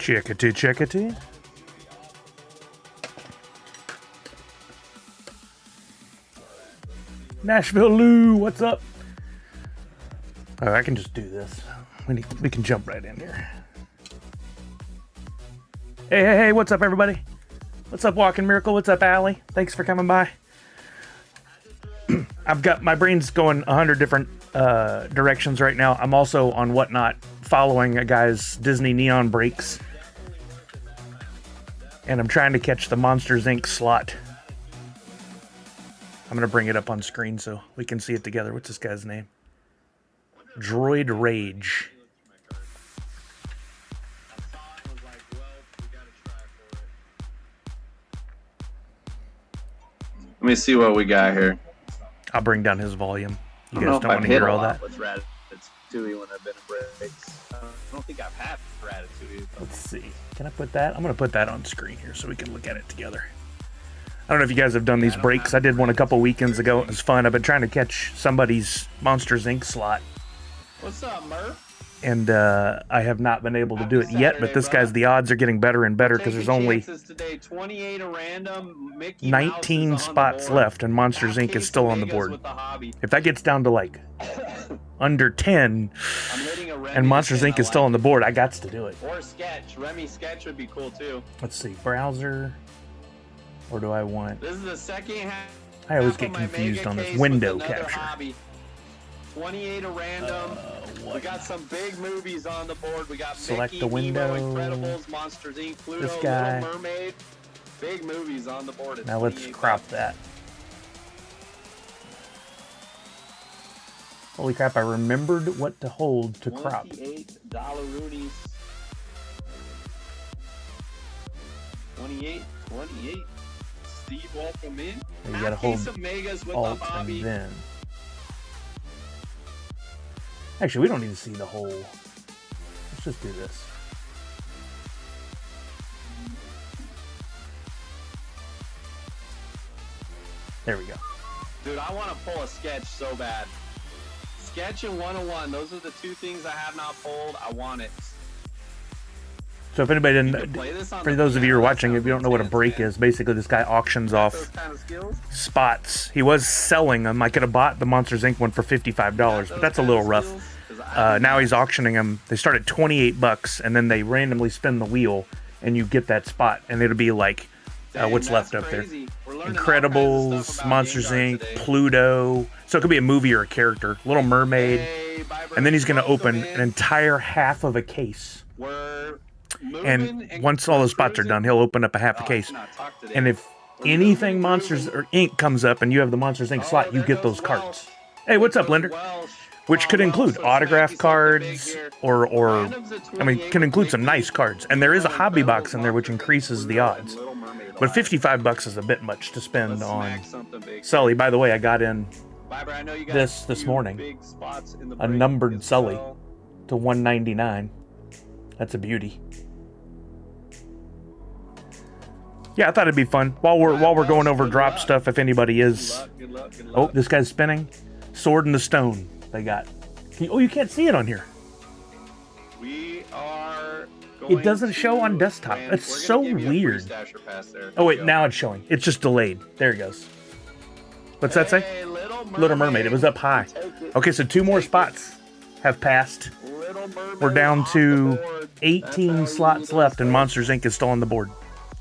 Chickadee, chickadee. Nashville Lou, what's up? Oh, I can just do this. We can jump right in here. Hey, what's up, everybody? What's up, Walking Miracle? What's up, Allie? Thanks for coming by. I've got my brain's going 100 different directions right now. I'm also on Whatnot following a guy's Disney Neon Breaks. And I'm trying to catch the Monsters, Inc. slot. I'm going to bring it up on screen so we can see it together. What's this guy's name? Droid Rage. Let me see what we got here. I'll bring down his volume. You guys don't want to hear all that? With Ratatouille when I've been in breaks. I don't think I've had Ratatouille. Let's see. Can I put that? I'm going to put that on screen here so we can look at it together. I don't know if you guys have done these breaks. I did one a couple weekends ago. It was fun. I've been trying to catch somebody's Monsters, Inc. slot. What's up, Murph? And I have not been able to do it yet, but this guy's, the odds are getting better and better because there's only 19 spots left and Monsters, Inc. is still on the board. If that gets down to like under 10 and Monsters, Inc. is still on the board, I got to do it. Or Sketch. Remy Sketch would be cool too. Let's see. Browser. Or do I want... This is the second half. I always get confused on this window capture. 28 a random. We got some big movies on the board. We got select Mickey, the window. Nemo, Incredibles, Monsters, Inc., Pluto, this guy. Little Mermaid. Big movies on the board. Now let's crop that. Holy crap, I remembered what to hold to crop. $28 Roonies. 28. Steve, welcome in. You gotta hold Alt and Bobby. then. Actually, we don't need to see the whole. Let's just do this. There we go. Dude, I want to pull a Sketch so bad. Sketch and 101, those are the two things I have not pulled. I want it. So if anybody didn't, for those of you who are watching, if you don't know what a break is, basically this guy auctions off spots. He was selling them. I could have bought the Monsters, Inc. one for $55, but that's a little rough. Now he's auctioning them. They start at $28, and then they randomly spin the wheel, and you get that spot, and it'll be like what's left up there. Incredibles, Monsters, Inc., Pluto. So it could be a movie or a character. Little Mermaid. And then he's going to open an entire half of a case. And once all those spots are done, he'll open up a half a case. And if anything Monsters or Inc. comes up and you have the Monsters, Inc. slot, you get those cards. Hey, what's up, Linder? Which could include autograph cards or I mean, can include some nice cards. And there is a hobby box in there which increases the odds. But $55 is a bit much to spend on Sully. By the way, I got in this morning, a numbered Sully to $199. That's a beauty. Yeah, I thought it'd be fun while we're going over drop stuff. If anybody is, oh, this guy's spinning. Sword in the Stone. They got. Oh, you can't see it on here. We are. It doesn't show on desktop. It's so weird. Oh wait, now it's showing. It's just delayed. There it goes. What's that say? Little Mermaid. It was up high. Okay, so 2 more spots have passed. We're down to 18 slots left, and Monsters, Inc. is still on the board.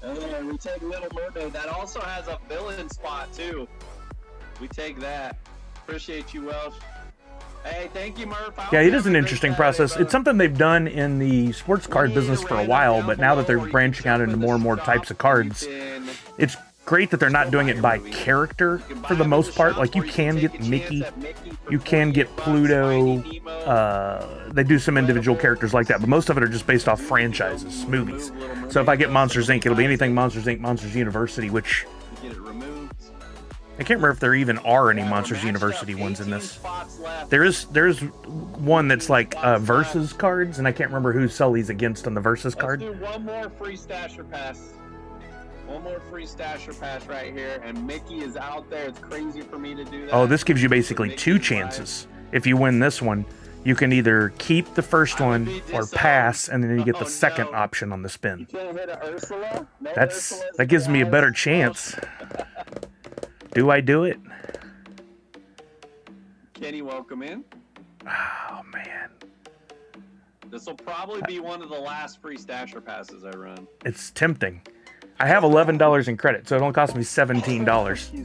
We take Little Mermaid. That also has a villain spot, too. We take that. Appreciate you, Welsh. Hey, thank you, Murph. Yeah, it is an interesting process. It's something they've done in the sports card business for a while, but now that they're branching out into more and more types of cards, it's great that they're not doing it by character for the most part. Like, you can get Mickey, you can get Pluto, they do some individual characters like that, but most of it are just based off franchises, movies. So if I get Monsters, Inc., it'll be anything Monsters, Inc., Monsters University, which I can't remember if there even are any Monsters University ones in this. There's one that's like versus cards, and I can't remember who Sully's against on the versus card. Let's do one more free stasher pass. One more free stasher pass right here, and Mickey is out there. It's crazy for me to do that. Oh, this gives you basically 2 chances. If you win this one, You can either keep the first one or pass, and then you get the second no. option on the spin. You can't hit a Ursula? No That gives me a better chance. Do I do it? Kenny, welcome in. Oh, man. This will probably be one of the last free stasher passes I run. It's tempting. I have $11 in credit, so it only cost me $17.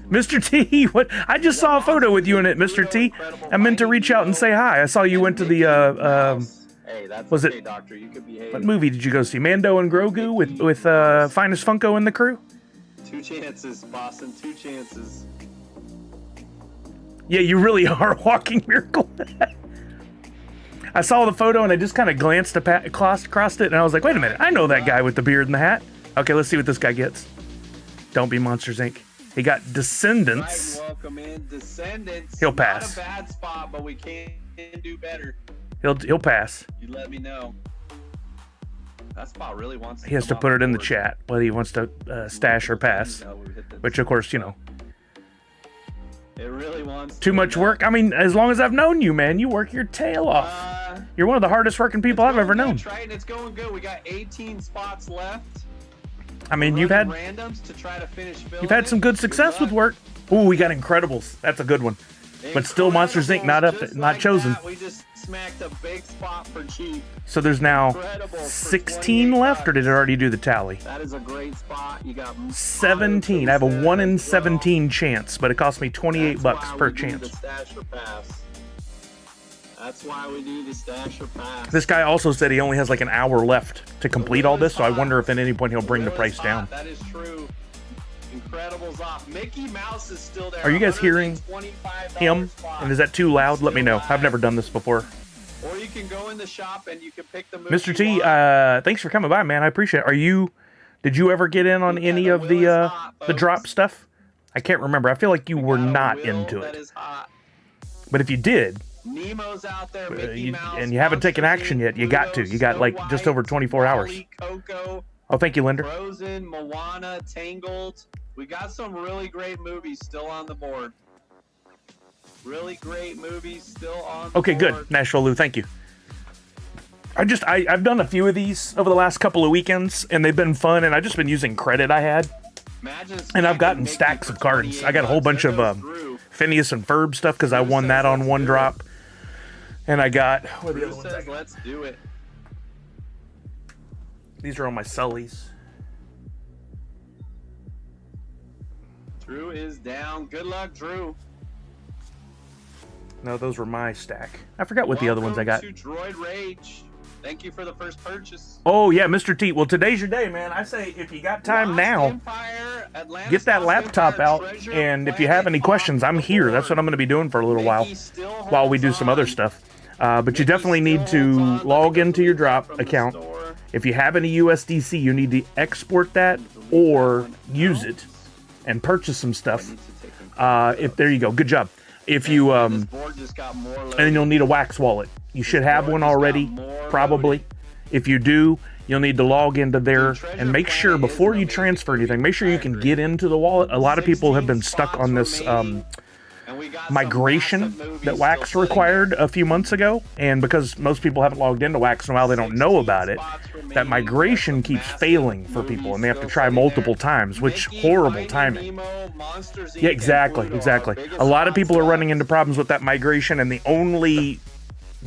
Mr. T, what? I just saw a photo with you in it, Mr. T. I meant to reach out and say hi. I saw you went to the, Hey, that's was okay, it, Doctor. You could behave. what movie did you go see? Mando and Grogu with Finest Funko and the crew? 2 chances, Boston. 2 chances. Yeah, you really are a walking miracle. I saw the photo and I just kind of glanced across it, and I was like, wait a minute, I know that guy with the beard and the hat. Okay, let's see what this guy gets. Don't be Monsters, Inc. He got Descendants. Right, welcome in. Descendants. He'll pass. Not a bad spot, but we can do better. He'll pass. You let me know. That spot really wants to He has to put it in the chat, whether he wants to stash or pass. Which, of course, you know. It really wants Too much work? I mean, as long as I've known you, man, you work your tail off. You're one of the hardest working people I've ever known. Right? It's going good. We got 18 spots left. I mean, you've had randoms to try to finish you've had some good success with work. Ooh, we got Incredibles. That's a good one. But still Monsters Inc. not chosen. We just smacked a big spot for cheap. So there's now 16 left, or did it already do the tally? That is a great spot. You got 17. I have a 1 in 17 chance, but it cost me $28 per chance. That's why we do the stash or pass. This guy also said he only has like an hour left to complete all this, so I wonder if at any point he'll bring the price down. That is true. Incredibles off. Mickey Mouse is still there. Are you guys hearing him? And is that too loud? Let me know. I've never done this before. Or you can go in the shop and you can pick the movie. Mr. T, thanks for coming by, man. I appreciate it. Did you ever get in on any of the drop stuff? I can't remember. I feel like you were not into it. But if you did, Nemo's out there, Mickey Mouse, and you haven't taken action yet, you got to. You got like just over 24 hours. Coco, oh, thank you, Linder. Frozen, Moana, Tangled. We got some really great movies still on the board. Really great movies still on the board. Okay, good. Nashville Lou, thank you. I've done a few of these over the last couple of weekends, and they've been fun, and I've just been using credit I had. And I've gotten stacks of cards. I got a whole bunch of Phineas and Ferb stuff because I won that on one drop. And I got... What are the other ones I got? Let's do it. These are on my Sullys. Drew is down. Good luck, Drew. No, those were my stack. I forgot what the other ones I got. To Droid Rage. Thank you for the first purchase. Oh, yeah, Mr. T. Well, today's your day, man. I say if you got time now, get that laptop out. And if you have any questions, I'm here. That's what I'm going to be doing for a little while we do some other stuff. But you definitely need to log into your drop account. If you have any USDC, you need to export that or use it and purchase some stuff. There you go. Good job. If you and then you'll need a Wax wallet. You should have one already, probably. If you do, you'll need to log into there and make sure before you transfer anything, make sure you can get into the wallet. A lot of people have been stuck on this migration that Wax required a few months ago, and because most people haven't logged into Wax in a while, they don't know about it. That migration keeps failing for people, and they have to try multiple times, which horrible timing. Yeah, exactly. A lot of people are running into problems with that migration, and the only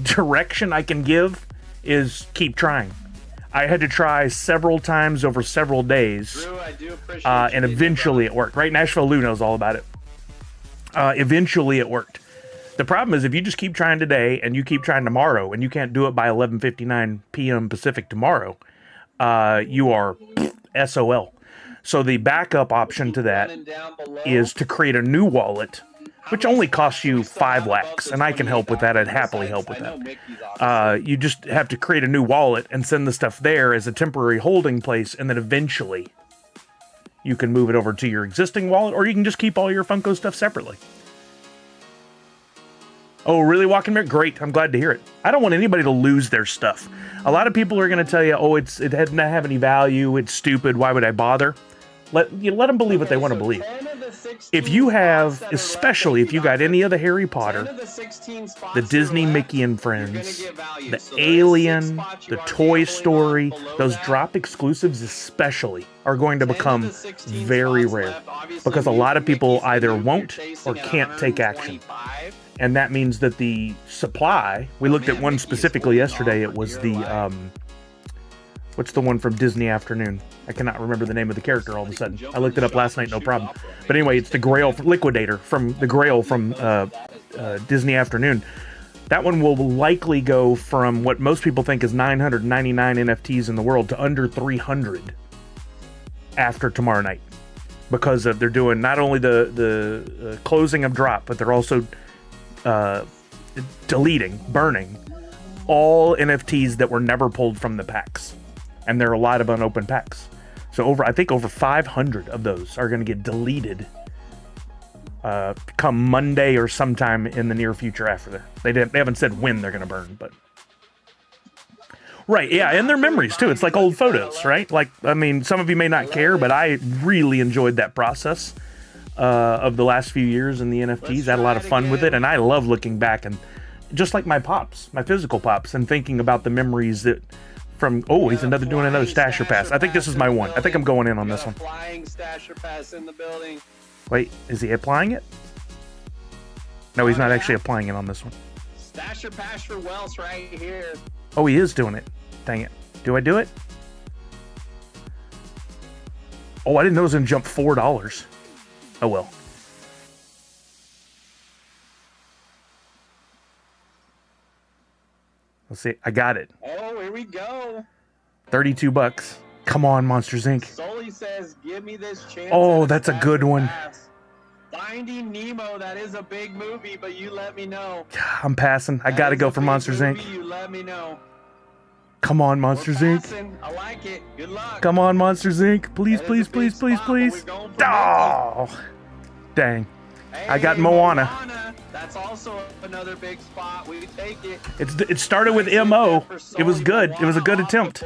direction I can give is keep trying. I had to try several times over several days, and eventually it worked. Right? Nashville Lou knows all about it. Eventually it worked. The problem is if you just keep trying today and you keep trying tomorrow and you can't do it by 11:59 p.m. Pacific tomorrow, you are SOL. So the backup option to that is to create a new wallet, which only costs you 5 lakhs, and I can help with that. I'd happily help with that. You just have to create a new wallet and send the stuff there as a temporary holding place, and then eventually you can move it over to your existing wallet, or you can just keep all your Funko stuff separately. Oh, really, Walking Mirror? Great. I'm glad to hear it. I don't want anybody to lose their stuff. A lot of people are going to tell you, oh, it doesn't have any value. It's stupid. Why would I bother? Let them believe what they want to believe. 10 of the if you have, especially if you got any of the Harry Potter, the Disney Mickey and Friends, the Alien, the Toy Story, those drop exclusives especially are going to become very rare because a lot of people either won't or can't take action. And that means that the supply, we looked at one specifically yesterday, it was the, what's the one from Disney Afternoon? I cannot remember the name of the character all of a sudden. I looked it up last night, no problem. But anyway, it's the Grail Liquidator from the Grail from Disney Afternoon. That one will likely go from what most people think is 999 NFTs in the world to under 300 after tomorrow night. Because they're doing not only the closing of drop, but they're also burning all NFTs that were never pulled from the packs. And there are a lot of unopened packs. So I think over 500 of those are going to get deleted come Monday or sometime in the near future after that. They haven't said when they're going to burn, but... Right, yeah, and their memories, too. It's like old photos, right? Like, I mean, some of you may not care, but I really enjoyed that process of the last few years in the NFTs. I had a lot of fun with it, and I love looking back and just like my pops, my physical pops, and thinking about the memories that... From he's doing another stasher pass. I think this is my one. I think I'm going in on this one. Flying stasher pass in the building. Wait, is he applying it? No, he's not actually applying it on this one. Stasher pass for Welsh right here. Oh, he is doing it. Dang it. Do I do it? Oh, I didn't know it was going to jump $4. Oh, well. Let's see. I got it. Oh, here we go. $32. Come on, Monsters Inc. Sully says, give me this chance. Oh, that's a good one. Pass. Finding Nemo, that is a big movie, but you let me know. I'm passing. I got to go for Monsters Inc. You let me know. Come on, Monsters Inc. I like it. Good luck. Come on, Monsters Inc. Please, please, please, please, please. Oh, dang. Hey, I got Moana. That's also another big spot. We take it. It started with MO. It was good. It was a good attempt.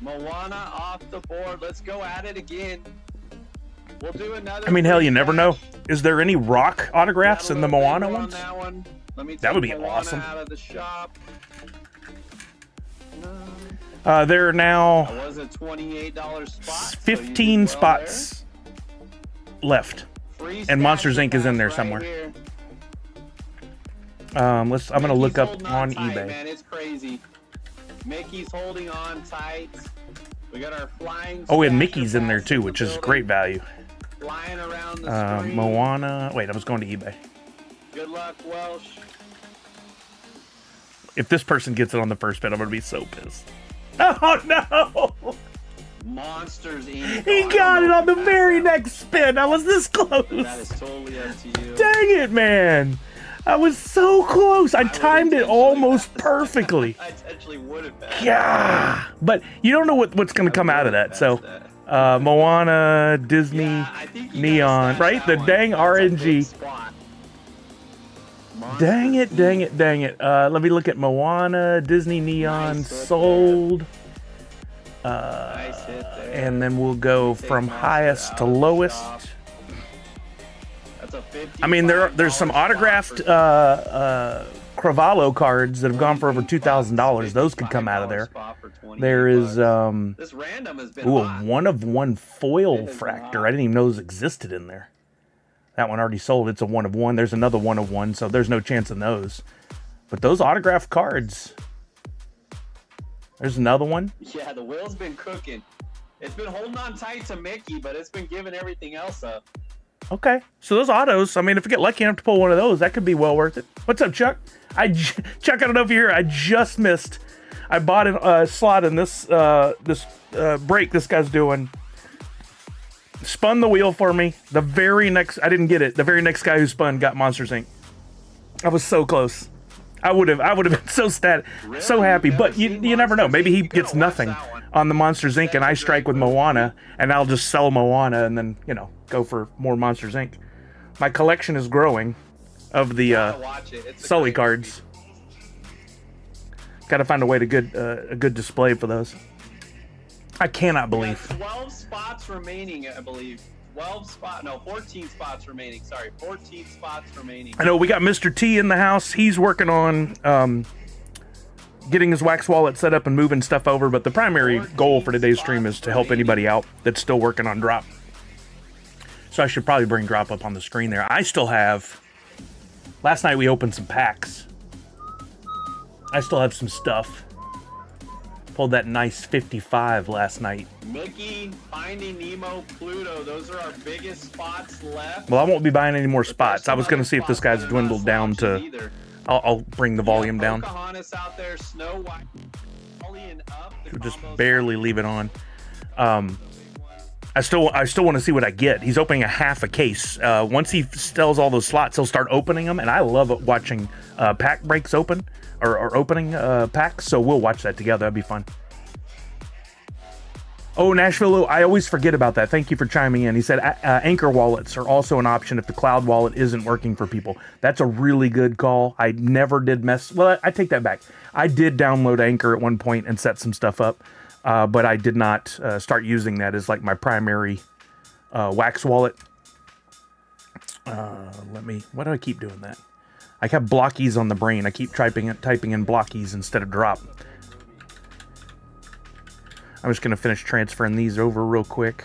Moana off the board. Let's go at it again. We'll do another. I mean, hell, you never know. Is there any rock autographs in the Moana ones? That would be awesome. Out of the shop. There are now That was a $28 spot. 15 spots left. And Monsters Inc. is in there somewhere. I'm gonna look up on eBay. Man, it's crazy. Mickey's holding on tight. We got our flying. Oh, and Mickey's in there too, which is great value. Flying around the screen. Moana. Wait, I was going to eBay. Good luck, Welsh. If this person gets it on the first bid, I'm gonna be so pissed. Oh no! Monsters Inc. He got it on the very next spin. I was this close. That is totally up to you. Dang it, man. I was so close. I timed it almost perfectly. I actually would have. Yeah. But you don't know what's going to come out of that. So, Moana, Disney, Neon, right? The dang RNG. Dang it, dang it, dang it. Let me look at Moana, Disney, Neon, sold. Nice hit there. And then we'll go from highest to lowest. That's a I mean, there's some autographed Cravallo cards that have gone for over $2,000. Those could come out of there. There is this random has been a one-of-one foil fractor. I didn't even know those existed in there. That one already sold. It's a one-of-one. There's another one-of-one, so there's no chance in those. But those autographed cards. There's another one. Yeah, the wheel's been cooking. It's been holding on tight to Mickey, but it's been giving everything else up. Okay, so those autos, I mean, if I get lucky enough to pull one of those, that could be well worth it. What's up, Chuck? Chuck, I don't know if you're here. I just missed. I bought a slot in this break this guy's doing. Spun the wheel for me. The very next, I didn't get it. The very next guy who spun got Monsters Inc. I was so close. I would have been so happy, but you never know. Maybe he gets nothing on the Monsters Inc. and I strike with Moana, and I'll just sell Moana and then go for more Monsters Inc. My collection is growing of the Sully cards. Got to find a way to a good display for those. I cannot believe. 12 spots remaining, I believe. 14 spots remaining. Sorry, 14 spots remaining. I know we got Mr. T in the house. He's working on getting his wax wallet set up and moving stuff over, but the primary goal for today's stream is to help anybody out that's still working on drop. So I should probably bring drop up on the screen there. I still have, last night we opened some packs. I still have some stuff. Pulled that nice 55 last night. Mickey, Finding Nemo, Pluto, those are our biggest spots left. Well, I won't be buying any more spots. I was going to see if this guy's dwindled down to... I'll bring the volume down. Pocahontas out there, Snow White, up, just barely leave it on. I still want to see what I get. He's opening a half a case. Once he sells all those slots, he'll start opening them, and I love watching pack breaks open or opening packs. So we'll watch that together. That'd be fun. Oh, Nashville, I always forget about that. Thank you for chiming in. He said Anchor wallets are also an option if the cloud wallet isn't working for people. That's a really good call. I never did mess. Well, I take that back. I did download Anchor at one point and set some stuff up, but I did not start using that as like my primary wax wallet. Why do I keep doing that? I have blockies on the brain. I keep typing in blockies instead of drop. I'm just going to finish transferring these over real quick.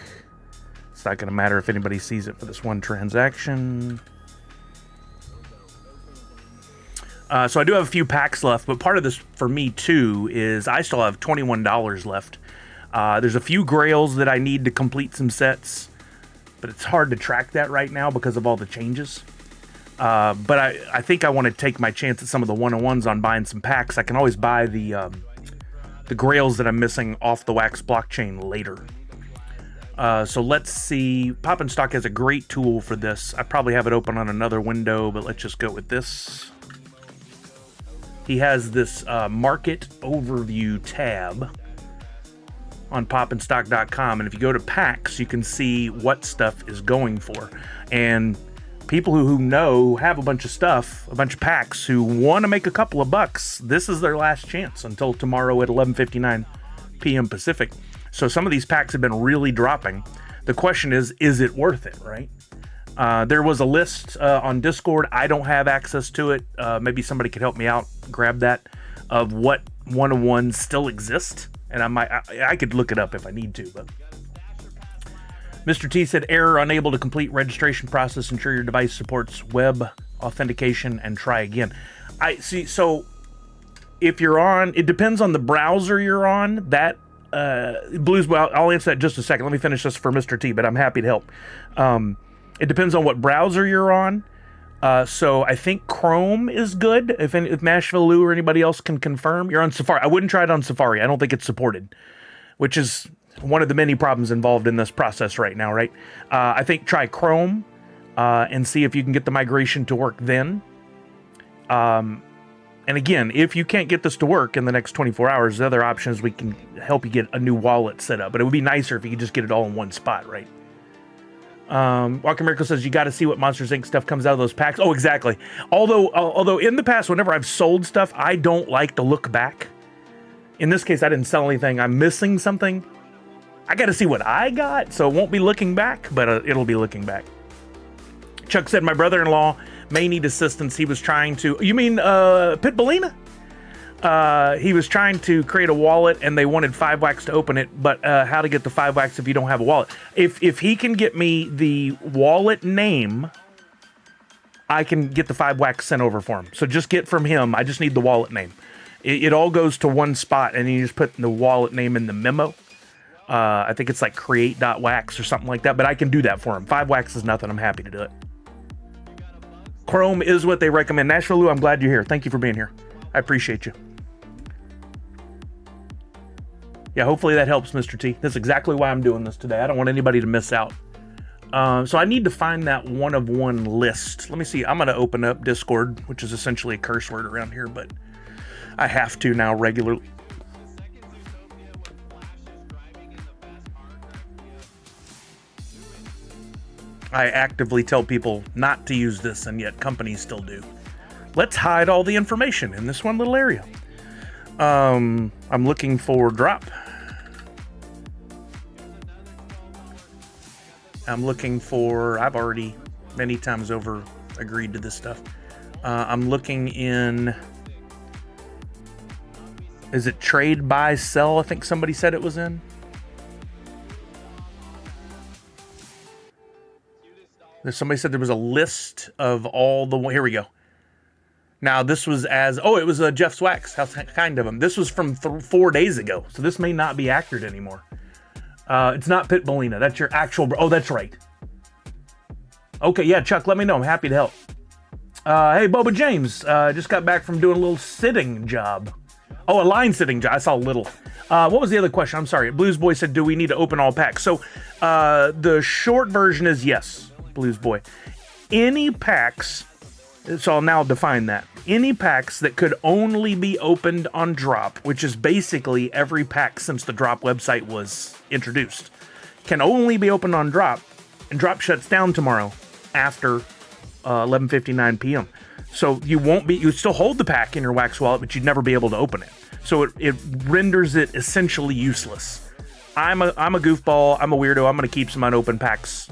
It's not going to matter if anybody sees it for this one transaction. So I do have a few packs left, but part of this for me too is I still have $21 left. There's a few grails that I need to complete some sets, but it's hard to track that right now because of all the changes. But I think I want to take my chance at some of the one-on-ones on buying some packs. I can always buy the grails that I'm missing off the wax blockchain later. So let's see. Pop and Stock has a great tool for this. I probably have it open on another window, but let's just go with this. He has this market overview tab on popandstock.com, and if you go to packs, you can see what stuff is going for. And people who have a bunch of stuff, a bunch of packs, who want to make a couple of bucks, this is their last chance until tomorrow at 11:59 p.m. Pacific. So some of these packs have been really dropping. The question is it worth it, right? There was a list on Discord. I don't have access to it. Maybe somebody could help me out, grab that, of what one-on-ones still exist. And I could look it up if I need to, but... Mr. T said, error, unable to complete registration process. Ensure your device supports web authentication and try again. I see. So if you're on, it depends on the browser you're on. That Blues, well, I'll answer that in just a second. Let me finish this for Mr. T, but I'm happy to help. It depends on what browser you're on. So I think Chrome is good. If Nashville Lou or anybody else can confirm, you're on Safari. I wouldn't try it on Safari. I don't think it's supported, which is one of the many problems involved in this process right now, right? I think try Chrome and see if you can get the migration to work then. And again, if you can't get this to work in the next 24 hours, the other option is we can help you get a new wallet set up. But it would be nicer if you could just get it all in one spot, right? Walker Miracle says, you got to see what Monsters Inc. stuff comes out of those packs. Oh, exactly. Although in the past, whenever I've sold stuff, I don't like to look back. In this case, I didn't sell anything. I'm missing something. I got to see what I got, so it won't be looking back, but it'll be looking back. Chuck said, my brother-in-law may need assistance. He was trying to... You mean Pitbullina? He was trying to create a wallet, and they wanted 5wax to open it, but how to get the 5wax if you don't have a wallet? If he can get me the wallet name, I can get the 5wax sent over for him. So just get from him. I just need the wallet name. It all goes to one spot, and you just put the wallet name in the memo. I think it's like create.wax or something like that, but I can do that for him. 5wax is nothing. I'm happy to do it. Chrome is what they recommend. Nashville Lou, I'm glad you're here. Thank you for being here. I appreciate you. Yeah, hopefully that helps, Mr. T. That's exactly why I'm doing this today. I don't want anybody to miss out. So I need to find that one-of-one list. Let me see. I'm going to open up Discord, which is essentially a curse word around here, but I have to now regularly. I actively tell people not to use this, and yet companies still do. Let's hide all the information in this one little area. I'm looking for drop. I'm looking for, I've already many times over agreed to this stuff. I'm looking in, is it trade, buy, sell? I think somebody said it was in. Somebody said there was a list of all the, here we go. Now this was it was Jeff Swax. How kind of him. This was from 4 days ago, so this may not be accurate anymore. It's not Pitbullina. That's your actual, oh, that's right. Okay, yeah, Chuck, let me know. I'm happy to help. Hey, Boba James, just got back from doing a little sitting job. Oh, a line sitting job. I saw a little. What was the other question? I'm sorry. Blues Boy said, do we need to open all packs? So the short version is yes, Blues Boy. Any packs, so I'll now define that. Any packs that could only be opened on Drop, which is basically every pack since the Drop website was introduced, can only be opened on Drop, and Drop shuts down tomorrow after 11:59 p.m. So you still hold the pack in your Wax wallet, but you'd never be able to open it. So it renders it essentially useless. I'm a goofball. I'm a weirdo. I'm going to keep some unopened packs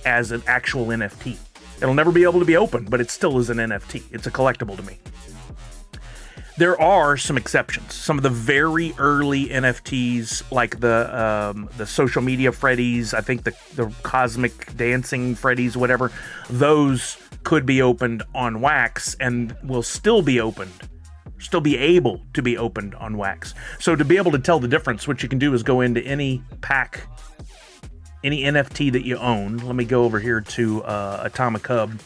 as an actual NFT. It'll never be able to be opened, but it still is an NFT. It's a collectible to me. There are some exceptions. Some of the very early NFTs, like the social media Freddies, I think the cosmic dancing Freddies, whatever, those could be opened on Wax and will still be able to be opened on Wax. So to be able to tell the difference, what you can do is go into any pack, any NFT that you own. Let me go over here to Atomic Hub,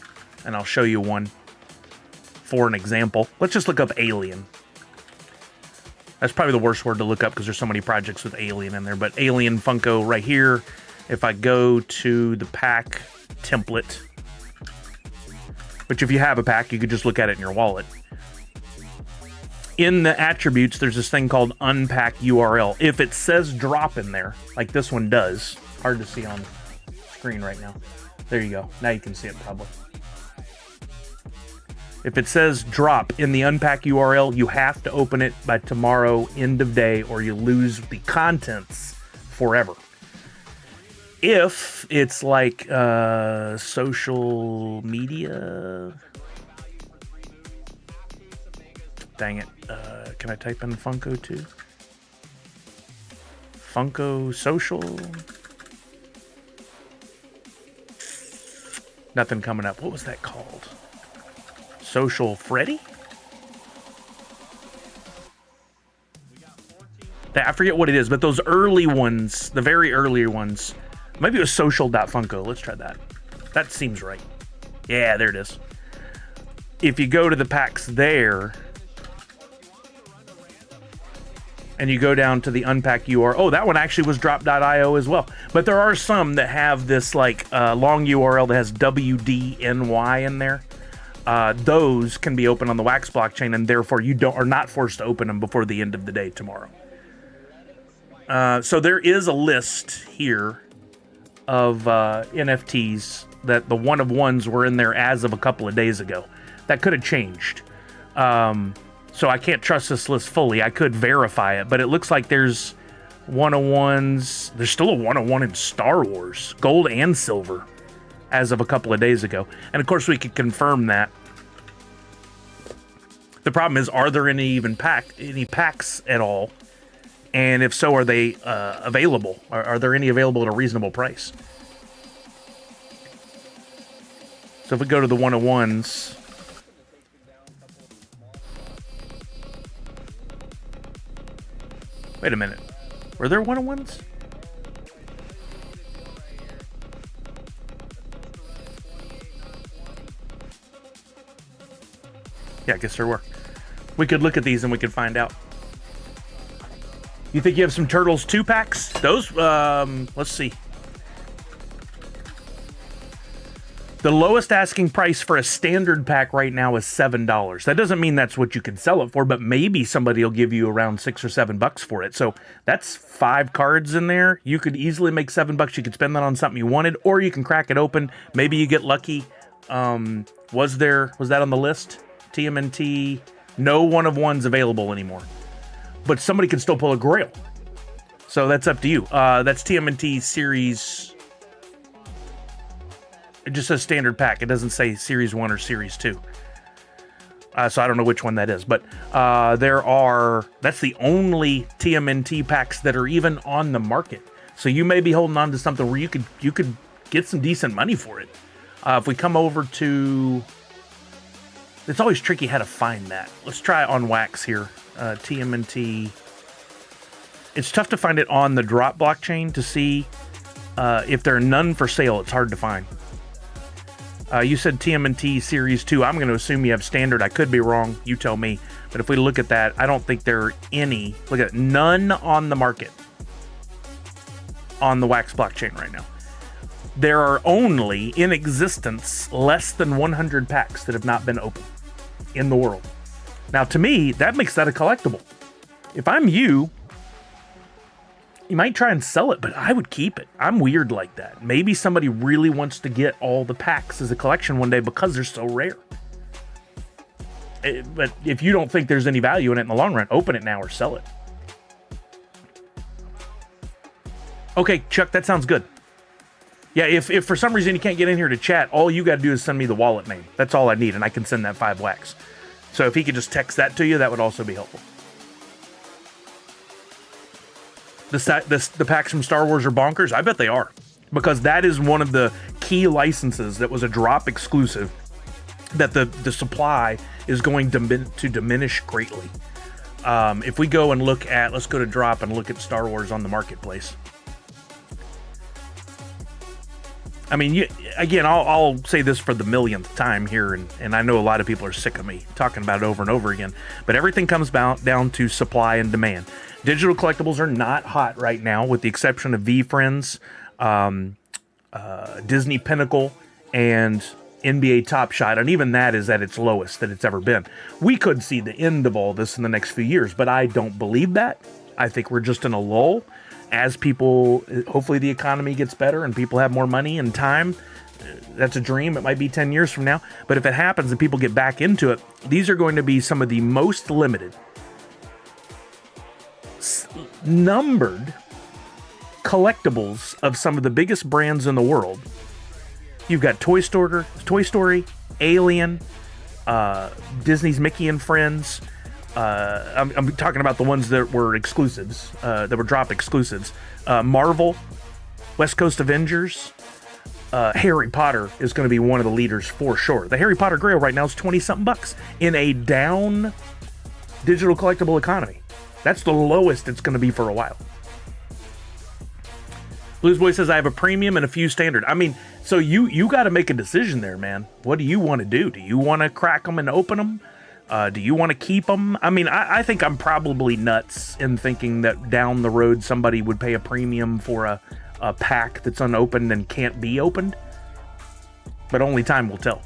and I'll show you one for an example. Let's just look up Alien. That's probably the worst word to look up because there's so many projects with Alien in there. But Alien Funko right here. If I go to the pack template, which if you have a pack, you could just look at it in your wallet. In the attributes, there's this thing called unpack URL. If it says drop in there, like this one does, hard to see on screen right now. There you go. Now you can see it probably. If it says drop in the unpack URL, you have to open it by tomorrow, end of day, or you lose the contents forever. If it's like social media, dang it, can I type in Funko too? Funko social? Nothing coming up. What was that called? Social Freddy? I forget what it is, but those early ones, the very earlier ones, maybe it was social.funko. Let's try that. That seems right. Yeah, there it is. If you go to the packs there, and you go down to the unpack URL, oh, that one actually was drop.io as well. But there are some that have this like long URL that has WDNY in there. Those can be opened on the Wax blockchain, and therefore you are not forced to open them before the end of the day tomorrow. So there is a list here of NFTs that the one of ones were in there as of a couple of days ago. That could have changed. So I can't trust this list fully. I could verify it, but it looks like there's 101s. There's still a 101 in Star Wars, gold and silver, as of a couple of days ago. And of course, we could confirm that. The problem is, are there any packs at all? And if so, are they available? Are there any available at a reasonable price? So if we go to the 101s, wait a minute. Were there 101s? Yeah, I guess there were. We could look at these and we could find out. You think you have some Turtles 2 packs? Those, let's see. The lowest asking price for a standard pack right now is $7. That doesn't mean that's what you can sell it for, but maybe somebody will give you around $6 or $7 for it. So that's 5 cards in there. You could easily make $7. You could spend that on something you wanted, or you can crack it open. Maybe you get lucky. Was that on the list? TMNT, no one of ones available anymore. But somebody can still pull a Grail. So that's up to you. That's TMNT Series It just says standard pack. It doesn't say Series 1 or Series 2. So I don't know which one that is. But that's the only TMNT packs that are even on the market. So you may be holding on to something where you could get some decent money for it. If we come over to... It's always tricky how to find that. Let's try on Wax here. TMNT. It's tough to find it on the Drop blockchain to see if there are none for sale. It's hard to find. You said TMNT Series 2. I'm going to assume you have standard. I could be wrong. You tell me. But if we look at that, I don't think there are any. Look at it. None on the market on the Wax blockchain right now. There are only in existence less than 100 packs that have not been opened in the world. Now, to me, that makes that a collectible. If I'm you might try and sell it, but I would keep it. I'm weird like that. Maybe somebody really wants to get all the packs as a collection one day because they're so rare. But if you don't think there's any value in it in the long run, open it now or sell it. Okay, Chuck, that sounds good. Yeah, if for some reason you can't get in here to chat, all you got to do is send me the wallet name. That's all I need, and I can send that 5 wax. So if he could just text that to you, that would also be helpful. The packs from Star Wars are bonkers? I bet they are. Because that is one of the key licenses that was a drop exclusive that the supply is going to diminish greatly. If we go and look at, let's go to Drop and look at Star Wars on the marketplace. I mean, again, I'll say this for the millionth time here, and I know a lot of people are sick of me talking about it over and over again, but everything comes down to supply and demand. Digital collectibles are not hot right now, with the exception of VFriends, Disney Pinnacle, and NBA Top Shot, and even that is at its lowest that it's ever been. We could see the end of all this in the next few years, but I don't believe that. I think we're just in a lull. As people, hopefully the economy gets better and people have more money and time. That's a dream. It might be 10 years from now. But if it happens and people get back into it, these are going to be some of the most limited, numbered collectibles of some of the biggest brands in the world. You've got Toy Story, Alien, Disney's Mickey and Friends. I'm talking about the ones that were exclusives, that were drop exclusives. Marvel, West Coast Avengers, Harry Potter is going to be one of the leaders for sure. The Harry Potter Grail right now is 20-something bucks in a down digital collectible economy. That's the lowest it's going to be for a while. Blues Boy says, I have a premium and a few standard. I mean, so you got to make a decision there, man. What do you want to do? Do you want to crack them and open them? Do you want to keep them? I mean, I think I'm probably nuts in thinking that down the road somebody would pay a premium for a pack that's unopened and can't be opened. But only time will tell.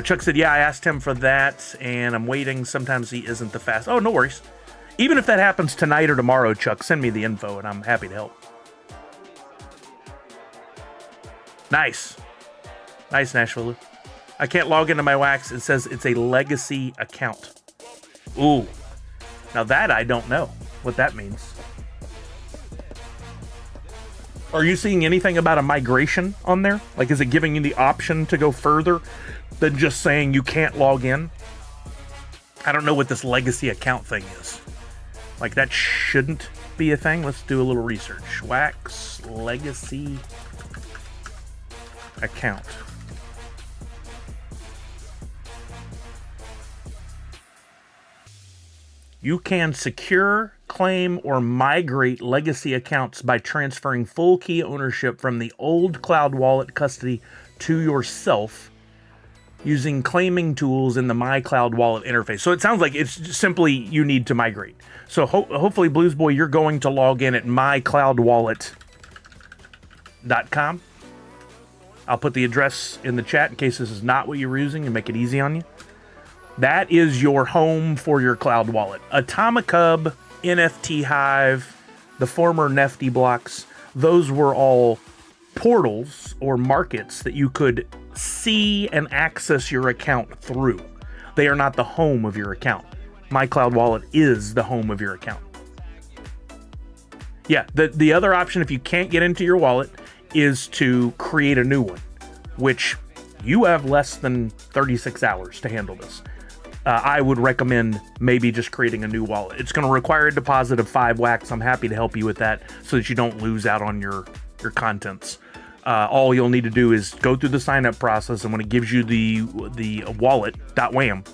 Chuck said, yeah, I asked him for that, and I'm waiting. Sometimes he isn't the fast. Oh, no worries. Even if that happens tonight or tomorrow, Chuck, send me the info, and I'm happy to help. Nice. Nice, Nashville. I can't log into my wax. It says it's a legacy account. Ooh. Now that I don't know what that means. Are you seeing anything about a migration on there? Like, is it giving you the option to go further than just saying you can't log in? I don't know what this legacy account thing is. Like, that shouldn't be a thing. Let's do a little research. Wax legacy account. You can secure, claim, or migrate legacy accounts by transferring full key ownership from the old cloud wallet custody to yourself using claiming tools in the My Cloud Wallet interface. So it sounds like it's simply you need to migrate. So hopefully, Blues Boy, you're going to log in at mycloudwallet.com. I'll put the address in the chat in case this is not what you're using and make it easy on you. That is your home for your cloud wallet. Atomic Hub, NFT Hive, the former Nefty blocks, those were all portals or markets that you could see and access your account through. They are not the home of your account. My Cloud Wallet is the home of your account. Yeah, the other option, if you can't get into your wallet, is to create a new one. which you have less than 36 hours to handle this. I would recommend maybe just creating a new wallet. It's going to require a deposit of 5 wax. I'm happy to help you with that so that you don't lose out on your contents. All you'll need to do is go through the sign up process, and when it gives you the wallet, .wham,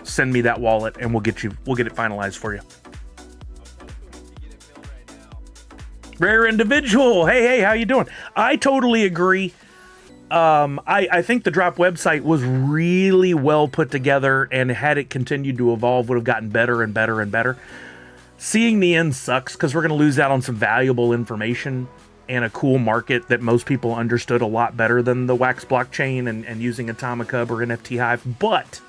send me that wallet and we'll get it finalized for you. Rare Individual, hey, how you doing? I totally agree. I think the Drop website was really well put together, and had it continued to evolve, would have gotten better and better and better. Seeing the end sucks because we're going to lose out on some valuable information and a cool market that most people understood a lot better than the Wax blockchain and using Atomic Hub or NFT Hive. But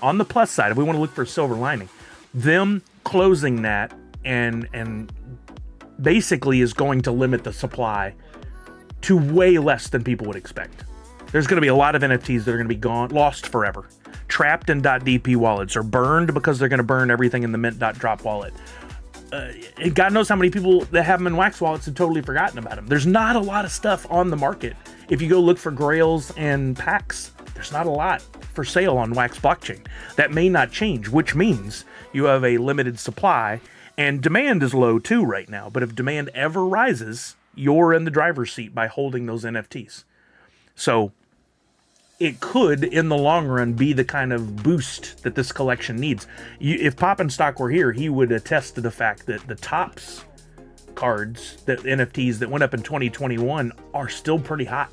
on the plus side, if we want to look for a silver lining, them closing that and basically is going to limit the supply to way less than people would expect. There's going to be a lot of NFTs that are going to be lost forever, trapped in .dp wallets, or burned because they're going to burn everything in the mint.drop wallet. And God knows how many people that have them in Wax wallets have totally forgotten about them. There's not a lot of stuff on the market. If you go look for grails and packs, there's not a lot for sale on Wax blockchain. That may not change, which means you have a limited supply, and demand is low too right now. But if demand ever rises, you're in the driver's seat by holding those NFTs. So it could, in the long run, be the kind of boost that this collection needs. If Poppinstock were here, he would attest to the fact that the Topps cards, the NFTs that went up in 2021, are still pretty hot.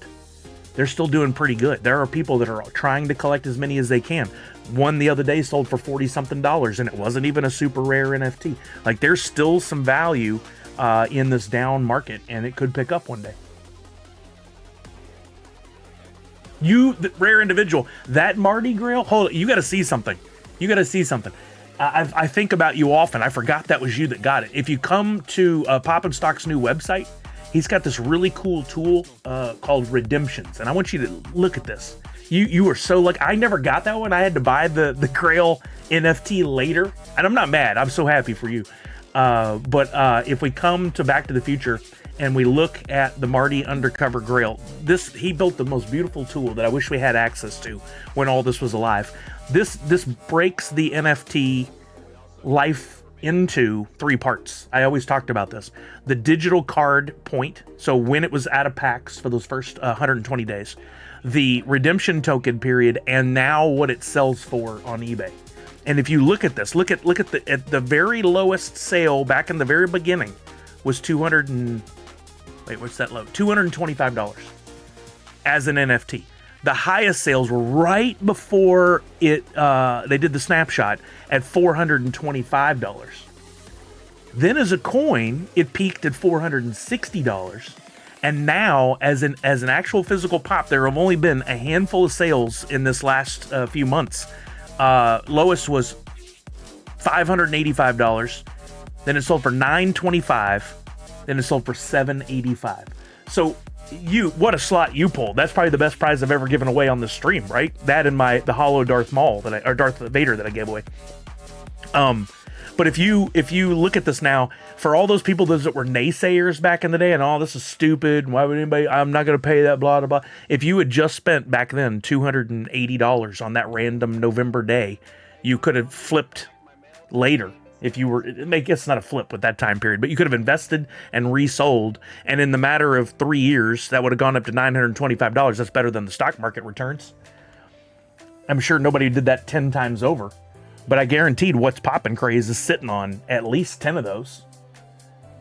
They're still doing pretty good. There are people that are trying to collect as many as they can. One the other day sold for $40-something, and it wasn't even a super rare NFT. Like, there's still some value in this down market, and it could pick up one day. The Rare Individual, that Mardi Grail, hold it, you got to see something. I think about you often. I forgot that was you that got it. If you come to Poppinstock's new website, he's got this really cool tool called Redemptions, and I want you to look at this. You were so lucky. I never got that one. I had to buy the Grail NFT later, and I'm not mad. I'm so happy for you. But if we come to Back to the Future and we look at the Marty Undercover Grail, he built the most beautiful tool that I wish we had access to when all this was alive. This breaks the NFT life into 3 parts. I always talked about this. The digital card point, so when it was out of packs for those first 120 days, the redemption token period, and now what it sells for on eBay. And if you look at this, look at the very lowest sale back in the very beginning was $225 as an NFT. The highest sales were right before they did the snapshot at $425. Then as a coin, it peaked at $460. And now as an actual physical pop, there have only been a handful of sales in this last few months. Lowest was $585. Then it sold for $925. Then it sold for $785. So what a slot you pulled. That's probably the best prize I've ever given away on this stream, right? That and the hollow Darth Vader that I gave away. But if you look at this now, for all those people that were naysayers back in the day and this is stupid, why would anybody, I'm not going to pay that, blah, blah, blah. If you had just spent back then $280 on that random November day, you could have flipped later. If you were, I guess it's not a flip with that time period, but you could have invested and resold. And in the matter of 3 years, that would have gone up to $925. That's better than the stock market returns. I'm sure nobody did that 10 times over. But I guaranteed What's Poppin' Craze is sitting on at least 10 of those.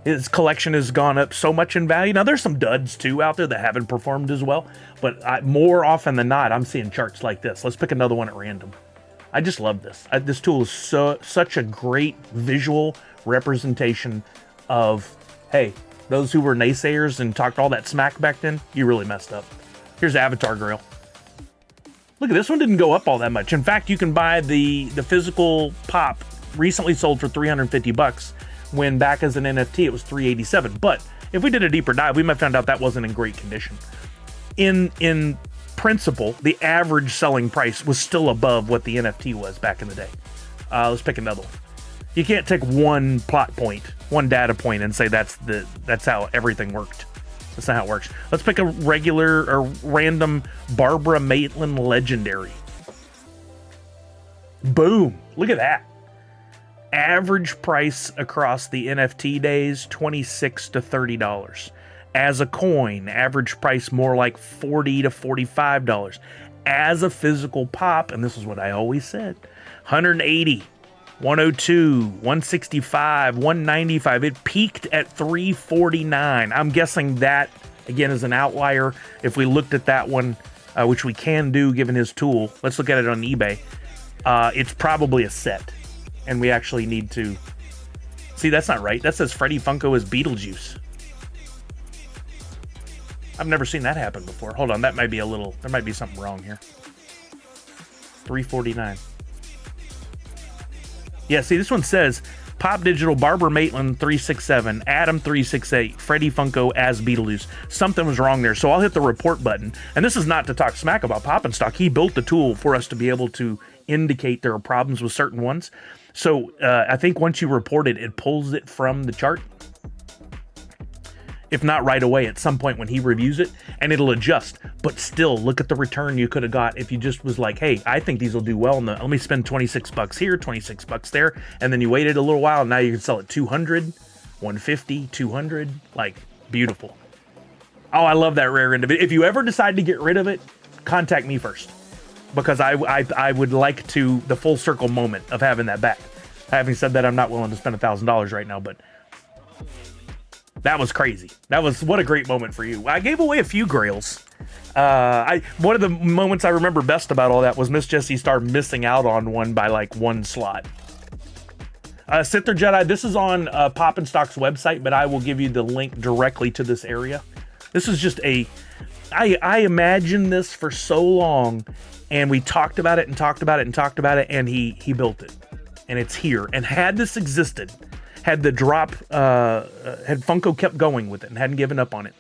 His collection has gone up so much in value. Now, there's some duds, too, out there that haven't performed as well. But more often than not, I'm seeing charts like this. Let's pick another one at random. I just love this. This tool is such a great visual representation of, hey, those who were naysayers and talked all that smack back then, you really messed up. Here's Avatar Grail. Look, this one didn't go up all that much. In fact, you can buy the physical pop recently sold for $350 when back as an NFT it was $387. But if we did a deeper dive, we might find out that wasn't in great condition. In principle, the average selling price was still above what the NFT was back in the day. Let's pick another one. You can't take one plot point, one data point, and say that's how everything worked. That's not how it works. Let's pick a regular or random Barbara Maitland legendary. Boom. Look at that. Average price across the NFT days, $26 to $30. As a coin, average price more like $40 to $45. As a physical pop, and this is what I always said, 180, 102, 165, 195. It peaked at 349. I'm guessing that, again, is an outlier. If we looked at that one, which we can do given his tool, let's look at it on eBay. It's probably a set. And we actually need to... See, that's not right. That says Freddy Funko is Beetlejuice. I've never seen that happen before. Hold on, that might be a little... There might be something wrong here. 349. Yeah, see, this one says Pop Digital Barbara Maitland 367, Adam 368, Freddy Funko as Beetlejuice. Something was wrong there, so I'll hit the report button. And this is not to talk smack about Pop and Stock. He built the tool for us to be able to indicate there are problems with certain ones. So I think once you report it, it pulls it from the chart. If not right away, at some point when he reviews it, and it'll adjust. But still, look at the return you could have got if you just was like, hey, I think these will do well. Let me spend 26 bucks here, 26 bucks there. And then you waited a little while, and now you can sell it 200, 150, 200. Like, beautiful. Oh, I love that rare end of it. If you ever decide to get rid of it, contact me first. Because I would like to, the full circle moment of having that back. Having said that, I'm not willing to spend $1,000 right now, but that was crazy. That was, what a great moment for you. I gave away a few grails. One of the moments I remember best about all that was Miss Jessie Star missing out on one by like one slot. Sith or Jedi, this is on Pop and Stock's website, but I will give you the link directly to this area. This is just I imagined this for so long, and we talked about it and talked about it and talked about it, and he built it. And it's here. And had this existed, had the drop, had Funko kept going with it and hadn't given up on it,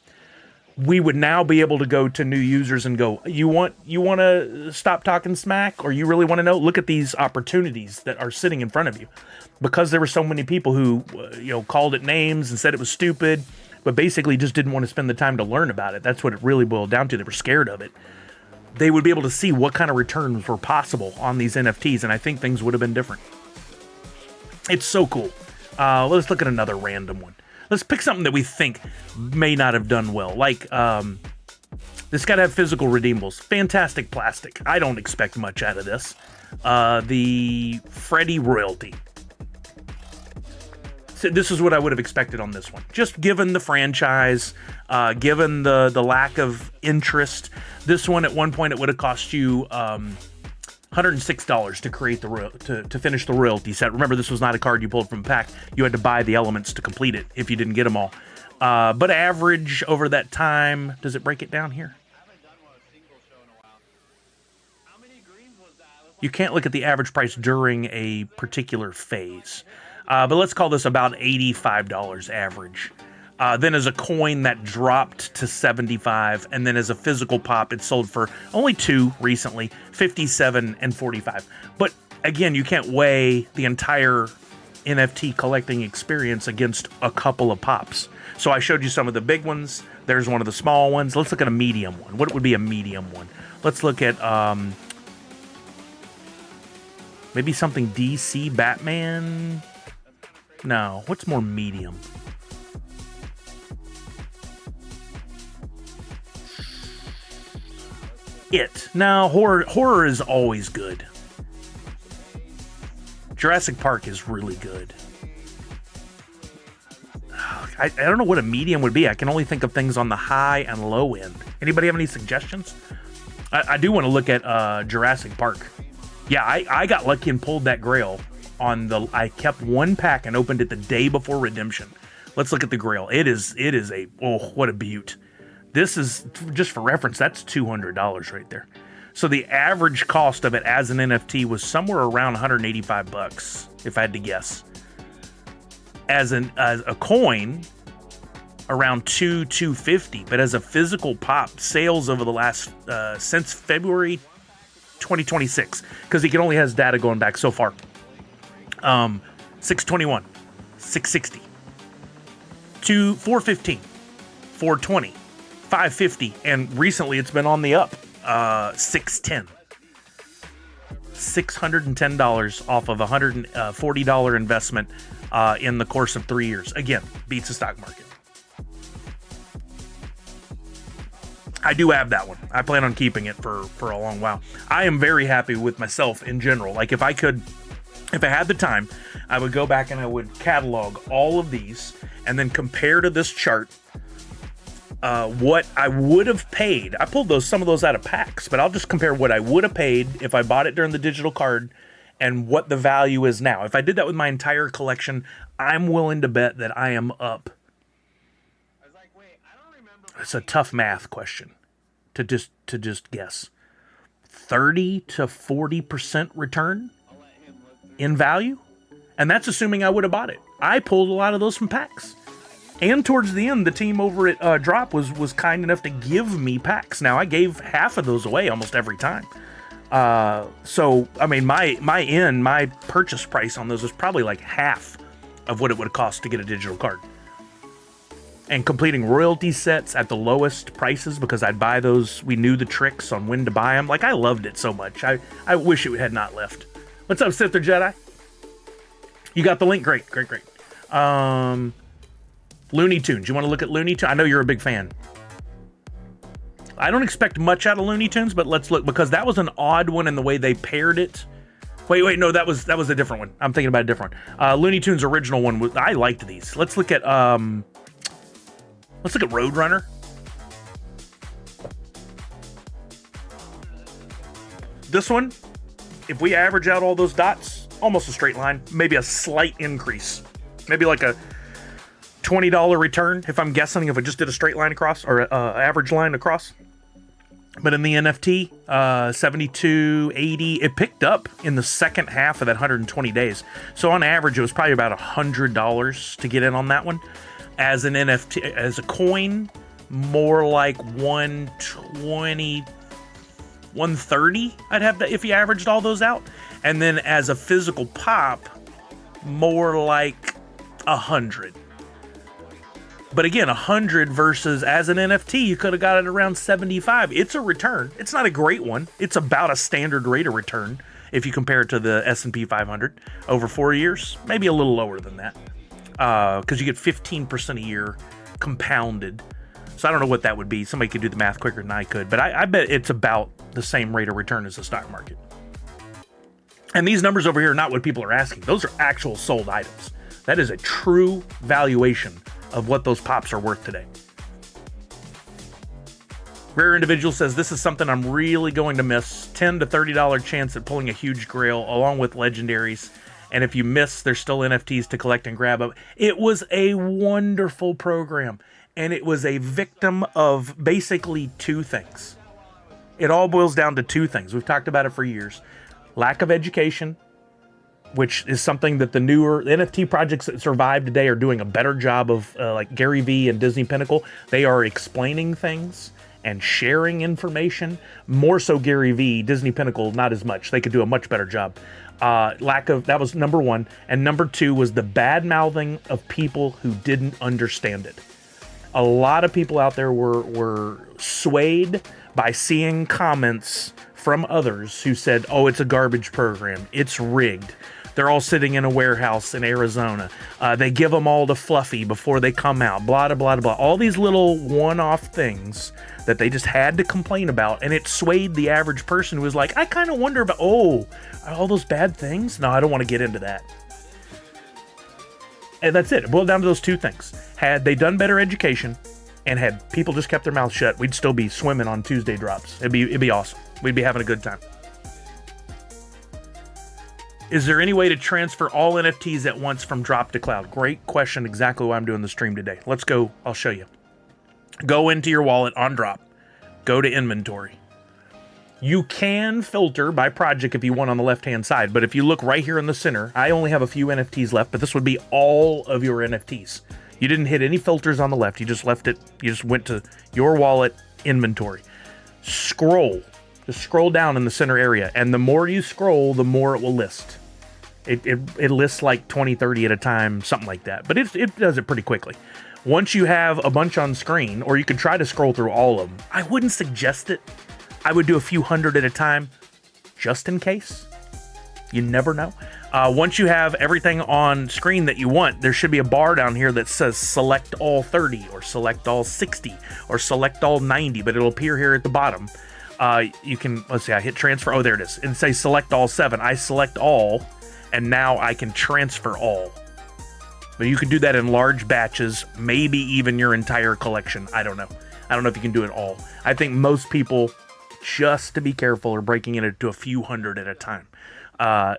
we would now be able to go to new users and go, you want to stop talking smack, or you really want to know? Look at these opportunities that are sitting in front of you. Because there were so many people who, called it names and said it was stupid, but basically just didn't want to spend the time to learn about it. That's what it really boiled down to. They were scared of it. They would be able to see what kind of returns were possible on these NFTs, and I think things would have been different. It's so cool. Let's look at another random one. Let's pick something that we think may not have done well. Like, this got to have physical redeemables. Fantastic plastic. I don't expect much out of this. The Freddy royalty. So this is what I would have expected on this one. Just given the franchise, given the lack of interest. This one, at one point, it would have cost you... $106 to create to finish the royalty set. Remember, this was not a card you pulled from a pack. You had to buy the elements to complete it if you didn't get them all. But average over that time, does it break it down here? You can't look at the average price during a particular phase. But let's call this about $85 average. Then as a coin, that dropped to $75, and then as a physical pop, it sold for only two recently, $57 and $45. But again, you can't weigh the entire NFT collecting experience against a couple of pops. So I showed you some of the big ones. There's one of the small ones. Let's look at a medium one. What would be a medium one? Let's look at maybe something DC Batman. No, what's more medium? No, horror is always good. Jurassic Park is really good. I don't know what a medium would be. I can only think of things on the high and low end. Anybody have any suggestions? I do want to look at Jurassic Park. Yeah, I got lucky and pulled that grail on the... I kept one pack and opened it the day before redemption. Let's look at the grail. It is a... Oh, what a beaut. This is, just for reference, that's $200 right there. So the average cost of it as an NFT was somewhere around 185 bucks, if I had to guess. As a coin, around $250. But as a physical pop, sales over the last since February 2026, because he only has data going back so far. 621, 660, 415, 420. $550, and recently it's been on the up. $610. $610 off of a $140 investment in the course of 3 years. Again, beats the stock market. I do have that one. I plan on keeping it for a long while. I am very happy with myself in general. Like if I had the time, I would go back and I would catalog all of these and then compare to this chart what I would have paid. I pulled some of those out of packs, but I'll just compare what I would have paid if I bought it during the digital card and what the value is now. If I did that with my entire collection, I'm willing to bet that I am up. It's a tough math question to just guess. 30 to 40% return in value? And that's assuming I would have bought it. I pulled a lot of those from packs. And towards the end, the team over at Drop was kind enough to give me packs. Now, I gave half of those away almost every time. So, I mean, my purchase price on those was probably like half of what it would cost to get a digital card. And completing royalty sets at the lowest prices because I'd buy those. We knew the tricks on when to buy them. Like, I loved it so much. I wish it had not left. What's up, Sith or Jedi? You got the link? Great. Looney Tunes. You want to look at Looney Tunes? I know you're a big fan. I don't expect much out of Looney Tunes, but let's look, because that was an odd one in the way they paired it. Wait, no, that was a different one. I'm thinking about a different one. Looney Tunes original one. I liked these. Let's look at Roadrunner. This one, if we average out all those dots, almost a straight line, maybe a slight increase. Maybe like a $20 return, if I'm guessing, if I just did a straight line across, or average line across. But in the NFT, 72, 80, it picked up in the second half of that 120 days. So on average, it was probably about $100 to get in on that one. As an NFT, as a coin, more like 120, 130, I'd have that if you averaged all those out. And then as a physical pop, more like 100. But again, 100 versus as an NFT, you could have got it around 75. It's a return. It's not a great one. It's about a standard rate of return if you compare it to the S&P 500 over 4 years. Maybe a little lower than that. Because you get 15% a year compounded. So I don't know what that would be. Somebody could do the math quicker than I could. But I bet it's about the same rate of return as the stock market. And these numbers over here are not what people are asking. Those are actual sold items. That is a true valuation of what those pops are worth today. Rare Individual says, this is something I'm really going to miss. $10 to $30 chance at pulling a huge grail along with legendaries. And if you miss, there's still NFTs to collect and grab them. It was a wonderful program. And it was a victim of basically two things. It all boils down to two things. We've talked about it for years. Lack of education, which is something that the newer NFT projects that survive today are doing a better job of, like Gary Vee and Disney Pinnacle. They are explaining things and sharing information. More so Gary Vee, Disney Pinnacle, not as much. They could do a much better job. That was number one. And number two was the bad mouthing of people who didn't understand it. A lot of people out there were swayed by seeing comments from others who said, oh, it's a garbage program. It's rigged. They're all sitting in a warehouse in Arizona. They give them all to Fluffy before they come out. Blah, blah, blah, blah. All these little one-off things that they just had to complain about. And it swayed the average person who was like, I kind of wonder about, all those bad things? No, I don't want to get into that. And that's it. It boiled down to those two things. Had they done better education and had people just kept their mouths shut, we'd still be swimming on Tuesday drops. It'd be awesome. We'd be having a good time. Is there any way to transfer all NFTs at once from Drop to Cloud? Great question. Exactly why I'm doing the stream today. Let's go. I'll show you. Go into your wallet on Drop. Go to inventory. You can filter by project if you want on the left-hand side, but if you look right here in the center, I only have a few NFTs left, but this would be all of your NFTs. You didn't hit any filters on the left. You just left it. You just went to your wallet inventory. Scroll. Just scroll down in the center area, and the more you scroll, the more it will list. It lists like 20, 30 at a time, something like that. But it does it pretty quickly. Once you have a bunch on screen, or you can try to scroll through all of them. I wouldn't suggest it. I would do a few hundred at a time, just in case. You never know. Once you have everything on screen that you want, there should be a bar down here that says select all 30 or select all 60 or select all 90, but it'll appear here at the bottom. You can, let's see, I hit transfer. Oh, there it is. And say select all 7. I select all, and now I can transfer all. But you can do that in large batches, maybe even your entire collection. I don't know. I don't know if you can do it all. I think most people, just to be careful, are breaking it into a few hundred at a time.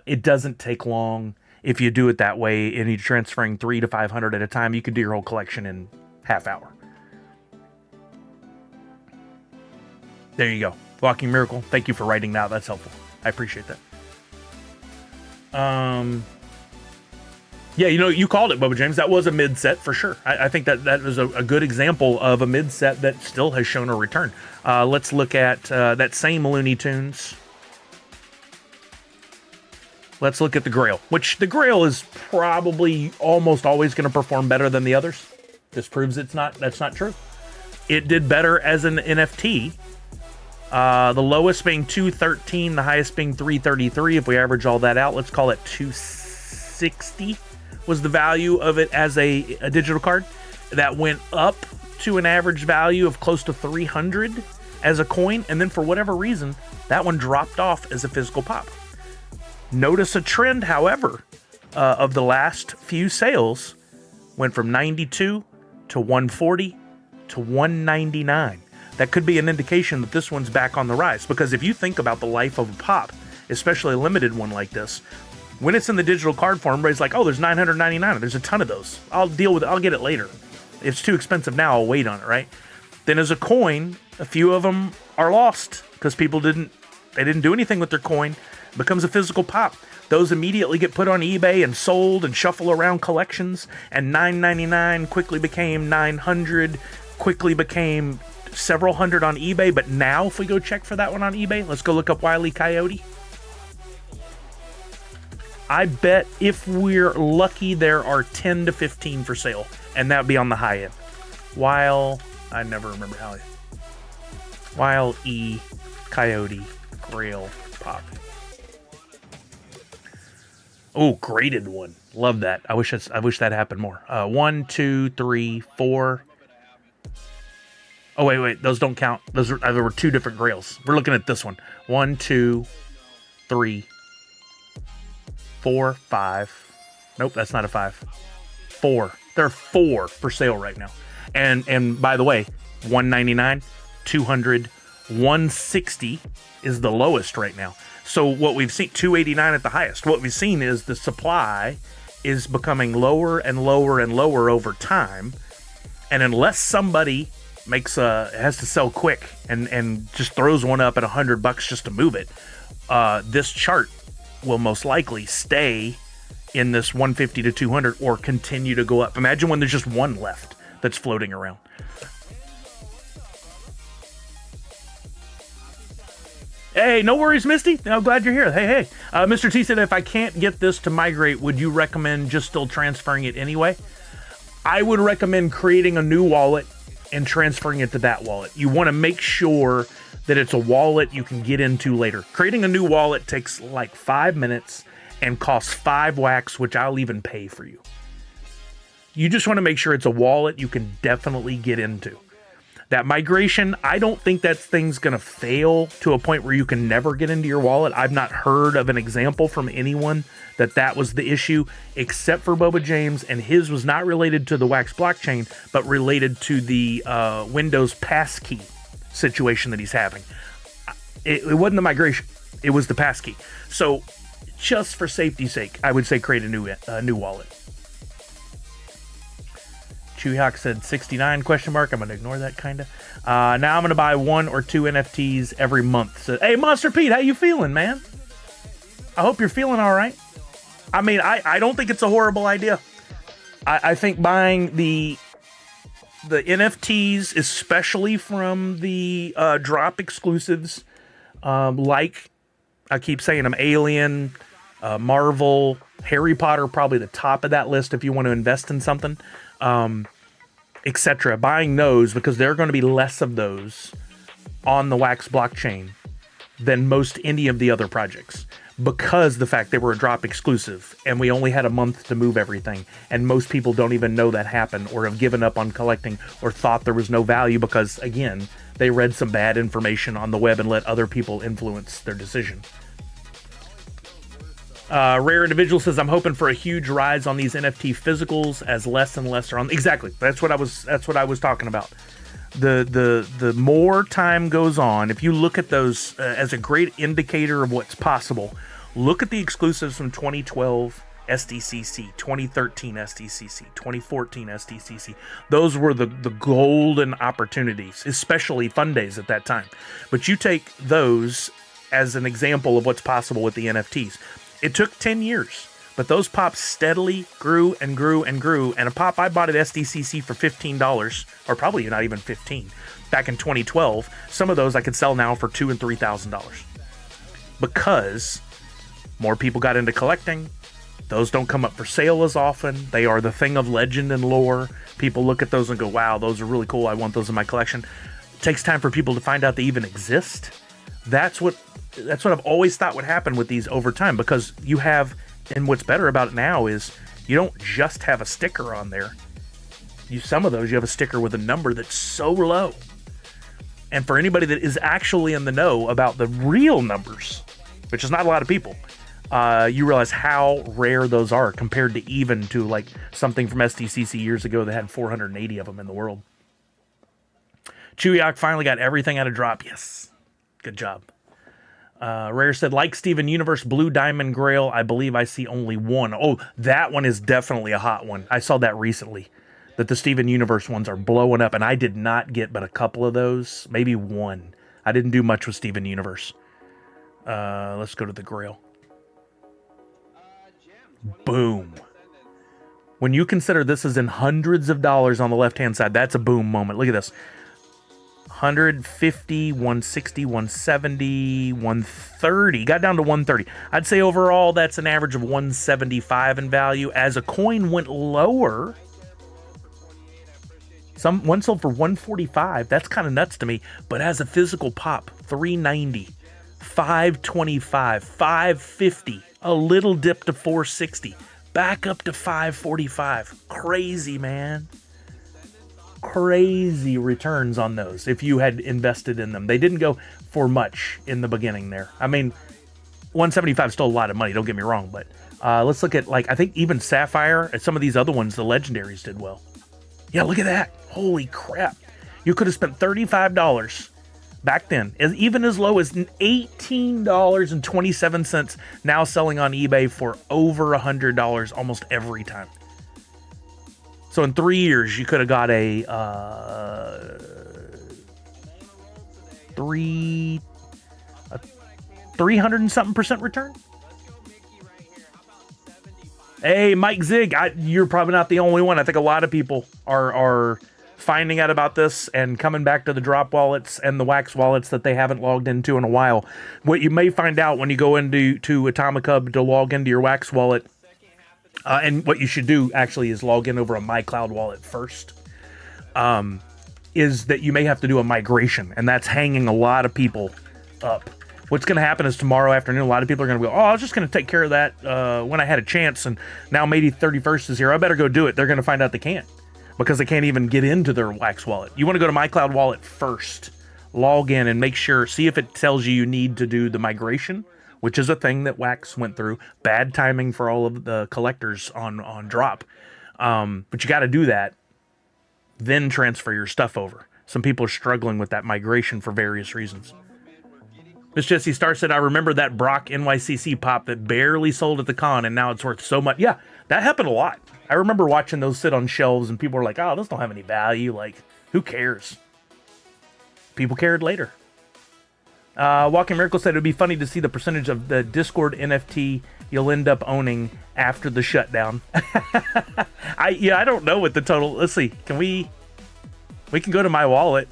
It doesn't take long if you do it that way, and you're transferring 300 to 500 at a time. You could do your whole collection in half hour. There you go. Walking Miracle. Thank you for writing that. That's helpful. I appreciate that. Yeah, you know, you called it, Bubba James. That was a mid set for sure. I think that was a good example of a mid set that still has shown a return. Let's look at that same Looney Tunes. Let's look at the Grail, which the Grail is probably almost always going to perform better than the others. This proves that's not true. It did better as an NFT. The lowest being 213, the highest being 333. If we average all that out, let's call it 260 was the value of it as a digital card. That went up to an average value of close to 300 as a coin, and then for whatever reason, that one dropped off as a physical pop. Notice a trend, however, of the last few sales went from 92 to 140 to 199. That could be an indication that this one's back on the rise, because if you think about the life of a pop, especially a limited one like this, when it's in the digital card form, everybody's like, oh, there's 999. There's a ton of those. I'll deal with it. I'll get it later. If it's too expensive now, I'll wait on it, right? Then as a coin, a few of them are lost because people didn't do anything with their coin. It becomes a physical pop. Those immediately get put on eBay and sold and shuffle around collections, and $9.99 quickly became $900, quickly became several hundred on eBay. But now if we go check for that one on eBay, let's go look up Wile E. Coyote. I bet if we're lucky, there are 10 to 15 for sale, and that would be on the high end. I never remember how Wile E. Coyote Grail Pop. Oh, graded one. Love that. I wish that happened more. 1, 2, 3, 4. Oh, wait. Those don't count. There were 2 different grails. We're looking at this one. 1, 2, 3, 4, 5. Nope, that's not a 5. 4. There are 4 for sale right now. And by the way, 199, 200, 160 is the lowest right now. So what we've seen, 289 at the highest. What we've seen is the supply is becoming lower and lower and lower over time. And unless somebody has to sell quick and just throws one up at $100 just to move it, this chart will most likely stay in this 150 to 200 or continue to go up. Imagine when there's just one left that's floating around. Hey, no worries, Misty. I'm glad you're here. Hey. Mr. T said, if I can't get this to migrate, would you recommend just still transferring it anyway? I would recommend creating a new wallet and transferring it to that wallet. You want to make sure that it's a wallet you can get into later. Creating a new wallet takes like 5 minutes and costs 5 wax, which I'll even pay for you. You just want to make sure it's a wallet you can definitely get into. That migration, I don't think that thing's going to fail to a point where you can never get into your wallet. I've not heard of an example from anyone that was the issue, except for Boba James, and his was not related to the Wax blockchain, but related to the Windows passkey situation that he's having. It wasn't the migration, it was the passkey. So just for safety's sake, I would say create a new wallet. Chewhawk said 69 ? I'm going to ignore that kind of. Now I'm going to buy 1 or 2 NFTs every month. So, hey, Monster Pete, how you feeling, man? I hope you're feeling all right. I mean, I don't think it's a horrible idea. I think buying the NFTs, especially from the drop exclusives, like I keep saying them, Alien, Marvel, Harry Potter, probably the top of that list if you want to invest in something, etc. Buying those because there are going to be less of those on the Wax blockchain than most any of the other projects, because the fact they were a drop exclusive and we only had a month to move everything, and most people don't even know that happened or have given up on collecting or thought there was no value because, again, they read some bad information on the web and let other people influence their decision. Rare Individual says, I'm hoping for a huge rise on these NFT physicals as less and less are on. Exactly. That's what I was talking about. The more time goes on, if you look at those as a great indicator of what's possible, look at the exclusives from 2012 SDCC, 2013 SDCC, 2014 SDCC. Those were the golden opportunities, especially fun days at that time. But you take those as an example of what's possible with the NFTs. It took 10 years, but those pops steadily grew and grew and grew. And a pop I bought at SDCC for $15, or probably not even 15, back in 2012, some of those I could sell now for $2,000 and $3,000 because more people got into collecting. Those don't come up for sale as often. They are the thing of legend and lore. People look at those and go, wow, those are really cool. I want those in my collection. It takes time for people to find out they even exist. That's what I've always thought would happen with these over time, because you have, and what's better about it now is you don't just have a sticker on there. Some of those you have a sticker with a number that's so low. And for anybody that is actually in the know about the real numbers, which is not a lot of people, you realize how rare those are compared to even to like something from SDCC years ago that had 480 of them in the world. Chewiok finally got everything out of drop. Yes. Good job. Rare said, like Steven Universe, Blue Diamond Grail, I believe I see only one. Oh, that one is definitely a hot one. I saw that recently, that the Steven Universe ones are blowing up, and I did not get but a couple of those, maybe one. I didn't do much with Steven Universe. Let's go to the Grail. Boom. When you consider this is in hundreds of dollars on the left-hand side, that's a boom moment. Look at this. 150, 160, 170, 130. Got down to 130. I'd say overall that's an average of 175 in value. As a coin went lower, one sold for 145. That's kind of nuts to me. But as a physical pop, 390, 525, 550, a little dip to 460, back up to 545. Crazy, man. Crazy returns on those if you had invested in them. They didn't go for much in the beginning there. I mean, 175 is still a lot of money, don't get me wrong, but let's look at, like, I think even Sapphire and some of these other ones, the legendaries did well. Yeah, look at that. Holy crap. You could have spent $35 back then, even as low as $18.27, now selling on eBay for over $100 almost every time. So in 3 years, you could have got a 300 and something percent return. Hey, Mike Zig, you're probably not the only one. I think a lot of people are finding out about this and coming back to the drop wallets and the Wax wallets that they haven't logged into in a while. What you may find out when you go into Atomic Hub to log into your Wax wallet, and what you should do actually is log in over a MyCloud wallet first, is that you may have to do a migration, and that's hanging a lot of people up. What's going to happen is tomorrow afternoon, a lot of people are going to go, oh, I was just going to take care of that when I had a chance, and now May 31st is here. I better go do it. They're going to find out they can't, because they can't even get into their Wax wallet. You want to go to MyCloud wallet first, log in, and make sure, see if it tells you need to do the migration, which is a thing that Wax went through. Bad timing for all of the collectors on Drop. But you got to do that, then transfer your stuff over. Some people are struggling with that migration for various reasons. Miss Jessie Star said, I remember that Brock NYCC pop that barely sold at the con, and now it's worth so much. Yeah, that happened a lot. I remember watching those sit on shelves, and people were like, oh, those don't have any value. Like, who cares? People cared later. Walking Miracle said it would be funny to see the percentage of the Discord NFT you'll end up owning after the shutdown. I don't know what the total. Let's see. We can go to my wallet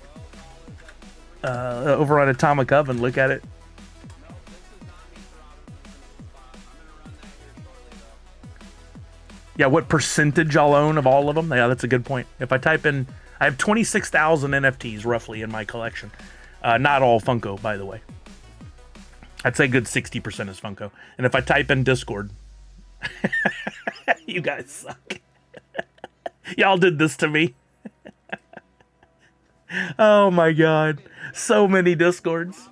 over on Atomic Hub and look at it. Yeah, what percentage I'll own of all of them? Yeah, that's a good point. If I type in, I have 26,000 NFTs roughly in my collection. Not all Funko, by the way. I'd say good 60% is Funko. And if I type in Discord, you guys suck. Y'all did this to me. Oh my God. So many Discords.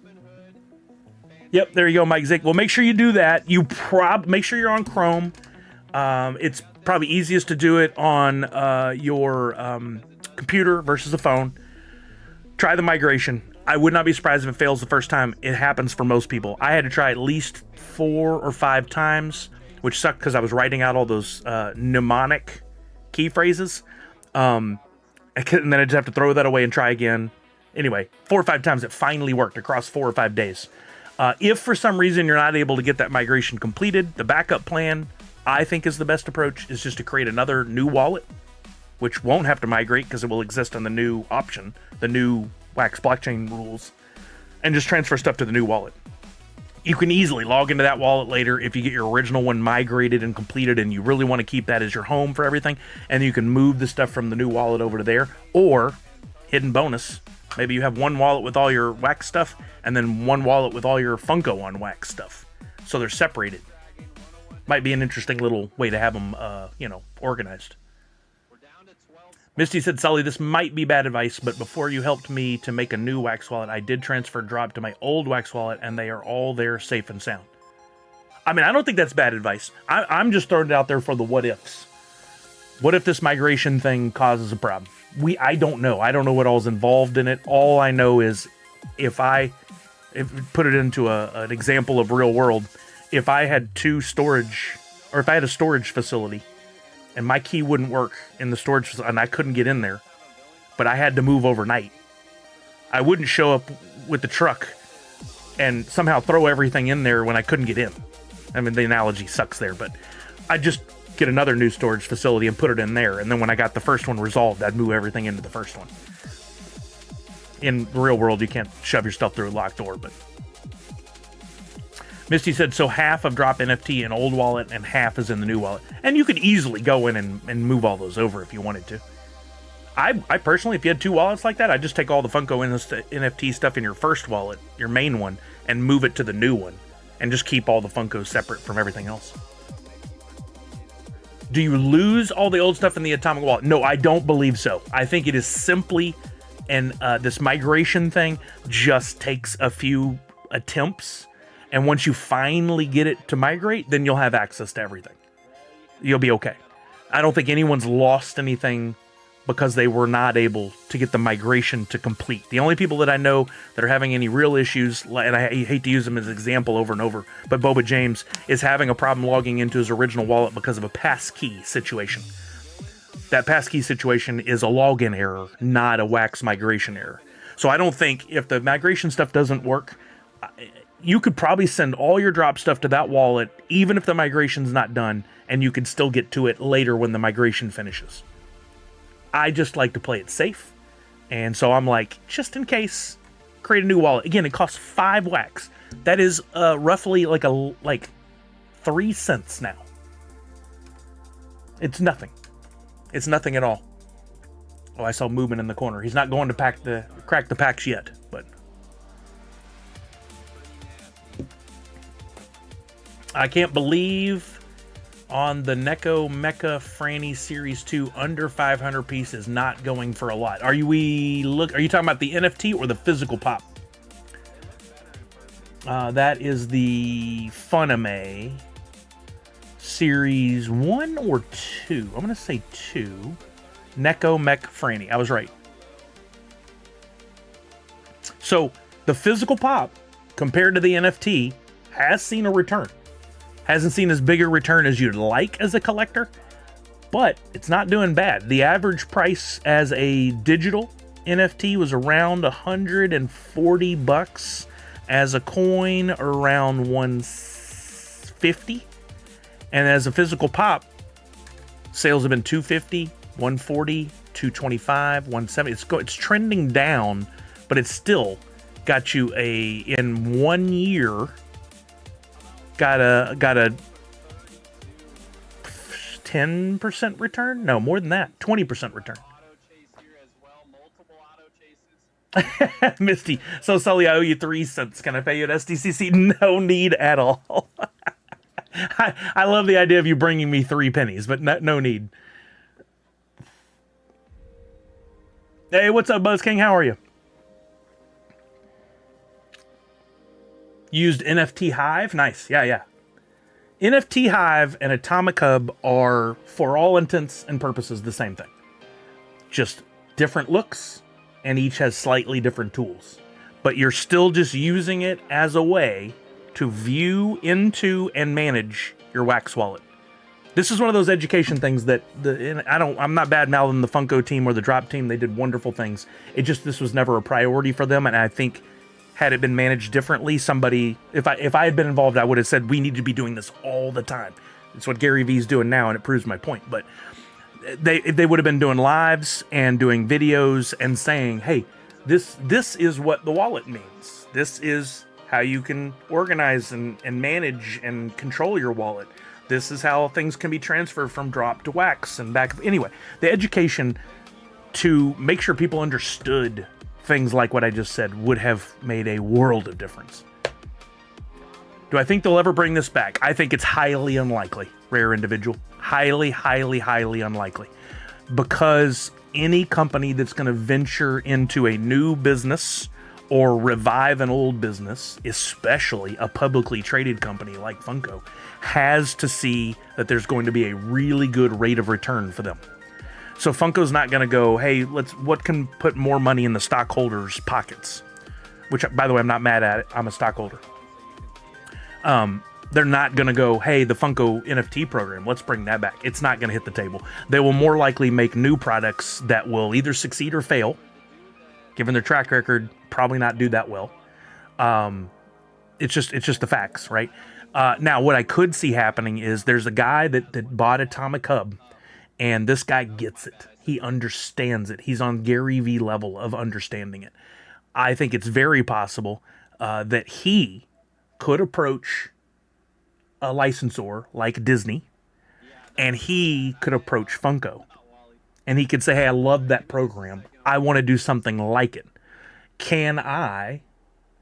Yep, there you go, Mike Zick. Well, make sure you do that. Make sure you're on Chrome. It's probably easiest to do it on your computer versus a phone. Try the migration. I would not be surprised if it fails the first time. It happens for most people. I had to try at least 4 or 5 times, which sucked because I was writing out all those mnemonic key phrases. And then I just have to throw that away and try again. Anyway, 4 or 5 times it finally worked across 4 or 5 days. If for some reason you're not able to get that migration completed, the backup plan I think is the best approach is just to create another new wallet, which won't have to migrate because it will exist on the new option, the new Wax blockchain rules, and just transfer stuff to the new wallet. You can easily log into that wallet later if you get your original one migrated and completed and you really want to keep that as your home for everything, and you can move the stuff from the new wallet over to there. Or, hidden bonus, maybe you have one wallet with all your Wax stuff and then one wallet with all your Funko on Wax stuff, so they're separated. Might be an interesting little way to have them organized. Misty said, Sully, this might be bad advice, but before you helped me to make a new Wax wallet, I did transfer Drop to my old Wax wallet, and they are all there safe and sound. I mean, I don't think that's bad advice. I'm just throwing it out there for the what ifs. What if this migration thing causes a problem? I don't know. I don't know what all's involved in it. All I know is if put it into an example of real world, if I had if I had a storage facility, and my key wouldn't work in the storage facility, and I couldn't get in there, but I had to move overnight, I wouldn't show up with the truck and somehow throw everything in there when I couldn't get in. I mean, the analogy sucks there, but I'd just get another new storage facility and put it in there, and then when I got the first one resolved, I'd move everything into the first one. In the real world, you can't shove your stuff through a locked door, but... Misty said, so half of Drop NFT in old wallet and half is in the new wallet. And you could easily go in and move all those over if you wanted to. I personally, if you had 2 wallets like that, I'd just take all the Funko NFT stuff in your first wallet, your main one, and move it to the new one. And just keep all the Funkos separate from everything else. Do you lose all the old stuff in the Atomic wallet? No, I don't believe so. I think it is simply, this migration thing just takes a few attempts. And once you finally get it to migrate, then you'll have access to everything. You'll be okay. I don't think anyone's lost anything because they were not able to get the migration to complete. The only people that I know that are having any real issues, and I hate to use them as an example over and over, but Boba James is having a problem logging into his original wallet because of a passkey situation. That passkey situation is a login error, not a Wax migration error. So I don't think if the migration stuff doesn't work... you could probably send all your Drop stuff to that wallet, even if the migration's not done, and you could still get to it later when the migration finishes. I just like to play it safe, and so I'm like, just in case, create a new wallet. Again, it costs 5 Wax. That is roughly like 3 cents now. It's nothing. It's nothing at all. Oh, I saw movement in the corner. He's not going to crack the packs yet, but... I can't believe on the Neko Mecha Franny Series 2 under 500 piece is not going for a lot. Are you talking about the NFT or the physical pop? That is the Funame Series 1 or 2. I'm going to say 2. Neko Mech Franny. I was right. So the physical pop compared to the NFT has seen a return. Hasn't seen as big a return as you'd like as a collector, but it's not doing bad. The average price as a digital NFT was around $140. As a coin, around $150. And as a physical pop, sales have been $250, $140, $225, $170. It's trending down, but it's still got you in 1 year... Got a 10% return? No, more than that. 20% return. Auto chase here as well. Multiple auto chases. Misty, so Sully, I owe you 3 cents. Can I pay you at SDCC? No need at all. I love the idea of you bringing me 3 pennies, but no need. Hey, what's up, Buzz King? How are you? Used NFT Hive? Nice. Yeah. NFT Hive and Atomic Hub are, for all intents and purposes, the same thing. Just different looks, and each has slightly different tools. But you're still just using it as a way to view into and manage your Wax wallet. This is one of those education things that I'm not bad mouthing the Funko team or the Drop team. They did wonderful things. This was never a priority for them, and I think had it been managed differently, if I had been involved, I would have said we need to be doing this all the time. It's what Gary Vee's doing now, and it proves my point. But they would have been doing lives and doing videos and saying, hey, this is what the wallet means. This is how you can organize and manage and control your wallet. This is how things can be transferred from drop to wax and back. Anyway, the education to make sure people understood things like what I just said would have made a world of difference. Do I think they'll ever bring this back? I think it's highly unlikely, Rare Individual. Highly, highly, highly unlikely. Because any company that's going to venture into a new business or revive an old business, especially a publicly traded company like Funko, has to see that there's going to be a really good rate of return for them. So Funko's not going to go, hey, what can put more money in the stockholders' pockets? Which, by the way, I'm not mad at it. I'm a stockholder. They're not going to go, hey, the Funko NFT program, let's bring that back. It's not going to hit the table. They will more likely make new products that will either succeed or fail. Given their track record, probably not do that well. It's just the facts, right? Now, what I could see happening is there's a guy that bought Atomic Hub, and this guy gets it. He understands it. He's on Gary Vee level of understanding it. I think it's very possible that he could approach a licensor like Disney, and he could approach Funko. And he could say, hey, I love that program. I want to do something like it. Can I,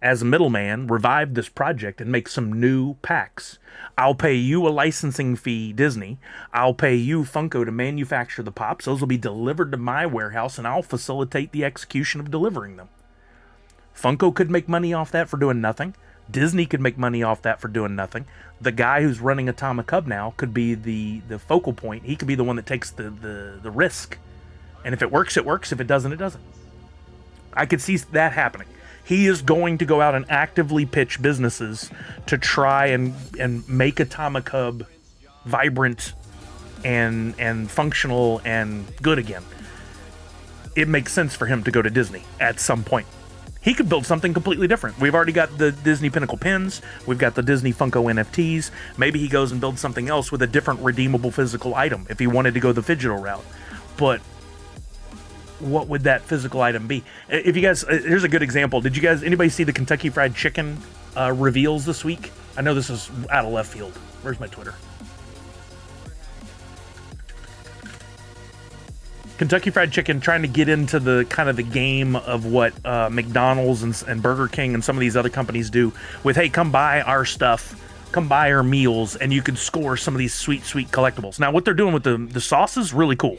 as a middleman, revive this project and make some new packs? I'll pay you a licensing fee, Disney. I'll pay you, Funko, to manufacture the pops. Those will be delivered to my warehouse, and I'll facilitate the execution of delivering them. Funko could make money off that for doing nothing. Disney could make money off that for doing nothing. The guy who's running Atomic Hub now could be the focal point. He could be the one that takes the risk. And if it works, it works. If it doesn't, it doesn't. I could see that happening. He is going to go out and actively pitch businesses to try and make Atomic Hub vibrant and functional and good again. It makes sense for him to go to Disney at some point. He could build something completely different. We've already got the Disney Pinnacle pins. We've got the Disney Funko NFTs. Maybe he goes and builds something else with a different redeemable physical item if he wanted to go the phygital route. But what would that physical item be? If you guys, here's a good example. Did you guys, anybody see the Kentucky Fried Chicken reveals this week? I know this is out of left field. Where's my Twitter? Kentucky Fried Chicken trying to get into the kind of the game of what McDonald's and Burger King and some of these other companies do with, hey, come buy our stuff, come buy our meals, and you can score some of these sweet, sweet collectibles. Now, what they're doing with the sauces, really cool.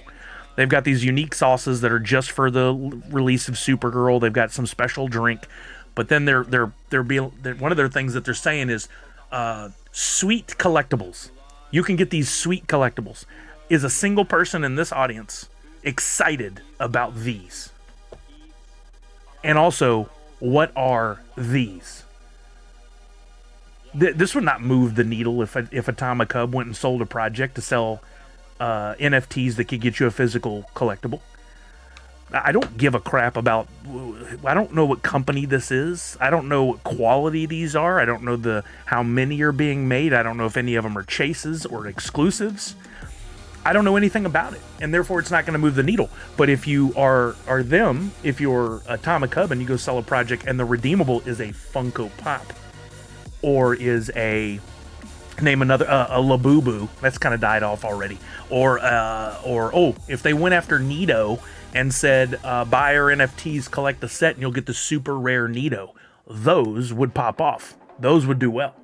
They've got these unique sauces that are just for the release of Supergirl. They've got some special drink, but then they're one of their things that they're saying is sweet collectibles. You can get these sweet collectibles. Is a single person in this audience excited about these? And also, what are these? This would not move the needle if Atomic Hub went and sold a project to sell NFTs that could get you a physical collectible. I don't give a crap about, I don't know what company this is. I don't know what quality these are. I don't know how many are being made. I don't know if any of them are chases or exclusives. I don't know anything about it, and therefore it's not going to move the needle. But if you are them, if you're Atomic Hub and you go sell a project and the redeemable is a Funko Pop or is a Name another, a Labubu. That's kind of died off already. Or if they went after Nito and said, buy our NFTs, collect the set, and you'll get the super rare Nito. Those would pop off. Those would do well.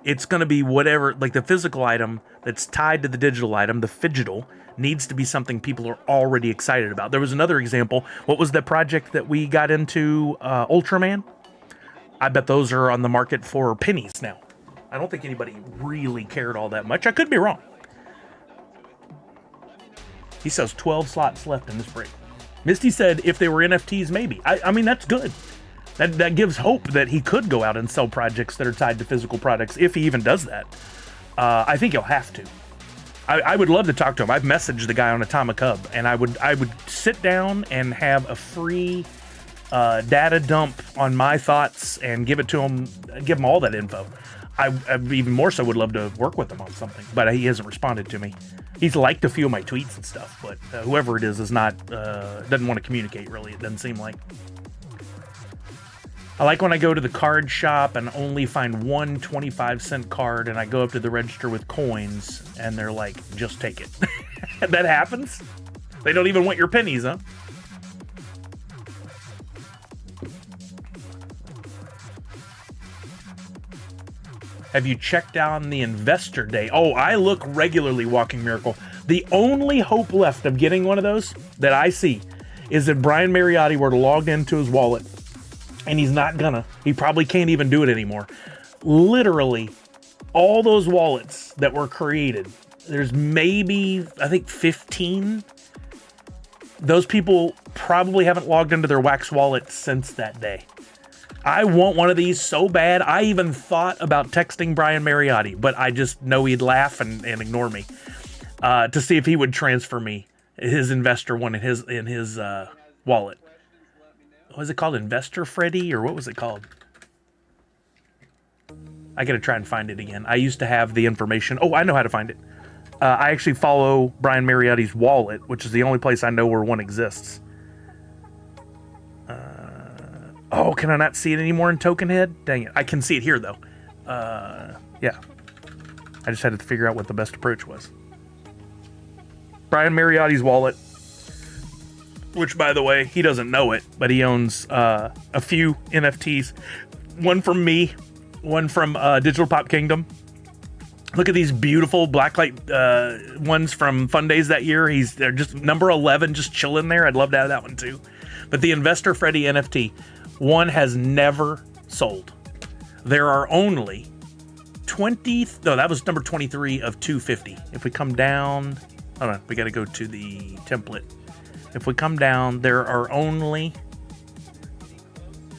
It's going to be whatever, like the physical item that's tied to the digital item, the phygital, needs to be something people are already excited about. There was another example. What was the project that we got into, Ultraman? I bet those are on the market for pennies now. I don't think anybody really cared all that much. I could be wrong. He says 12 slots left in this break. Misty said if they were NFTs, maybe. I mean, that's good. That gives hope that he could go out and sell projects that are tied to physical products, if he even does that. I think he'll have to. I would love to talk to him. I've messaged the guy on Atomic Hub, and I would sit down and have a free data dump on my thoughts and give it to him, give him all that info. I even more so would love to work with him on something, but he hasn't responded to me. He's liked a few of my tweets and stuff, but whoever it is not doesn't want to communicate, really. It doesn't seem like. I like when I go to the card shop and only find one 25-cent card, and I go up to the register with coins, and they're like, just take it. That happens? They don't even want your pennies, huh? Have you checked on the investor day? Oh, I look regularly, Walking Miracle. The only hope left of getting one of those that I see is if Brian Mariotti were to log into his wallet, and he's not gonna. He probably can't even do it anymore. Literally, all those wallets that were created, there's maybe, I think, 15. Those people probably haven't logged into their Wax wallet since that day. I want one of these so bad. I even thought about texting Brian Mariotti, but I just know he'd laugh and ignore me to see if he would transfer me his investor one in his wallet. What was it called? Investor Freddy, or what was it called? I gotta try and find it again. I used to have the information. Oh, I know how to find it. I actually follow Brian Mariotti's wallet, which is the only place I know where one exists. Oh, can I not see it anymore in Tokenhead? Dang it. I can see it here, though. Yeah. I just had to figure out what the best approach was. Brian Mariotti's wallet, which, by the way, he doesn't know it, but he owns a few NFTs. One from me, one from Digital Pop Kingdom. Look at these beautiful blacklight ones from Fun Days that year. They're just number 11, just chilling there. I'd love to have that one, too. But the Investor Freddy NFT, one has never sold. There are only 20. No, that was number 23 of 250. If we come down, hold on, we got to go to the template. If we come down, there are only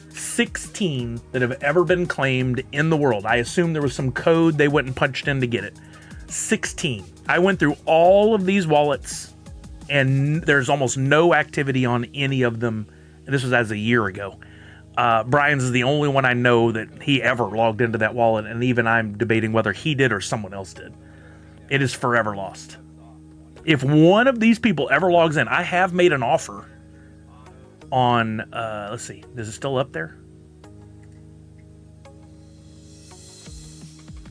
16 that have ever been claimed in the world. I assume there was some code they went and punched in to get it. 16. I went through all of these wallets, and there's almost no activity on any of them. This was as a year ago. Brian's is the only one I know that he ever logged into that wallet, and even I'm debating whether he did or someone else did. It is forever lost. If one of these people ever logs in, I have made an offer on, let's see, is it still up there?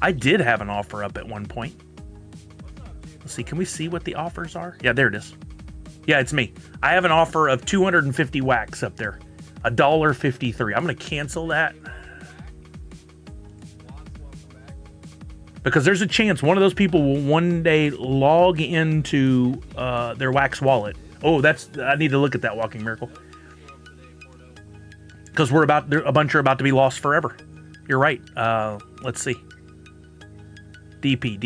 I did have an offer up at one point. Let's see, can we see what the offers are? Yeah, there it is. Yeah, it's me. I have an offer of 250 wax up there. $1.53. I'm going to cancel that. Because there's a chance one of those people will one day log into their wax wallet. Oh, I need to look at that, Walking Miracle. Because a bunch are about to be lost forever. You're right. Let's see. DP.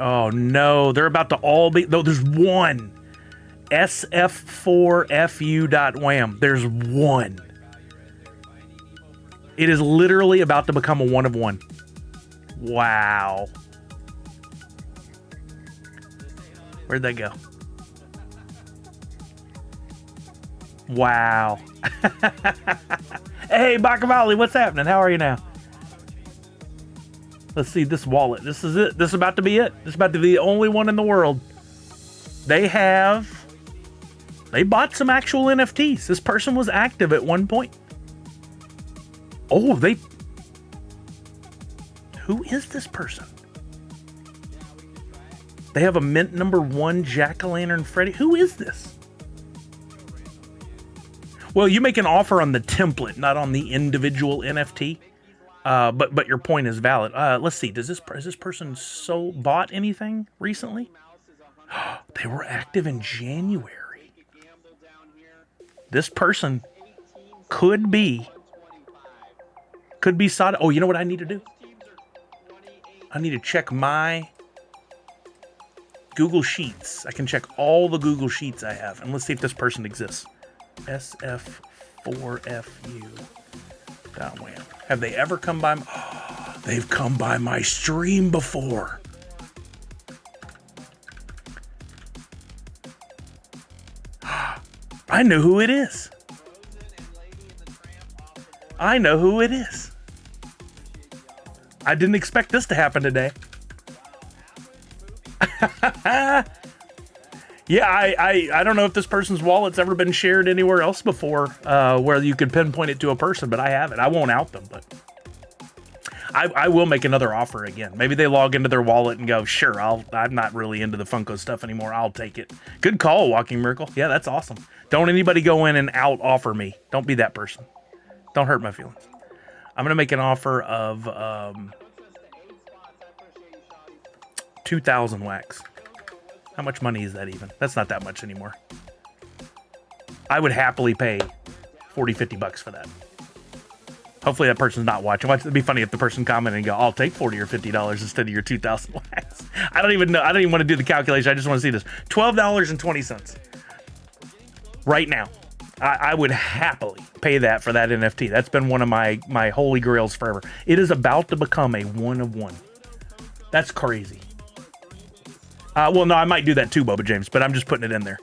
Oh no, they're about to all be. No, there's one. SF4FU.wham. There's one. It is literally about to become a one of one. Wow. Where'd that go? Wow. Hey, Bakavali, what's happening? How are you now? Let's see this wallet. This is it. This is about to be it. This is about to be the only one in the world. They bought some actual NFTs. This person was active at one point. Oh, Who is this person? They have a mint number 1 Jack-o'-lantern Freddy. Who is this? Well, you make an offer on the template, not on the individual NFT. But your point is valid. Let's see. Has this person bought anything recently? They were active in January. This person could be sought. Oh, you know what I need to do? I need to check my Google Sheets. I can check all the Google Sheets I have, and let's see if this person exists. SF4FU. Wham. Have they ever come by? Oh, they've come by my stream before. I know who it is. I know who it is. I didn't expect this to happen today. Yeah, I don't know if this person's wallet's ever been shared anywhere else before, where you could pinpoint it to a person, but I haven't. I won't out them, but I will make another offer again. Maybe they log into their wallet and go, sure, I'm not really into the Funko stuff anymore. I'll take it. Good call, Walking Miracle. Yeah, that's awesome. Don't anybody go in and out offer me. Don't be that person. Don't hurt my feelings. I'm going to make an offer of 2,000 wax. How much money is that even? That's not that much anymore. I would happily pay 40, 50 bucks for that. Hopefully that person's not watching. It'd be funny if the person commented and go, I'll take $40 or $50 instead of your 2,000 wax. I don't even know. I don't even want to do the calculation. I just want to see this. $12.20. Right now. I would happily pay that for that NFT. That's been one of my holy grails forever. It is about to become a one of one. That's crazy. Well, no, I might do that too, Bubba James, but I'm just putting it in there.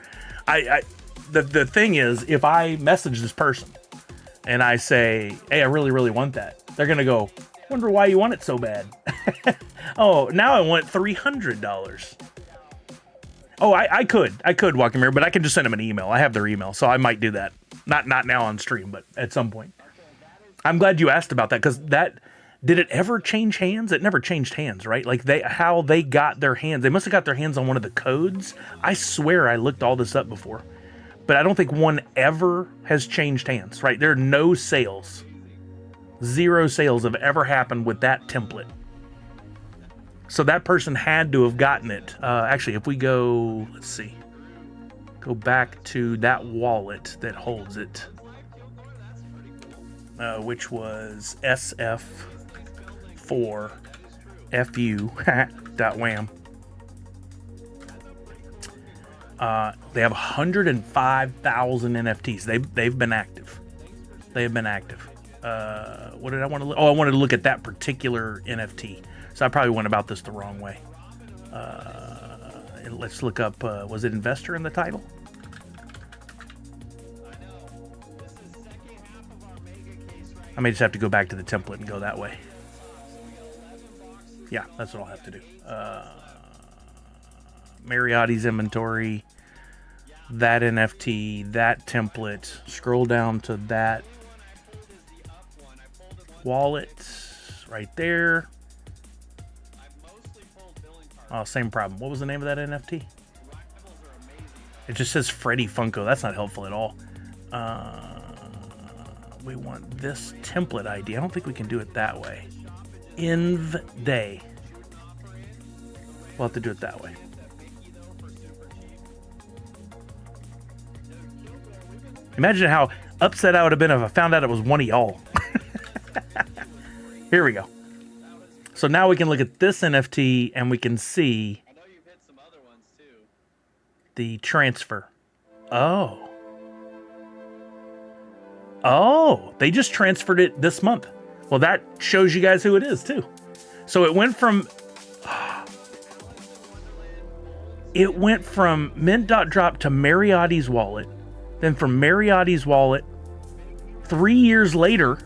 The thing is, if I message this person and I say, hey, I really, really want that, they're going to go, wonder why you want it so bad. Oh, now I want $300. Oh, I could walk him here, but I can just send them an email. I have their email, so I might do that. Not now on stream, but at some point. I'm glad you asked about that, because did it ever change hands? It never changed hands, right? Like how they got their hands. They must have got their hands on one of the codes. I swear I looked all this up before, but I don't think one ever has changed hands, right? There are no sales. 0 sales have ever happened with that template. So that person had to have gotten it. Actually, if we go, let's see, go back to that wallet that holds it, which was SF4FU.wham. They have 105,000 NFTs. They've been active. They have been active. What did I want to look? Oh, I wanted to look at that particular NFT. So I probably went about this the wrong way. Let's look up, was it investor in the title? I may just have to go back to the template and go that way. Yeah, that's what I'll have to do. Mariotti's inventory, that NFT, that template, scroll down to that wallet right there. Oh, same problem. What was the name of that NFT? It just says Freddy Funko. That's not helpful at all. We want this template ID. I don't think we can do it that way. Inv day. We'll have to do it that way. Imagine how upset I would have been if I found out it was one of y'all. Here we go. So now we can look at this NFT and we can see the transfer. Oh. Oh, they just transferred it this month. Well, that shows you guys who it is too. So it went from mint.drop to Mariotti's wallet. Then from Mariotti's wallet, 3 years later,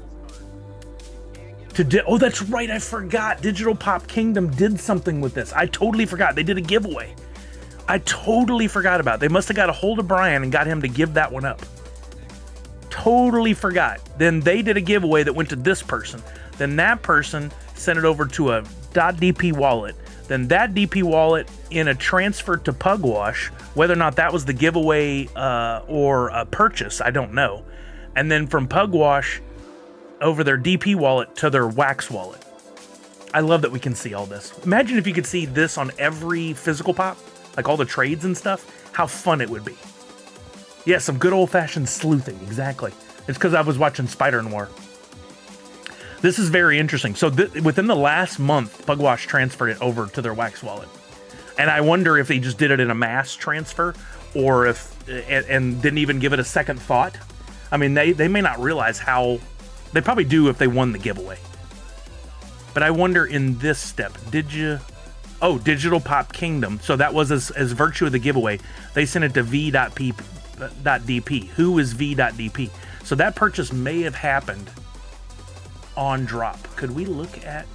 oh, that's right. I forgot. Digital Pop Kingdom did something with this. I totally forgot. They did a giveaway. I totally forgot about it. They must have got a hold of Brian and got him to give that one up. Totally forgot. Then they did a giveaway that went to this person. Then that person send it over to a .dp wallet. Then that DP wallet in a transfer to Pugwash, whether or not that was the giveaway or a purchase, I don't know. And then from Pugwash over their DP wallet to their Wax wallet. I love that we can see all this. Imagine if you could see this on every physical pop, like all the trades and stuff, how fun it would be. Yeah, some good old-fashioned sleuthing, exactly. It's because I was watching Spider Noir. This is very interesting. So within the last month, Pugwash transferred it over to their Wax wallet. And I wonder if they just did it in a mass transfer or if, and didn't even give it a second thought. I mean, they may not realize how, they probably do if they won the giveaway. But I wonder in this step, Digital Pop Kingdom. So that was as virtue of the giveaway. They sent it to v.dp. Who is v.dp? So that purchase may have happened on drop. Could we look at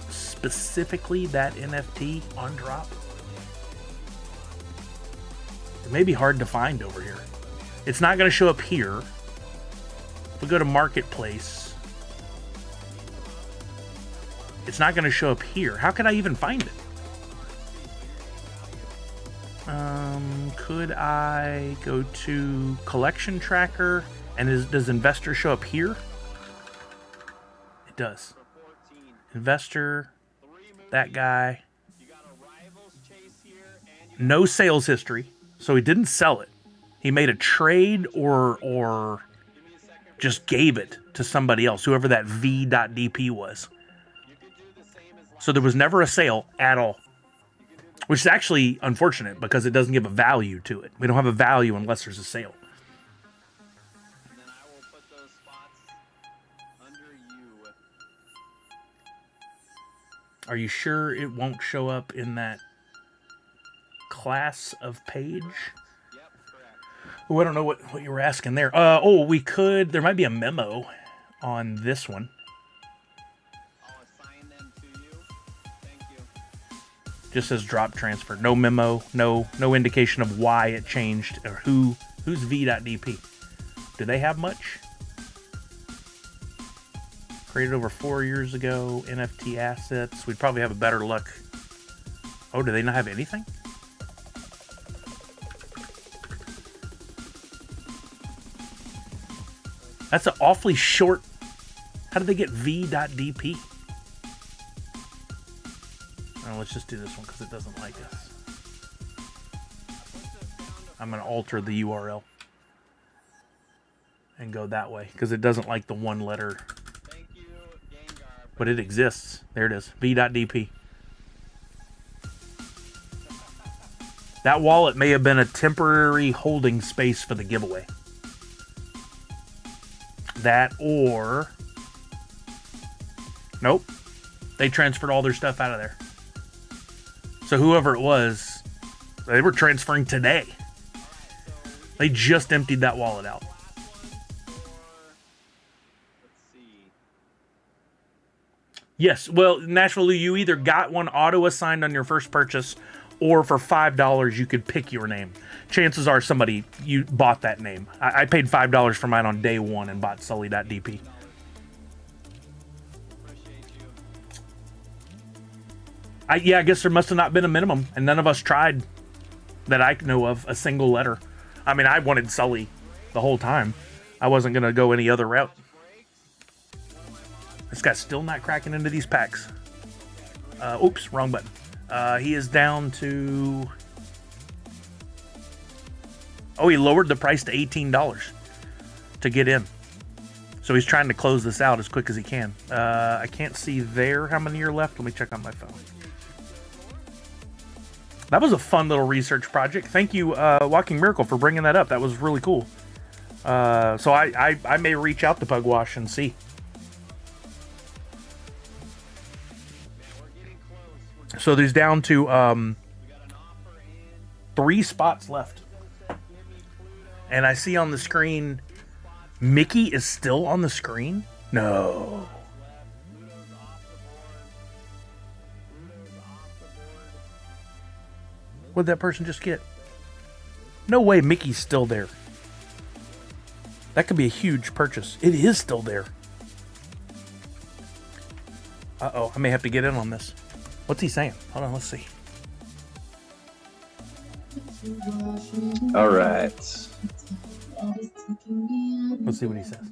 specifically that NFT on drop? It may be hard to find over here. It's not going to show up here. If we go to Marketplace, it's not going to show up here. How could I even find it? Could I go to Collection Tracker and does Investor show up here? It does. Investor, that guy. No sales history, so he didn't sell it. He made a trade or just gave it to somebody else, whoever that v.dp was. So there was never a sale at all, which is actually unfortunate because it doesn't give a value to it. We don't have a value unless there's a sale. Are you sure it won't show up in that class of page? Yep, correct. Oh, I don't know what you were asking there. We could. There might be a memo on this one. I'll assign them to you. Thank you. Just says drop transfer. No memo. No indication of why it changed or who's v.dp. Do they have much? Created over 4 years ago, NFT assets. We'd probably have a better luck. Oh, do they not have anything? That's an awfully short. How did they get v.dp? Oh, let's just do this one because it doesn't like us. I'm going to alter the URL and go that way because it doesn't like the one letter. But it exists. There it is. v.dp. That wallet may have been a temporary holding space for the giveaway. That or... Nope. They transferred all their stuff out of there. So whoever it was, they were transferring today. They just emptied that wallet out. Yes, well, naturally, you either got one auto-assigned on your first purchase, or for $5, you could pick your name. Chances are you bought that name. I paid $5 for mine on day one and bought Sully.dp. I guess there must have not been a minimum, and none of us tried, that I know of, a single letter. I mean, I wanted Sully the whole time. I wasn't going to go any other route. This guy's still not cracking into these packs. Oops, wrong button. He is down to... Oh, he lowered the price to $18 to get in. So he's trying to close this out as quick as he can. I can't see there how many are left. Let me check on my phone. That was a fun little research project. Thank you, Walking Miracle, for bringing that up. That was really cool. So I may reach out to Pugwash and see. So there's down to 3 spots left. And I see on the screen, Mickey is still on the screen? No. What'd that person just get? No way Mickey's still there. That could be a huge purchase. It is still there. Uh-oh, I may have to get in on this. What's he saying? Hold on, let's see. All right. Let's see what he says.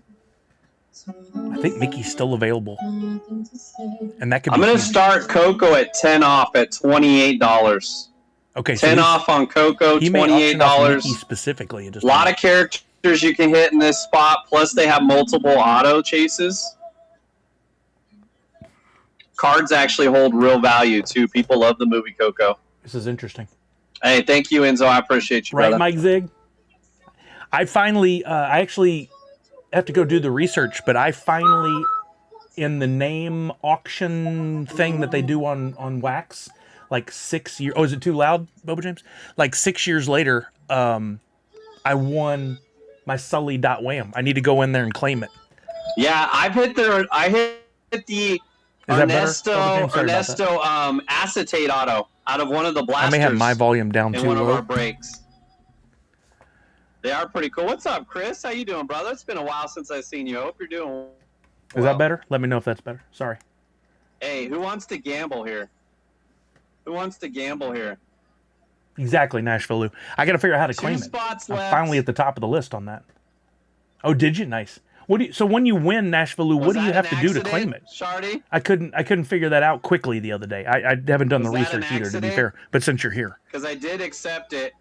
I think Mickey's still available. And that could be I'm going to start Coco at 10 off at $28. Okay, 10 off on Coco, he may auction off Mickey $28. specifically. A lot of characters you can hit in this spot, plus they have multiple auto chases. Cards actually hold real value, too. People love the movie Coco. This is interesting. Hey, thank you, Enzo. I appreciate you, brother. Right, Mike Zig? I finally, I actually have to go do the research, but I finally, in the name auction thing that they do on Wax, like 6 years, oh, is it too loud, Boba James? Like 6 years later, I won my Sully.wham. I need to go in there and claim it. Yeah, I hit the Ernesto acetate auto out of one of the blasters. I may have my volume down too low. In one of our breaks. They are pretty cool. What's up, Chris? How you doing, brother? It's been a while since I've seen you. I hope you're doing well. Is that better? Let me know if that's better. Sorry. Hey, who wants to gamble here? Who wants to gamble here? Exactly, Nashville Lou. I got to figure out how to claim it. I'm finally at the top of the list on that. Oh, did you? Nice. So when you win Nashville Lou, what do you have to do to claim it? Shardy? I couldn't figure that out quickly the other day. I haven't done the research either, to be fair. But since you're here, because I did accept it.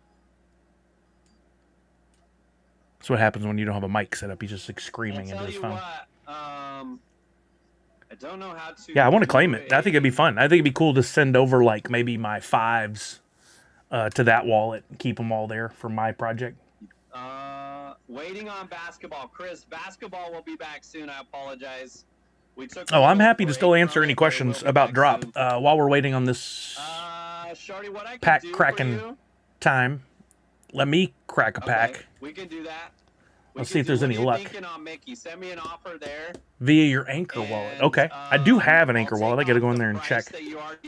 That's what happens when you don't have a mic set up. He's just like screaming into his phone. I don't know how to. Yeah, I want to claim it. I think it'd be fun. I think it'd be cool to send over like maybe my 5s to that wallet and keep them all there for my project. Waiting on basketball. Chris, basketball will be back soon. I apologize. I'm happy to still answer any questions about drop while we're waiting on this pack cracking time. Let me crack a pack. We can do that. Let's see if there's any luck. On Mickey? Send me an offer there. Via your Anchor wallet. Okay. I do have an Anchor wallet. I got to go in there and check.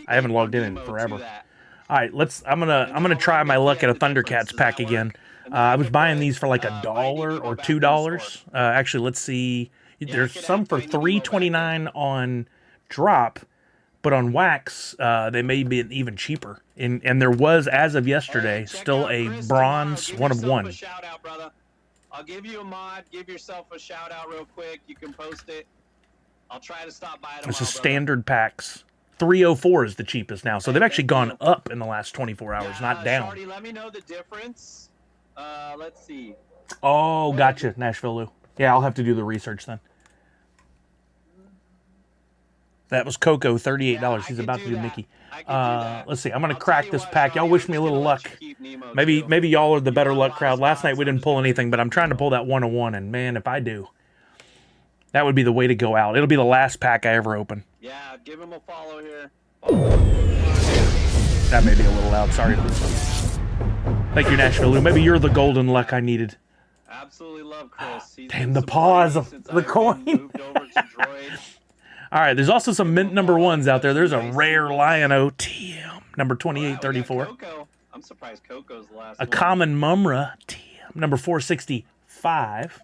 I haven't logged in forever. All right, I'm gonna try my luck at a Thundercats pack again. I was buying these for like $1 or $2. Actually, let's see. There's some for $3.29 on Drop, but on Wax they may be even cheaper. And there was, as of yesterday, still a bronze 1 of 1. Shout out, brother. I'll give you a mod. Give yourself a shout out real quick. You can post it. I'll try to stop by tomorrow. This is standard packs. 304 is the cheapest now, so they've actually gone up in the last 24 hours, not down. Shardy, let me know the difference. Let's see. Oh, gotcha, Nashville Lou. Yeah, I'll have to do the research then. That was Coco, $38. He's about to do Mickey. Let's see. I'm gonna crack this pack. Y'all wish me a little luck. Maybe y'all are the better luck crowd. Last night we didn't pull anything, but I'm trying to pull that 1 of 1, and man, if I do, that would be the way to go out. It'll be the last pack I ever open. Yeah, give him a follow here. That may be a little loud. Sorry. Thank you, Nashville Lou. Maybe you're the golden luck I needed. Absolutely love Chris. Damn, the pause of the coin. All right, there's also some mint number 1s out there. There's a rare Lion-O TM, number 2834. Coco. I'm surprised Coco's the last one. Common Mumra TM, number 465.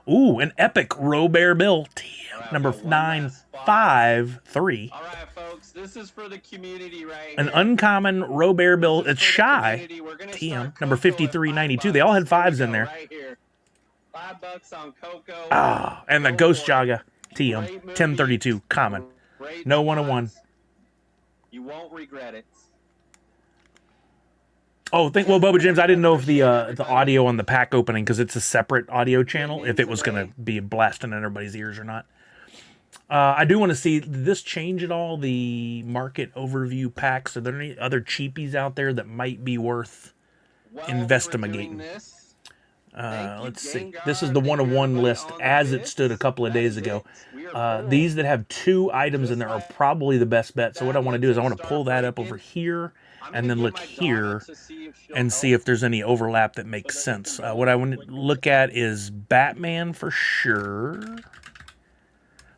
Ooh, an epic Robert Bill TM, number 953. All right, folks, this is for the community right An uncommon Robert Bill, it's Shy TM, number 5392. They all had 5s in there. Right here. $5 on Coco. Ah, and the Ghost Jaga TM, 1032, common. No 1 of 1. You won't regret it. Oh, well, Boba James, I didn't know if the audio on the pack opening, because it's a separate audio channel, if it was going to be blasting in everybody's ears or not. I do want to see, did this change at all, the market overview packs? Are there any other cheapies out there that might be worth investigating? Let's see. This is the 1 of 1 list as it stood a couple of days ago. These that have 2 items in there are probably the best bet. So what I want to do is I want to pull that up over here and then look here and see if there's any overlap that makes sense. What I want to look at is Batman for sure.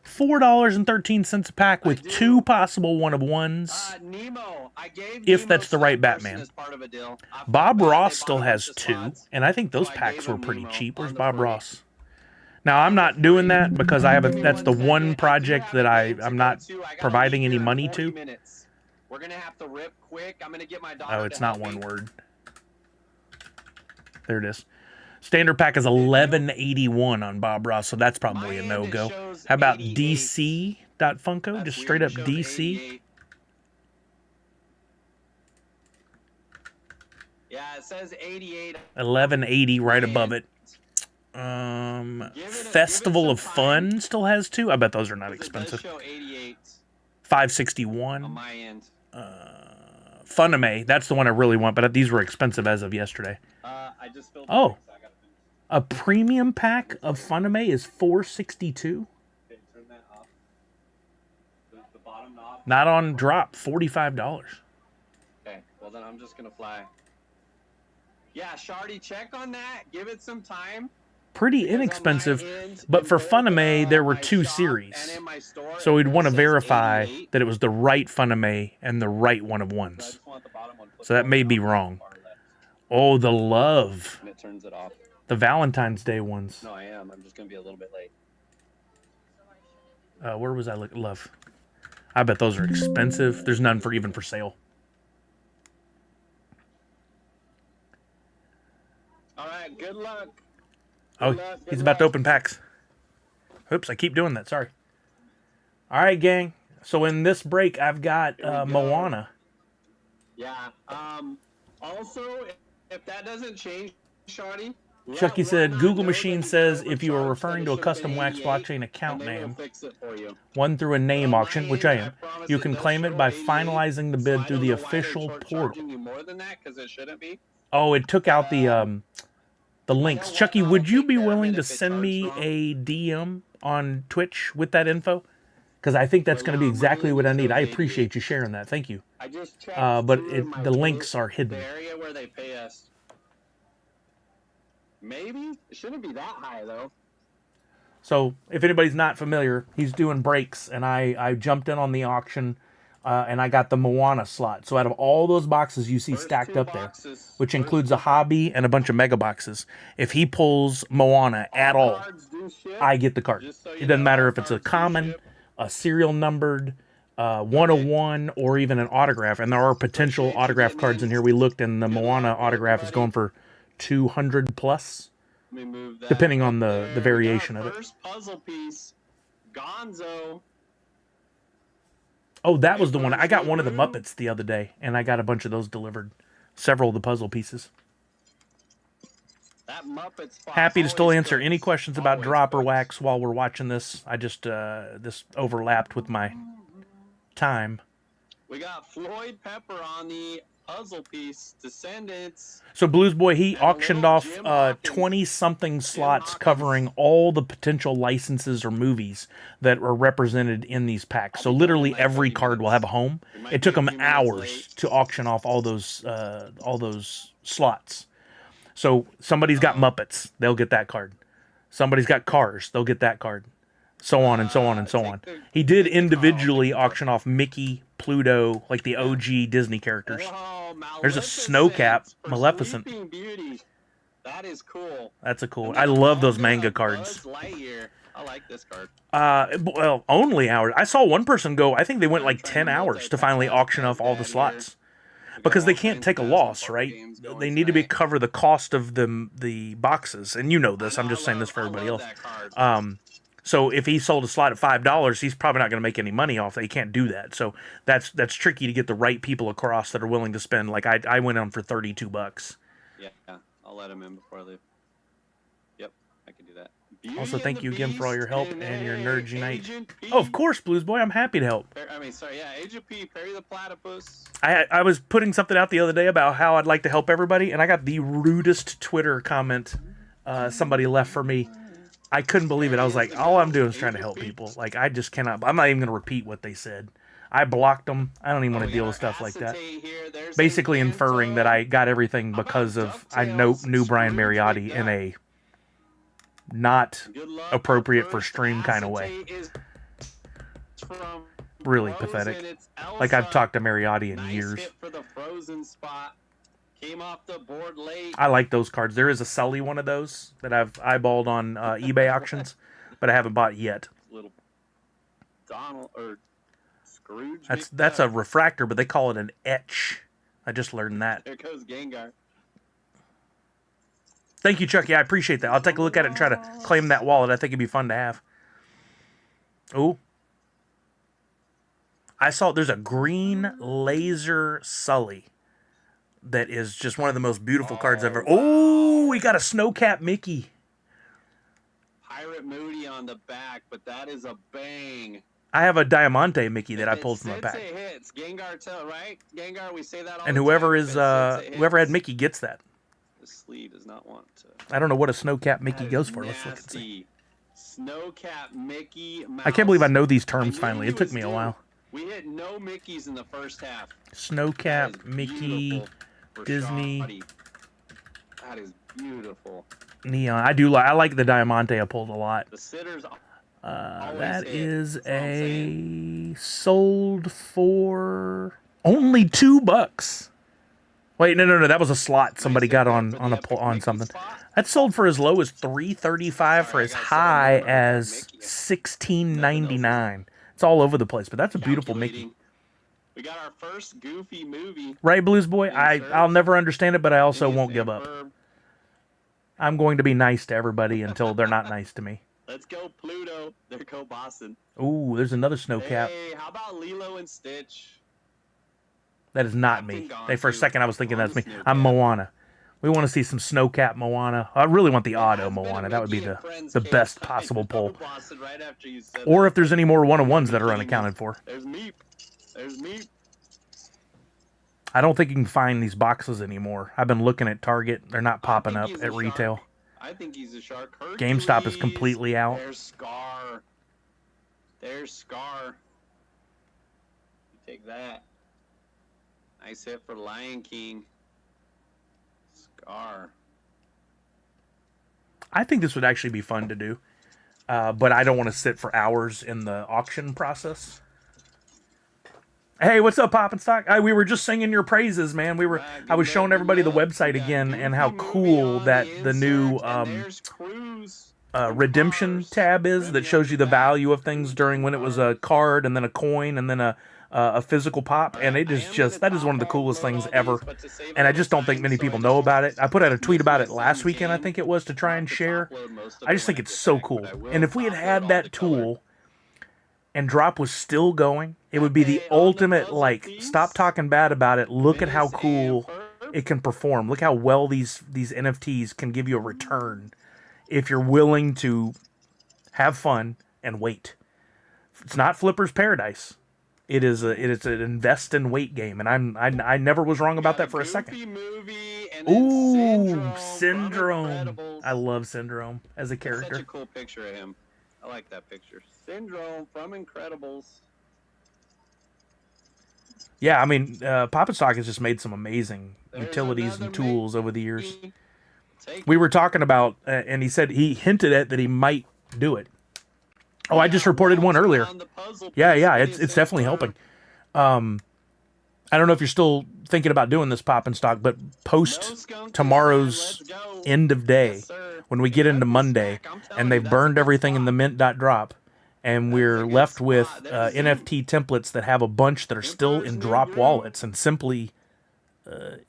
$4.13 a pack with 2 possible 1 of 1s. If that's the right Batman. Bob Ross still has 2, and I think those packs were pretty cheap. Where's Bob Ross? Now I'm not doing that because I have that's the one project that I'm not providing any money to. We're gonna have to rip quick. I'm gonna get my daughter. Oh, it's not one word. There it is. Standard pack is 1181 on Bob Ross, so that's probably a no-go. How about DC.Funko? Just straight up DC. Yeah, it says 88. 1180 right above it. Festival of Fun still has 2. I bet those are not expensive. 561 on my end. Funame, that's the one I really want, but these were expensive as of yesterday. I just filled a premium pack of Funame is 462. Okay, turn that off. The bottom knob. Not on drop, $45. Okay, well then I'm just gonna fly. Yeah, Shardy, check on that. Give it some time. Pretty inexpensive, but for Funame, there were 2 series. So we'd want to verify that it was the right Funame and the right one of ones. So that may be wrong. Oh, the love. And it turns it off. The Valentine's Day ones. No, I am. I'm just going to be a little bit late. Where was I looking? Love. I bet those are expensive. There's none even for sale. All right, good luck. Oh, he's about to open packs. Oops, I keep doing that. Sorry. All right, gang. So in this break, I've got Moana. Yeah. Also, if that doesn't change, Shardy. Chucky said, Google machine says if you are referring to a custom wax blockchain account name, one through a name auction, which I am, you can claim it by finalizing the bid through the official portal. Oh, it took out the links. Chucky, would you be willing to send me a DM on Twitch with that info? Because I think that's going to be exactly what I need. I appreciate you sharing that. Thank you. But the links are hidden. The area where they pay us. Maybe? It shouldn't be that high, though. So, if anybody's not familiar, he's doing breaks, and I jumped in on the auction, and I got the Moana slot. So, out of all those boxes you see stacked up there, which includes a hobby and a bunch of mega boxes, if he pulls Moana at all, I get the card. It doesn't matter if it's a common, a serial numbered, 101, or even an autograph. And there are potential autograph cards in here. We looked, and the Moana autograph is going for 200 plus, depending on the variation of it. First puzzle piece, Gonzo. Oh, that was the one. I got one of the Muppets the other day, and I got a bunch of those delivered. Several of the puzzle pieces. That Muppet spot. Happy to still answer any questions about drop or wax while we're watching this. I just, this overlapped with my time. We got Floyd Pepper on the puzzle piece, Descendants. So Blues Boy, he auctioned off 20-something slots covering all the potential licenses or movies that are represented in these packs. So literally every card will have a home. It took them hours to auction off all those slots. So somebody's got Muppets, they'll get that card. Somebody's got Cars, they'll get that card. So on and so on and so on. He did individually auction off Mickey, Pluto, like the OG Disney characters. There's a Snowcap, Maleficent. That is cool. That's a cool. I love those manga cards. I like this card. Well, only hours. I saw one person go, I think they went like 10 hours to finally auction off all the slots. Because they can't take a loss, right? They need to cover the cost of the boxes. And you know this. I'm just saying this for everybody else. So if he sold a slot at $5, he's probably not going to make any money off it. He can't do that. So that's tricky to get the right people across that are willing to spend. Like I went on for $32. Yeah, I'll let him in before I leave. Yep, I can do that. Also, thank you again for all your help and your Nerd Unite. Oh, of course, Blues Boy. I'm happy to help. Agent P, Perry the Platypus. I was putting something out the other day about how I'd like to help everybody, and I got the rudest Twitter comment somebody left for me. I couldn't believe it. I was like, all I'm doing is trying to help people. Like, I just cannot. I'm not even going to repeat what they said. I blocked them. I don't even want to deal with stuff like that. Basically inferring that I got everything because of I knew Brian Mariotti in a not appropriate for stream kind of way. Really pathetic. Like I've talked to Mariotti in years. Came off the board late. I like those cards. There is a Sully one of those that I've eyeballed on eBay auctions, but I haven't bought yet. Little Donald or Scrooge. That's a refractor, but they call it an etch. I just learned that. There goes Gengar. Thank you, Chucky. I appreciate that. I'll take a look at it and try to claim that wallet. I think it'd be fun to have. Ooh. I saw there's a green laser Sully that is just one of the most beautiful cards ever. Oh, we got a Snowcap Mickey. Pirate Moody on the back, but that is a bang. I have a Diamante Mickey that I pulled from my pack. It hits. Gengar, right? Gengar, we say that all and the whoever time. is whoever had Mickey gets that. The sleeve does not want to. I don't know what a Snowcap Mickey goes for. Let's look and see. Snowcap Mickey Mouse. I can't believe I know these terms finally. It took me a while. We hit no Mickeys in the first half. Snowcap Mickey Disney. That is beautiful. Neon. I like the Diamante I pulled a lot. The sitters. That is a sold for only $2. Wait, no. That was a slot somebody got on something. That sold for as low as $3.35 for as high as $16.99. It's all over the place, but that's a beautiful Mickey. We got our first Goofy movie. Right, Blues Boy? I'll never understand it, but I also won't give up. I'm going to be nice to everybody until they're not nice to me. Let's go Pluto. There go Boston. Ooh, there's another Snowcap. Hey, how about Lilo and Stitch? That is not me. Hey, for a second I was thinking that's me. I'm Moana. We want to see some Snowcap Moana. I really want the auto Moana. That would be the best possible pull. Or if there's any more one-on-ones that are unaccounted for. There's Meep. There's Meep. I don't think you can find these boxes anymore. I've been looking at Target. They're not popping up at retail. I think he's a shark. Hercules. GameStop is completely out. There's Scar. There's Scar. You take that. Nice hit for Lion King. Scar. I think this would actually be fun to do. But I don't want to sit for hours in the auction process. Hey, what's up, Pop and Stock? We were just singing your praises, man. I was showing everybody the website again and how cool that the new redemption tab is that shows you the value of things during when it was a card and then a coin and then a physical pop. And it is just, that is one of the coolest things ever. And I just don't think many people know about it. I put out a tweet about it last weekend, I think it was, to try and share. I just think it's so cool. And if we had had that tool and Drop was still going, it would be the ultimate, like, stop talking bad about it. Look at how cool it can perform. Look how well these NFTs can give you a return if you're willing to have fun and wait. It's not Flipper's Paradise. It is an invest and wait game, and I never was wrong about that for a second. Ooh, Syndrome. I love Syndrome as a character. Such a cool picture of him. I like that picture. Syndrome from Incredibles. Yeah, I mean, Pop and Stock has just made some amazing utilities and tools over the years. We were talking about, and he hinted at that he might do it. Oh, I just reported one earlier. Yeah, it's definitely helping. I don't know if you're still thinking about doing this, Pop and Stock, but post tomorrow's end of day, when we get into Monday, and they've burned everything in the mint.drop, and we're left with NFT templates that have a bunch that are still in drop wallets and simply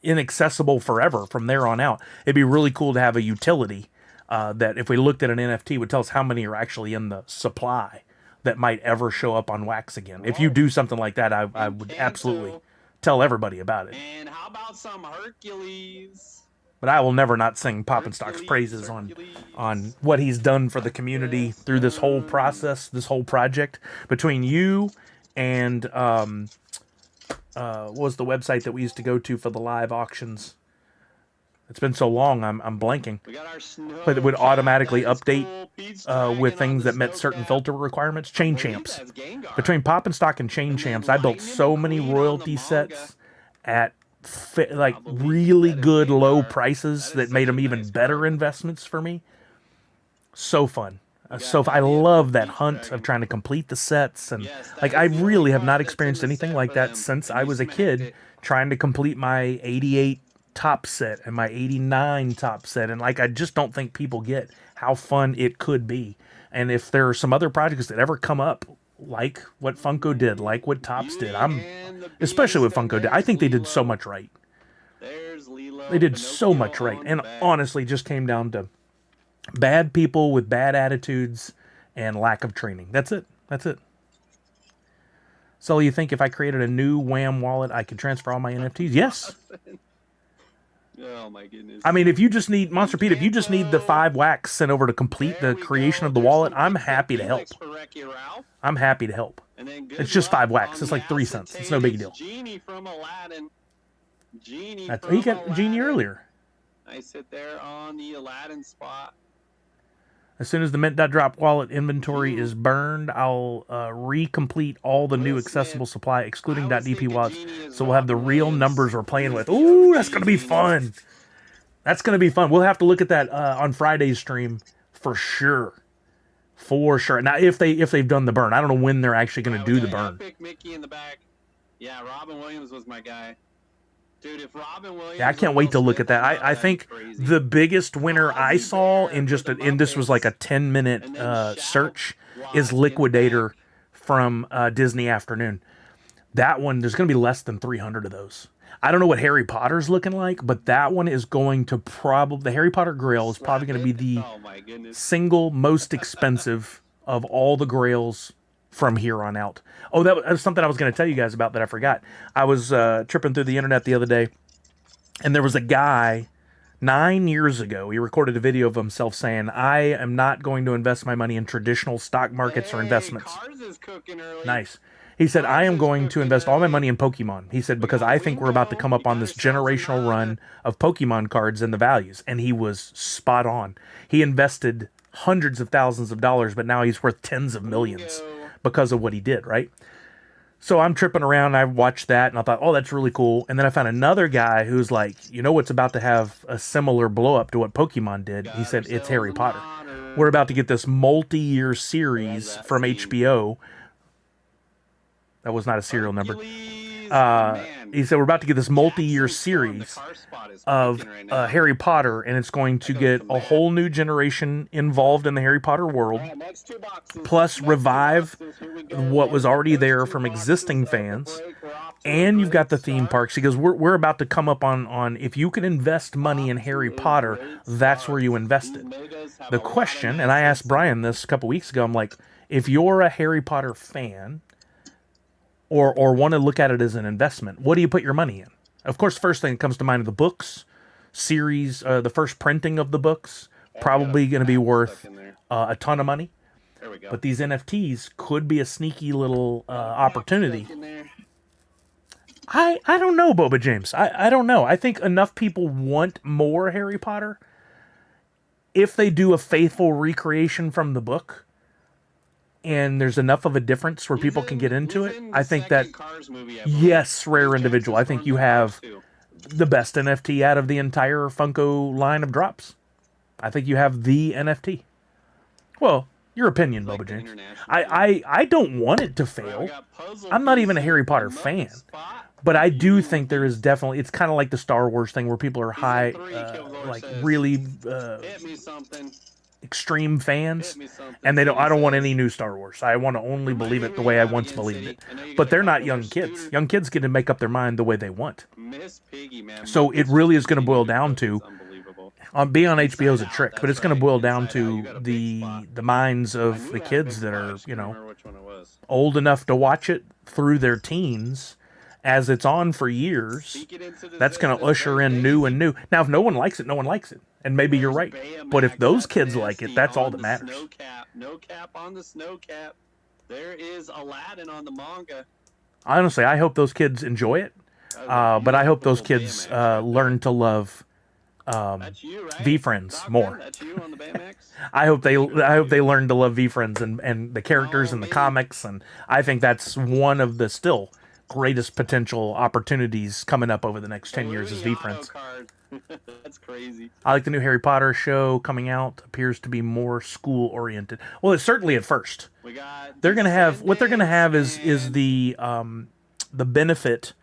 inaccessible forever from there on out. It'd be really cool to have a utility that if we looked at an NFT would tell us how many are actually in the supply that might ever show up on Wax again. If you do something like that, I would absolutely tell everybody about it. And how about some Hercules? But I will never not sing Pop and Stock's praises on what he's done for the community through this whole process, this whole project. Between you and what was the website that we used to go to for the live auctions? It's been so long, I'm blanking. But it would automatically update with things that met certain filter requirements. Chain Champs. Between Pop and Stock and Chain Champs, I built so many royalty sets at really good low prices that made them even better investments for me. So fun. I love that hunt of trying to complete the sets, and I really have not experienced anything like that since I was a kid trying to complete my 88 top set and my 89 top set. And like, I just don't think people get how fun it could be. And if there are some other projects that ever come up, like what Funko did, like what Topps did, especially what Funko did, I think they did so much right. They did so much right. And honestly, just came down to bad people with bad attitudes and lack of training. That's it. That's it. So you think if I created a new Wham wallet, I could transfer all my NFTs? Yes. Oh my goodness. I mean, if you just need, Monster Pete, if you just need the 5 wax sent over to complete the creation of the wallet, I'm happy to help. I'm happy to help. It's just 5 wax. It's like 3 cents. It's no big deal. Genie from Aladdin. He got Genie earlier. I sit there on the Aladdin spot. As soon as the Mint.drop wallet inventory is burned, I'll recomplete all the new accessible supply, excluding .dp wallets, so we'll have the real numbers we're playing with. Ooh, that's going to be fun. That's going to be fun. We'll have to look at that on Friday's stream for sure. For sure. Now, if they've done the burn. I don't know when they're actually going to do the burn. Epic Mickey in the back. Yeah, Robin Williams was my guy. Dude, if Robin Williams, yeah, I can't wait to look at that. I think the biggest winner I saw in this was like a 10-minute search is Liquidator from Disney Afternoon. That one, there's going to be less than 300 of those. I don't know what Harry Potter's looking like, but that one is going to the Harry Potter Grail is probably going to be the single most expensive of all the Grails from here on out. Oh, that was something I was going to tell you guys about that I forgot. I was tripping through the internet the other day, and there was a guy 9 years ago. He recorded a video of himself saying, I am not going to invest my money in traditional stock markets or investments. Cars is cooking early. Nice. He said, I am going to invest all my money in Pokemon. He said, because I think we're about to come up on this generational run of Pokemon cards and the values. And he was spot on. He invested hundreds of thousands of dollars, but now he's worth tens of millions because of what he did, right? So I'm tripping around, I watched that, and I thought, oh, that's really cool. And then I found another guy who's like, you know what's about to have a similar blow-up to what Pokemon did? He said, it's Harry Potter. We're about to get this multi-year series from HBO. That was not a serial number. He said, we're about to get this multi-year series of Harry Potter, and it's going to get a whole new generation involved in the Harry Potter world, plus revive what was already there from existing fans, and you've got the theme parks. He goes, we're about to come up on if you can invest money in Harry Potter, that's where you invest it. The question, and I asked Brian this a couple weeks ago, I'm like, if you're a Harry Potter fan, or want to look at it as an investment, what do you put your money in? Of course, first thing that comes to mind are the books, series, the first printing of the books, probably going to be worth a ton of money. There we go. But these NFTs could be a sneaky little opportunity. I don't know, Boba James. I don't know. I think enough people want more Harry Potter. If they do a faithful recreation from the book, and there's enough of a difference where people can get into it, I think that, yes, Rare Individual, I think you have the best NFT out of the entire Funko line of drops. I think you have the NFT. Well, your opinion, Boba James. I don't want it to fail. I'm not even a Harry Potter fan. But I do think there is definitely, it's kind of like the Star Wars thing where people are high, like really extreme fans, and I don't want any new Star Wars. I want to only believe it the way I once believed it. But they're not young kids. Young kids get to make up their mind the way they want. So it really is going to boil down to, being on HBO is a trick, but it's going to boil down to the minds of the kids that are, old enough to watch it through their teens. As it's on for years, that's going to usher in new and new. Now, if no one likes it, no one likes it. And maybe you're right. But if those kids like it, that's all that matters. No cap on the snow cap. There is Aladdin on the manga. Honestly, I hope those kids enjoy it. But I hope those kids learn to love V-Friends more. I hope they learn to love V-Friends and the characters and the comics. And I think that's one of the still greatest potential opportunities coming up over the next 10 years is V-Friends. That's crazy. I like the new Harry Potter show coming out. Appears to be more school oriented. Well, it's certainly at first. They're going to have, what they're going to have is the benefit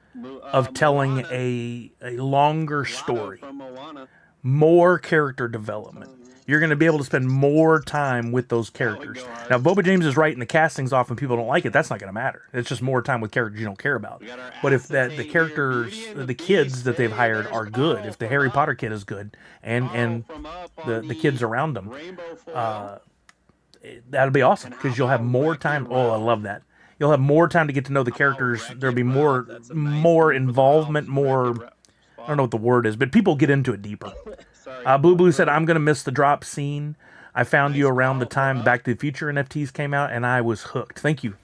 of telling Moana. a longer Lotto story, from Moana. more character development. You're going to be able to spend more time with those characters. Now, if Boba James is right and the casting's off and people don't like it, that's not going to matter. It's just more time with characters you don't care about. But if the characters, the kids that they've hired are good, if the Harry Potter kid is good, and the kids around them, that'll be awesome because you'll have more time. Oh, I love that. You'll have more time to get to know the characters. There'll be more involvement, more. I don't know what the word is, but people get into it deeper. Blue Blue said, I'm going to miss the drop scene. I found you around the time the Back to the Future NFTs came out, and I was hooked. Thank you.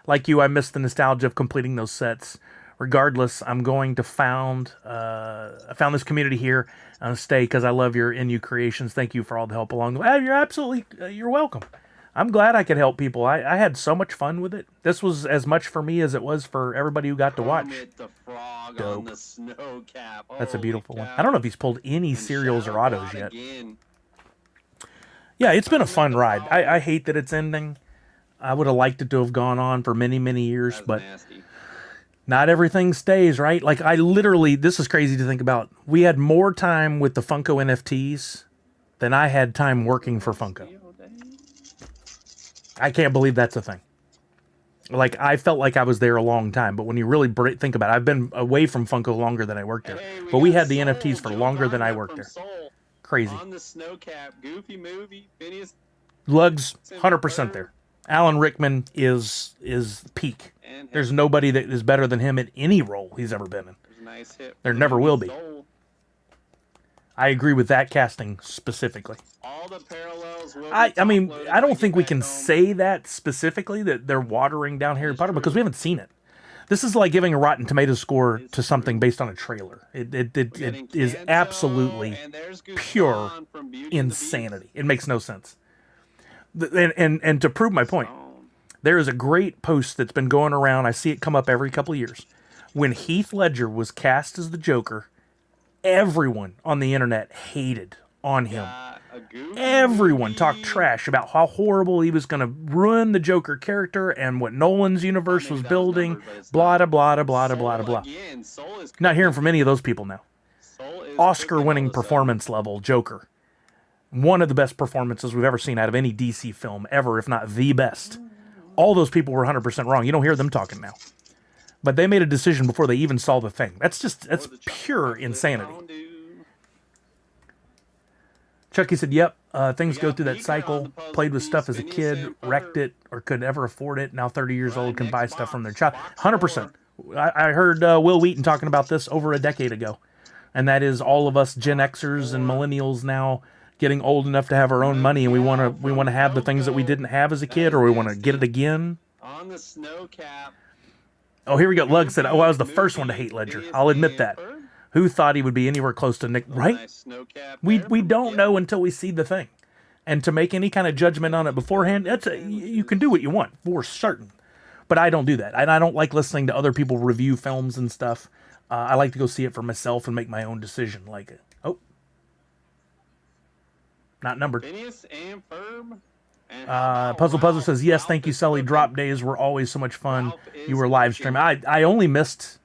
Like you, I missed the nostalgia of completing those sets. Regardless, I'm going to I found this community here and stay because I love your NU creations. Thank you for all the help along the way. You're welcome. I'm glad I could help people. I had so much fun with it. This was as much for me as it was for everybody who got to watch. The frog Dope. on the snow cap. That's a beautiful Holy one. cow. I don't know if he's pulled any serials or Shadow autos God yet. again. Yeah, it's been a fun ride. I hate that it's ending. I would have liked it to have gone on for many, many years, That's but nasty. not everything stays, right? Like, this is crazy to think about. We had more time with the Funko NFTs than I had time working for Funko. I can't believe that's a thing. Like, I felt like I was there a long time, but when you really think about it, I've been away from Funko longer than I worked there. But we had the NFTs for longer than I worked there. Crazy. On the snow cap, Goofy movie, Phineas. Lugs, 100% there. Alan Rickman is peak. There's nobody that is better than him in any role he's ever been in. Nice hit. There never will be. I agree with that casting specifically. All the parallels will I mean, I don't think we can say that specifically, that they're watering down Harry Potter, because we haven't seen it. This is like giving a Rotten Tomatoes score to something based on a trailer. It is absolutely pure insanity. It makes no sense. And to prove my point, there is a great post that's been going around. I see it come up every couple of years. When Heath Ledger was cast as the Joker, everyone on the internet hated on him. Everyone talked trash about how horrible he was going to ruin the Joker character and what Nolan's universe was building. Blah, blah, blah, blah, blah, blah. Not hearing from any of those people now. Oscar-winning performance level Joker. One of the best performances we've ever seen out of any DC film ever, if not the best. All those people were 100% wrong. You don't hear them talking now. But they made a decision before they even saw the thing. That's pure insanity. Chucky said, yep, things go through that cycle. Played with stuff as a kid, wrecked it, or could never afford it. Now 30 years old, can buy stuff from their child. 100%. I heard Will Wheaton talking about this over a decade ago. And that is all of us Gen Xers and millennials now getting old enough to have our own money, and we want to have the things that we didn't have as a kid, or we want to get it again. On the snow cap. Oh, here we go. Lug said, I was the first one to hate Ledger. I'll admit that. Who thought he would be anywhere close to Nick? Right? We don't know until we see the thing. And to make any kind of judgment on it beforehand, you can do what you want, for certain. But I don't do that. And I don't like listening to other people review films and stuff. I like to go see it for myself and make my own decision. Like, oh. Not numbered. Puzzle says, yes, thank you, Sully. Drop days were always so much fun. You were live streaming. I only missed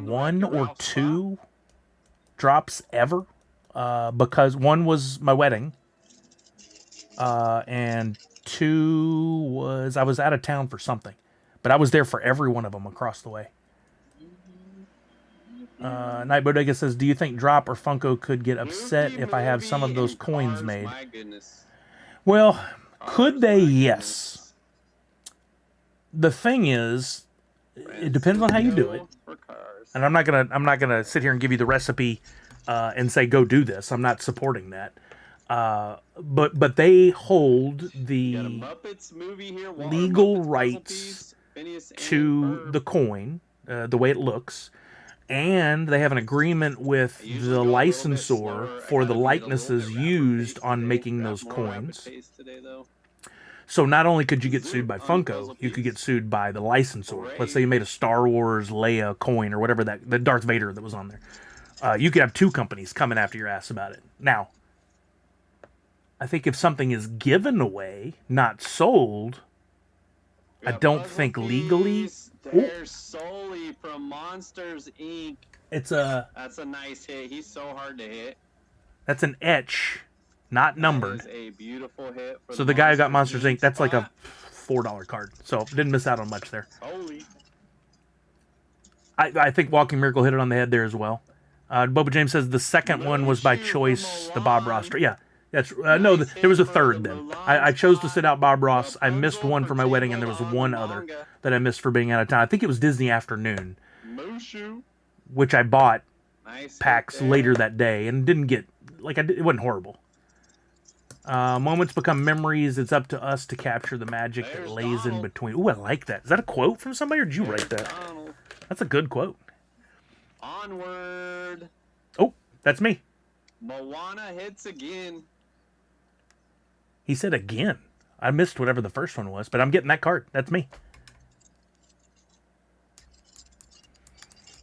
one or two drops ever, because one was my wedding, and two was I was out of town for something, but I was there for every one of them across the way. Night Bodega says, do you think Drop or Funko could get upset if I have some of those coins made? Well, could they? Yes. The thing is, it depends on how you do it. And I'm not gonna sit here and give you the recipe and say go do this. I'm not supporting that. But they hold the legal rights to the coin, the way it looks, and they have an agreement with the licensor for the likenesses used on making those coins. So not only could you get sued by Funko, you could get sued by the licensor. Let's say you made a Star Wars Leia coin or whatever, the Darth Vader that was on there. You could have two companies coming after your ass about it. Now, I think if something is given away, not sold, I don't think legally. There's solely from Monsters Inc. It's a. That's a nice hit. He's so hard to hit. That's an etch, not numbered. That is a beautiful hit. For So the guy who got Monsters Inc. That's like a $4 card. So didn't miss out on much there. Holy. I think Walking Miracle hit it on the head there as well. Boba James says the second one was by choice, the Bob Ross. Yeah, that's no. There was a third then. I chose to sit out Bob Ross. I missed one for my wedding, and there was one other that I missed for being out of town. I think it was Disney Afternoon, which I bought packs later that day and didn't get it wasn't horrible. Moments become memories. It's up to us to capture the magic that lays in between. Ooh, I like that. Is that a quote from somebody, or did you write that? That's a good quote. Onward. Oh, that's me. Moana hits again. He said again. I missed whatever the first one was, but I'm getting that card. That's me.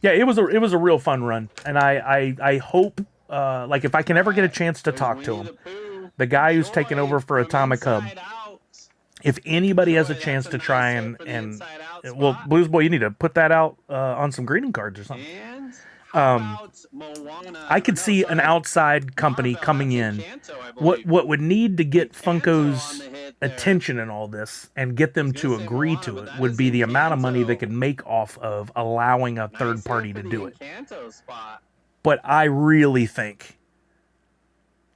Yeah, it was a real fun run, and I hope like if I can ever get a chance to talk to him, the guy who's taking over for Atomic Hub. If anybody has a chance to try and well, Blues Boy, you need to put that out on some greeting cards or something. I could see an outside company coming in. What would need to get Funko's attention in all this and get them to agree to it would be the amount of money they could make off of allowing a third party to do it. But I really think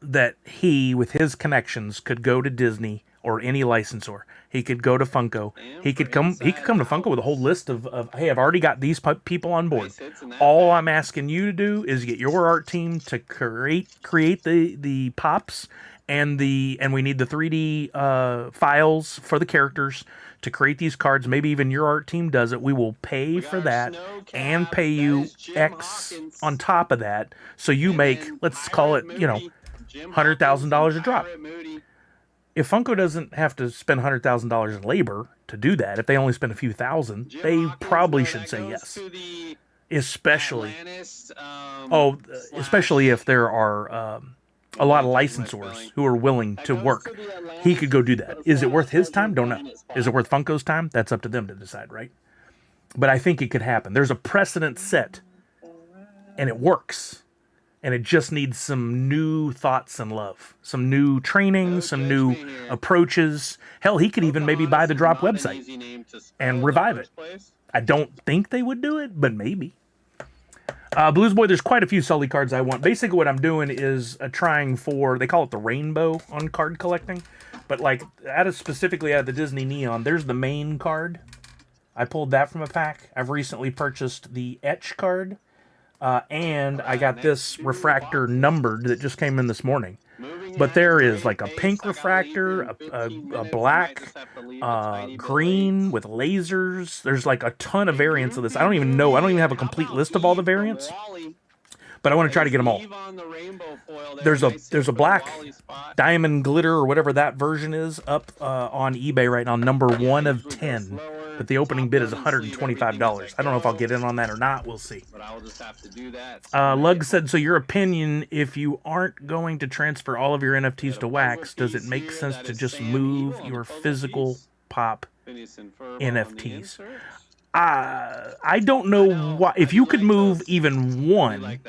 that he, with his connections, could go to Disney or any licensor. He could go to Funko. He could come to Funko with a whole list of hey, I've already got these people on board. All I'm asking you to do is get your art team to create the pops and we need the 3D files for the characters to create these cards. Maybe even your art team does it. We will pay for that and pay you X on top of that. So you make, let's call it, $100,000 a drop. If Funko doesn't have to spend $100,000 in labor to do that, if they only spend a few thousand, they probably should say yes. Especially if there are a lot of licensors who are willing to work. He could go do that. Is it worth his time? Don't know. Is it worth Funko's time? That's up to them to decide, right? But I think it could happen. There's a precedent set, and it works. And it just needs some new thoughts and love, some new training, some new approaches. Hell, he could even maybe buy the Drop website and revive it. I don't think they would do it, but maybe. Blues Boy, there's quite a few Sully cards I want. Basically what I'm doing is trying for, they call it the rainbow on card collecting. But like, specifically out of the Disney Neon, there's the main card. I pulled that from a pack. I've recently purchased the Etch card. And I got this refractor numbered that just came in this morning. But there is like a pink refractor, a black, green with lasers. There's like a ton of variants of this. I don't even know. I don't even have a complete list of all the variants. But I want to try to get them all. There's a black diamond glitter or whatever that version is up on eBay right now, number 1 of 10. But the opening bid is $125. I don't know if I'll get in on that or not. We'll see. But I will just have to do that. Lug said, so your opinion, if you aren't going to transfer all of your NFTs to Wax, does it make sense to just move your physical pop NFTs? I don't know why. If you could move even one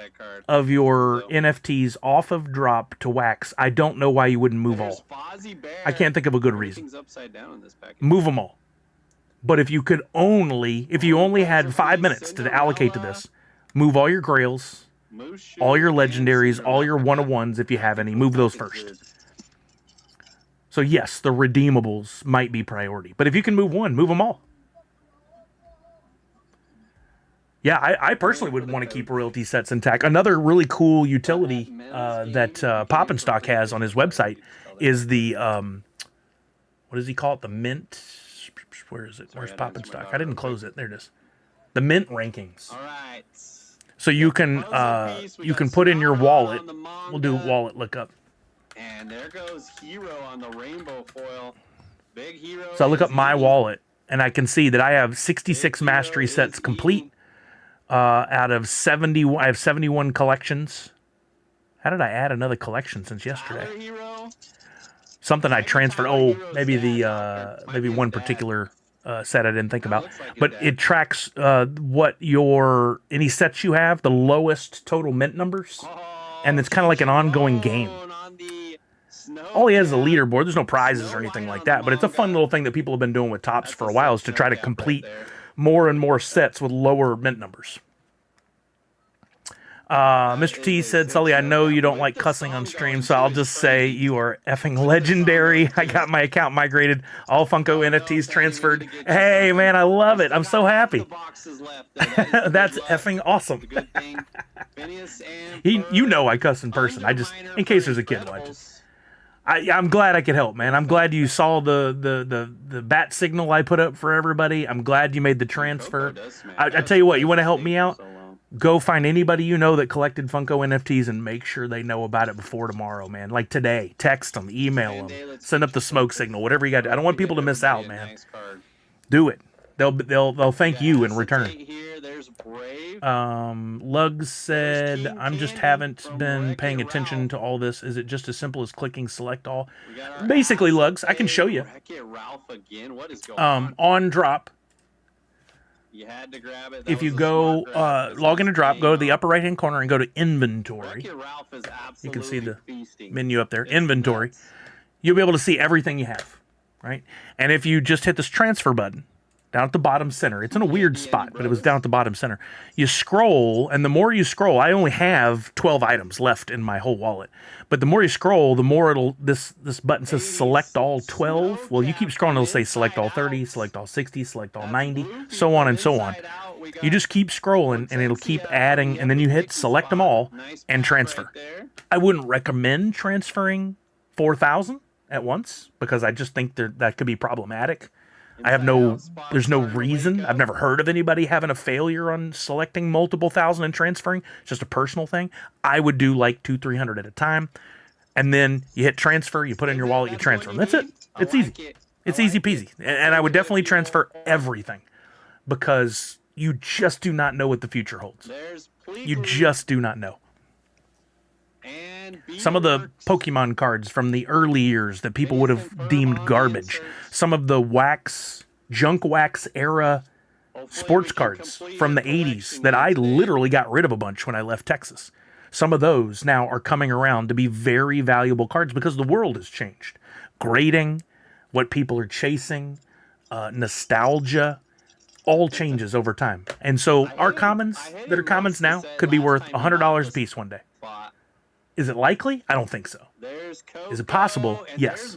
of your NFTs off of Drop to Wax, I don't know why you wouldn't move all. I can't think of a good reason. Move them all. But if you only had 5 minutes to allocate to this, move all your Grails, all your Legendaries, all your 1-of-1s if you have any, move those first. So yes, the redeemables might be priority. But if you can move one, move them all. Yeah, I personally would want to keep royalty sets intact. Another really cool utility that Pop and Stock has on his website is the, what does he call it? The Mint... Where is it? Where's Pop and Stock? I didn't close it. There it is. The Mint rankings. All right. So you can put in your wallet. We'll do wallet lookup. And there goes Hero on the rainbow foil. Big Hero. So I look up my wallet, and I can see that I have 66 mastery sets complete. Out of 70, I have 71 collections. How did I add another collection since yesterday? Something I transferred. Oh, maybe maybe one particular set I didn't think about. looks like it But does. it tracks what any sets you have, the lowest total mint numbers. And it's kind of like an ongoing game. All he has is a leaderboard. There's no prizes or anything like that. But it's a fun little thing that people have been doing with Topps for a while, is to try to complete more and more sets with lower mint numbers. Mr. T said, Sully, I know you don't like cussing on stream, so I'll just say you are effing legendary. I got my account migrated. All Funko NFTs transferred. Hey, man, I love it. I'm so happy. That's effing awesome. You know I cuss in person. I just, in case there's a kid watching. I'm glad I could help, man. I'm glad you saw the bat signal I put up for everybody. I'm glad you made the transfer. I tell you what, you want to help me out? Go find anybody you know that collected Funko NFTs and make sure they know about it before tomorrow, man. Like today. Text them, email them, send up the smoke signal, whatever you got to do. I don't want people to miss out, man. Do it. They'll thank you in return. Lugs said, I'm just haven't been paying attention to all this. Is it just as simple as clicking select all? Basically, Lugs, I can show you. On drop. You had to grab it. If you go log into drop, go to the upper right hand corner and go to inventory. You can see the menu up there, inventory. You'll be able to see everything you have, right? And if you just hit this transfer button down at the bottom center, it's in a weird spot, but it was down at the bottom center. You scroll, and the more you scroll, I only have 12 items left in my whole wallet. But the more you scroll, the more this button says select all 12. Well, you keep scrolling, it'll say select all 30, select all 60, select all 90, so on and so on. You just keep scrolling, and it'll keep adding, and then you hit select them all and transfer. I wouldn't recommend transferring 4,000 at once, because I just think that could be problematic. There's no reason. I've never heard of anybody having a failure on selecting multiple thousand and transferring. It's just a personal thing. I would do like 200-300 at a time. And then you hit transfer, you put in your wallet, you transfer them. That's it. It's easy. It's easy peasy. And I would definitely transfer everything, because you just do not know what the future holds. You just do not know. Some of the Pokemon cards from the early years that people would have deemed garbage. Some of the junk wax era sports cards from the 80s that I literally got rid of a bunch when I left Texas. Some of those now are coming around to be very valuable cards because the world has changed. Grading, what people are chasing, nostalgia, all changes over time. And so our commons that are commons now could be worth $100 a piece one day. Is it likely? I don't think so. Is it possible? Yes.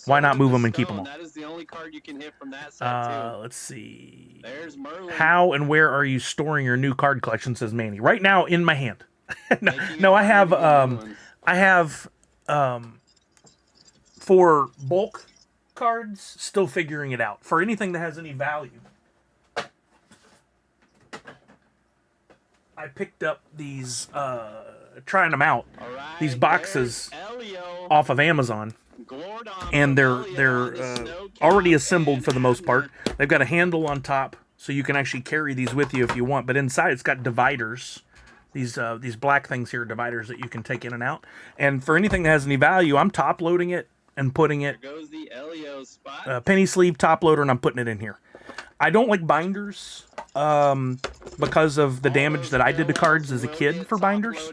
Why not move them and keep them all? That is the only card you can hit from that set too. Let's see. There's Merlin. How and where are you storing your new card collection, says Manny. Right now, in my hand. No, I have for bulk cards, still figuring it out. For anything that has any value, I picked up these, trying them out, these boxes off of Amazon, and they're already assembled for the most part. They've got a handle on top, so you can actually carry these with you if you want. But inside, it's got dividers. These black things here are dividers that you can take in and out. And for anything that has any value, I'm top loading it and putting it. There goes the Elio spot. Penny sleeve top loader, and I'm putting it in here. I don't like binders because of the damage that I did to cards as a kid for binders.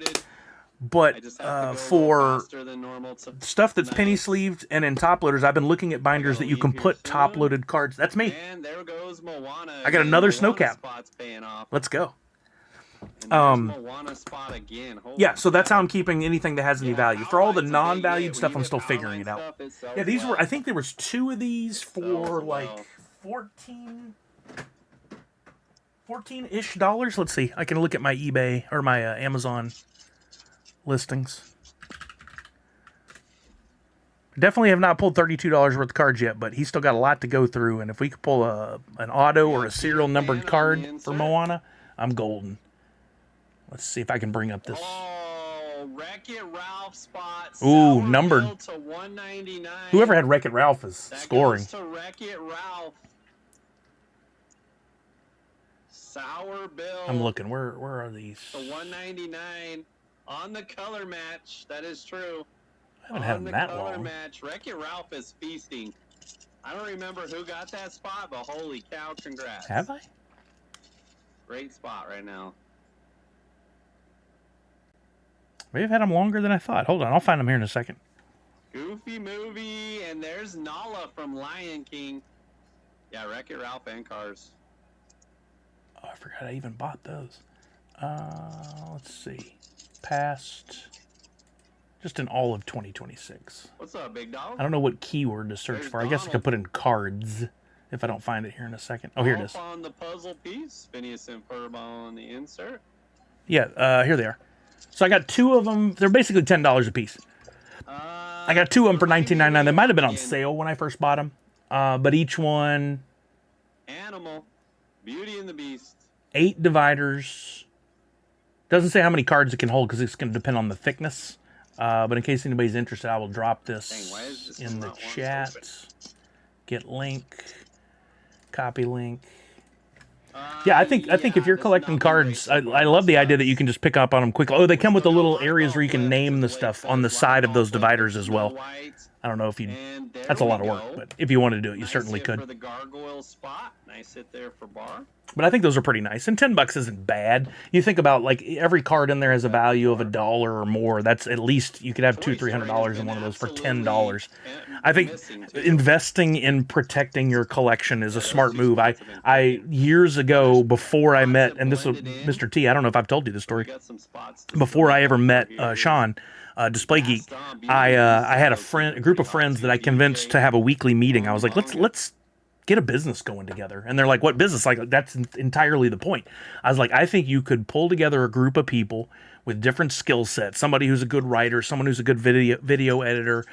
But for stuff that's penny sleeved and in top loaders, I've been looking at binders that you can put top loaded cards. That's me. And there goes Moana. I got another snow cap. Let's go. Moana spot again. Yeah, so that's how I'm keeping anything that has any value. For all the non-valued stuff, I'm still figuring it out. Yeah, these were. I think there was 2 of these for like 14-ish dollars. Let's see. I can look at my eBay or my Amazon listings. Definitely have not pulled $32 worth of cards yet, but he's still got a lot to go through. And if we could pull an auto or a serial numbered card for Moana, I'm golden. Let's see if I can bring up this. Oh, Wreck-It Ralph spot. Ooh, numbered. To 199. Whoever had Wreck-It Ralph is That scoring. goes to Wreck-It Ralph. Sour Bill. I'm looking. Where are these? To 199 on the color match. That is true. I haven't had them that color long. match. Wreck-It Ralph is feasting. I don't remember who got that spot, but holy cow, congrats. Have I? Great spot right now. Maybe I've had them longer than I thought. Hold on, I'll find them here in a second. Goofy movie, and there's Nala from Lion King. Yeah, Wreck-It Ralph and Cars. Oh, I forgot I even bought those. Let's see. Past. Just in all of 2026. What's up, big dog? I don't know what keyword to search for. I guess I could put in cards if I don't find it here in a second. Oh, here it is. On the puzzle piece, Phineas and Ferb on the insert. Yeah, here they are. So I got 2 of them. They're basically $10 a piece. I got 2 of them for $19.99. They might have been on sale when I first bought them. But each one... Animal. Beauty and the Beast. 8 dividers. Doesn't say how many cards it can hold because it's going to depend on the thickness. But in case anybody's interested, I will drop this in the chat. Get link. Copy link. Yeah, I think if you're collecting cards, I love the idea that you can just pick up on them quickly. Oh, they come with the little areas where you can name the stuff on the side of those dividers as well. I don't know if you... That's a lot of work, but if you wanted to do it, you certainly could. For the gargoyle spot. Nice hit there for bar. But I think those are pretty nice. And $10 isn't bad. You think about, like, every card in there has a value of $1 or more. That's at least, you could have $200-300 in one of those for $10. I think investing in protecting your collection is a smart move. I years ago, before I met, and this was Mr. T, I don't know if I've told you this story, before I ever met Sean, Display Geek, I had a group of friends that I convinced to have a weekly meeting. I was like, let's get a business going together. And they're like, what business? Like, that's entirely the point. I was like, I think you could pull together a group of people with different skill sets. Somebody who's a good writer, someone who's a good video editor,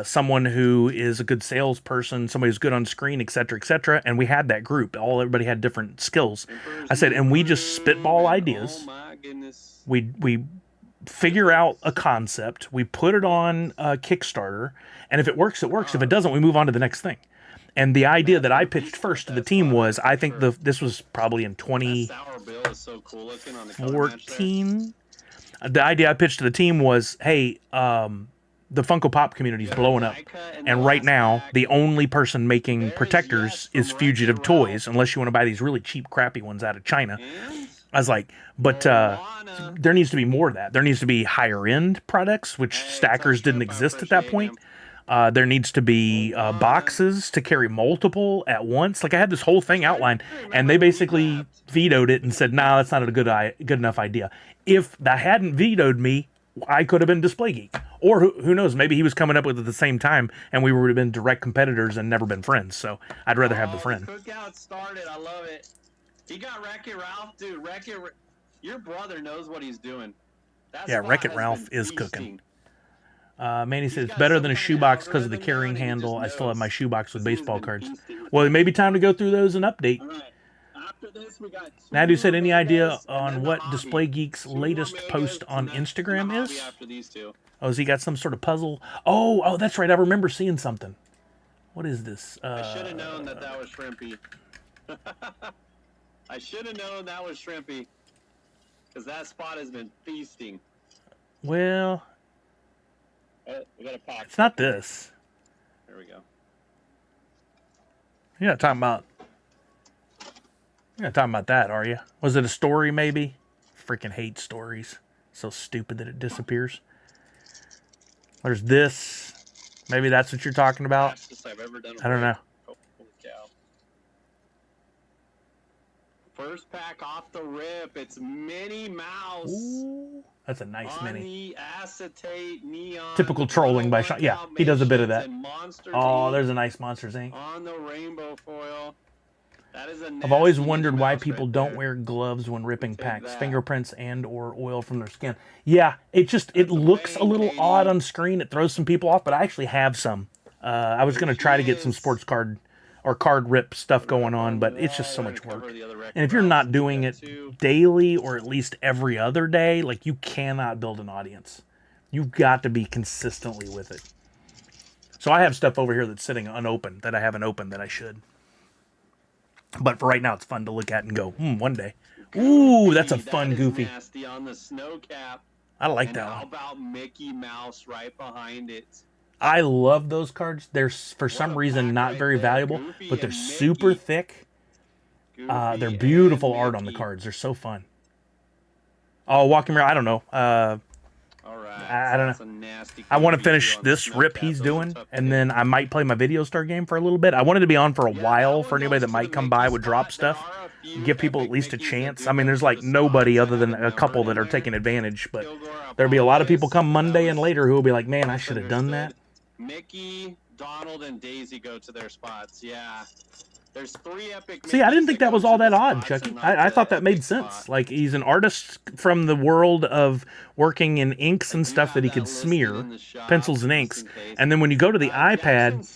someone who is a good salesperson, somebody who's good on screen, et cetera, et cetera. And we had that group. Everybody had different skills. I said, and we just spitball ideas. Oh my goodness. We figure out a concept. We put it on Kickstarter. And if it works, it works. If it doesn't, we move on to the next thing. And the idea that I pitched first to the team was, I think this was probably in 2014. The idea I pitched to the team was, hey, the Funko Pop community is blowing up. And right now, the only person making protectors is Fugitive Toys, unless you want to buy these really cheap, crappy ones out of China. I was like, but there needs to be more of that. There needs to be higher-end products, which stackers didn't exist at that point. There needs to be boxes to carry multiple at once. Like, I had this whole thing outlined, and they basically vetoed it and said, nah, that's not a good enough idea. If that hadn't vetoed me, I could have been Display Geek. Or who knows, maybe he was coming up with it at the same time, and we would have been direct competitors and never been friends. So I'd rather have the friend. Cookout started. I love it. He got Wreck-It Ralph. Dude, your brother knows what he's doing. Yeah, Wreck-It Ralph is cooking. Manny says, it's better than a shoebox because of the carrying handle. I still have my shoebox with baseball cards. Well, it may be time to go through those and update. Nadu said, any idea on what Display Geek's latest post on Instagram is? Oh, has he got some sort of puzzle? Oh, that's right. I remember seeing something. What is this? I should have known that was Shrimpy. I should have known that was Shrimpy. Because that spot has been feasting. Well... we got a pack. It's not this. There we go. You're not talking about that, are you? Was it a story, maybe? Freaking hate stories. So stupid that it disappears. There's this. Maybe that's what you're talking about. I don't know. Holy cow. First pack off the rip. It's Minnie Mouse. Ooh, that's a nice Minnie. The acetate neon. Typical trolling by Sean. Yeah, he does a bit of that. Oh, there's a nice Monsters Inc. On the rainbow foil. That is a I've always wondered why people don't wear gloves when ripping packs. Fingerprints and or oil from their skin. Yeah, it looks a little odd on screen. It throws some people off, but I actually have some. I was going to try to get some sports card or card rip stuff going on, but it's just so much work. And if you're not doing it daily or at least every other day, like, you cannot build an audience. You've got to be consistently with it. So I have stuff over here that's sitting unopened that I haven't opened that I should. But for right now, it's fun to look at and go, one day. Ooh, that's a fun Goofy. On the snow cap. I like that one. How about Mickey Mouse right behind it? I love those cards. They're, for some reason, not very valuable, but they're super thick. They're beautiful art on the cards. They're so fun. Oh, Walking Mirror, I don't know. I don't know. I want to finish this rip he's doing, and then I might play my Video Star game for a little bit. I wanted to be on for a while for anybody that might come by with drop stuff. Give people at least a chance. I mean, there's like nobody other than a couple that are taking advantage, but there'll be a lot of people come Monday and later who will be like, man, I should have done that. Mickey, Donald, and Daisy go to their spots. Yeah. There's 3 epic. See, I didn't think that was all that odd, Chucky. I thought that made sense. Like, he's an artist from the world of working in inks and stuff that he could smear, pencils and inks. And then when you go to the iPad,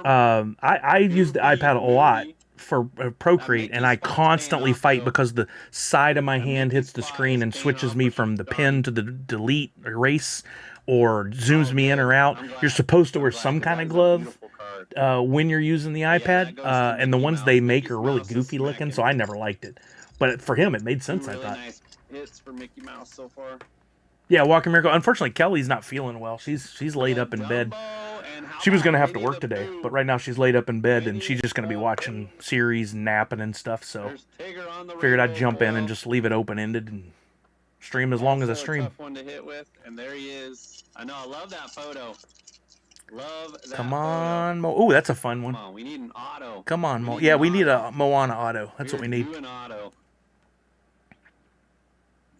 I use the iPad a lot for Procreate, and I constantly fight because the side of my hand hits the screen and switches me from the pen to the delete, erase, or zooms me in or out. You're supposed to wear some kind of glove when you're using the iPad, and the ones they make are really goofy looking, so I never liked it. But for him, it made sense, I thought. Nice hits for Mickey Mouse so far. Yeah, Walking Miracle. Unfortunately, Kelly's not feeling well. She's laid up in bed. She was going to have to work today, but right now she's laid up in bed, and she's just going to be watching series, napping and stuff, so figured I'd jump in and just leave it open-ended and stream as long as I stream. Tough one to hit with, and there he is. I know, I love that photo. Love that. Come on, Mo. Oh, that's a fun one. Come on, we need an auto. Come on, Mo. Yeah, we need a Moana auto. That's what we need. An auto.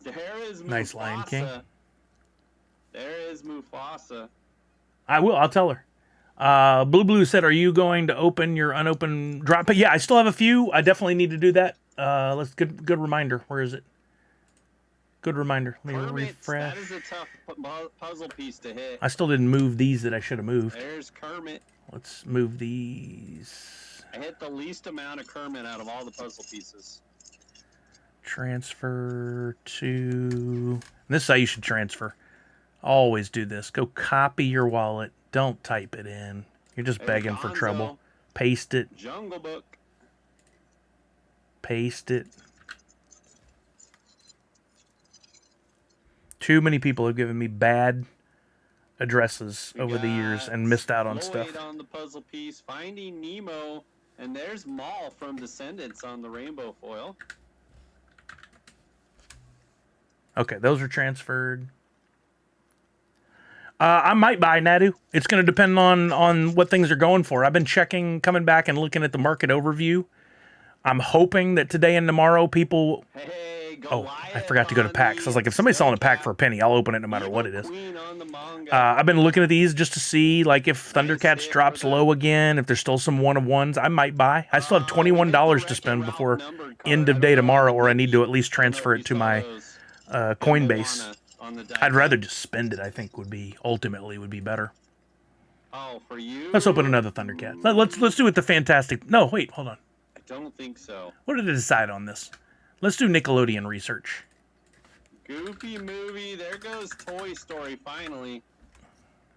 There is Mufasa. Nice Lion King. There is Mufasa. I will. I'll tell her. Blue said, "Are you going to open your unopened drop?" But yeah, I still have a few. I definitely need to do that. Good reminder. Where is it? Good reminder. Let me refresh. That is a tough puzzle piece to hit. I still didn't move these that I should have moved. There's Kermit. Let's move these. I hit the least amount of Kermit out of all the puzzle pieces. Transfer to... This is how you should transfer. Always do this. Go copy your wallet. Don't type it in. You're just begging for trouble. Paste it. Jungle Book. Paste it. Too many people have given me bad addresses over the years and missed out on stuff. On the puzzle piece, Finding Nemo, and there's Maul from Descendants on the rainbow foil. Okay, those are transferred. I might buy Nadu. It's going to depend on what things are going for. I've been checking, coming back and looking at the market overview. I'm hoping that today and tomorrow people... Oh, I forgot to go to packs. I was like, if somebody's selling a pack for a penny, I'll open it no matter what it is. I've been looking at these just to see, like, if Thundercats drops low again, if there's still some one-of-ones, I might buy. I still have $21 to spend before end of day tomorrow, or I need to at least transfer it to my Coinbase. I'd rather just spend it, I think, ultimately would be better. Oh, for you? Let's open another Thundercat. Let's do it the fantastic... No, wait, hold on. I don't think so. What did I decide on this? Let's do Nickelodeon research. Goofy movie. There goes Toy Story, finally.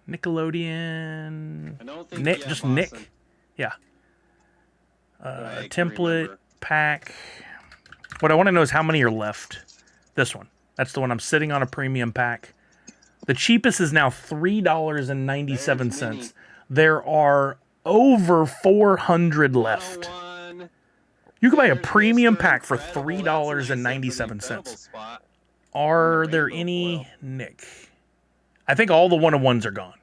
Nickelodeon. I don't think Nick, just Nick. Yeah. Template, pack. What I want to know is how many are left. This one. That's the one I'm sitting on a premium pack. The cheapest is now $3.97. There are over 400 left. You can buy a premium pack for $3.97. Are there any, Nick? I think all the one-of-ones are gone.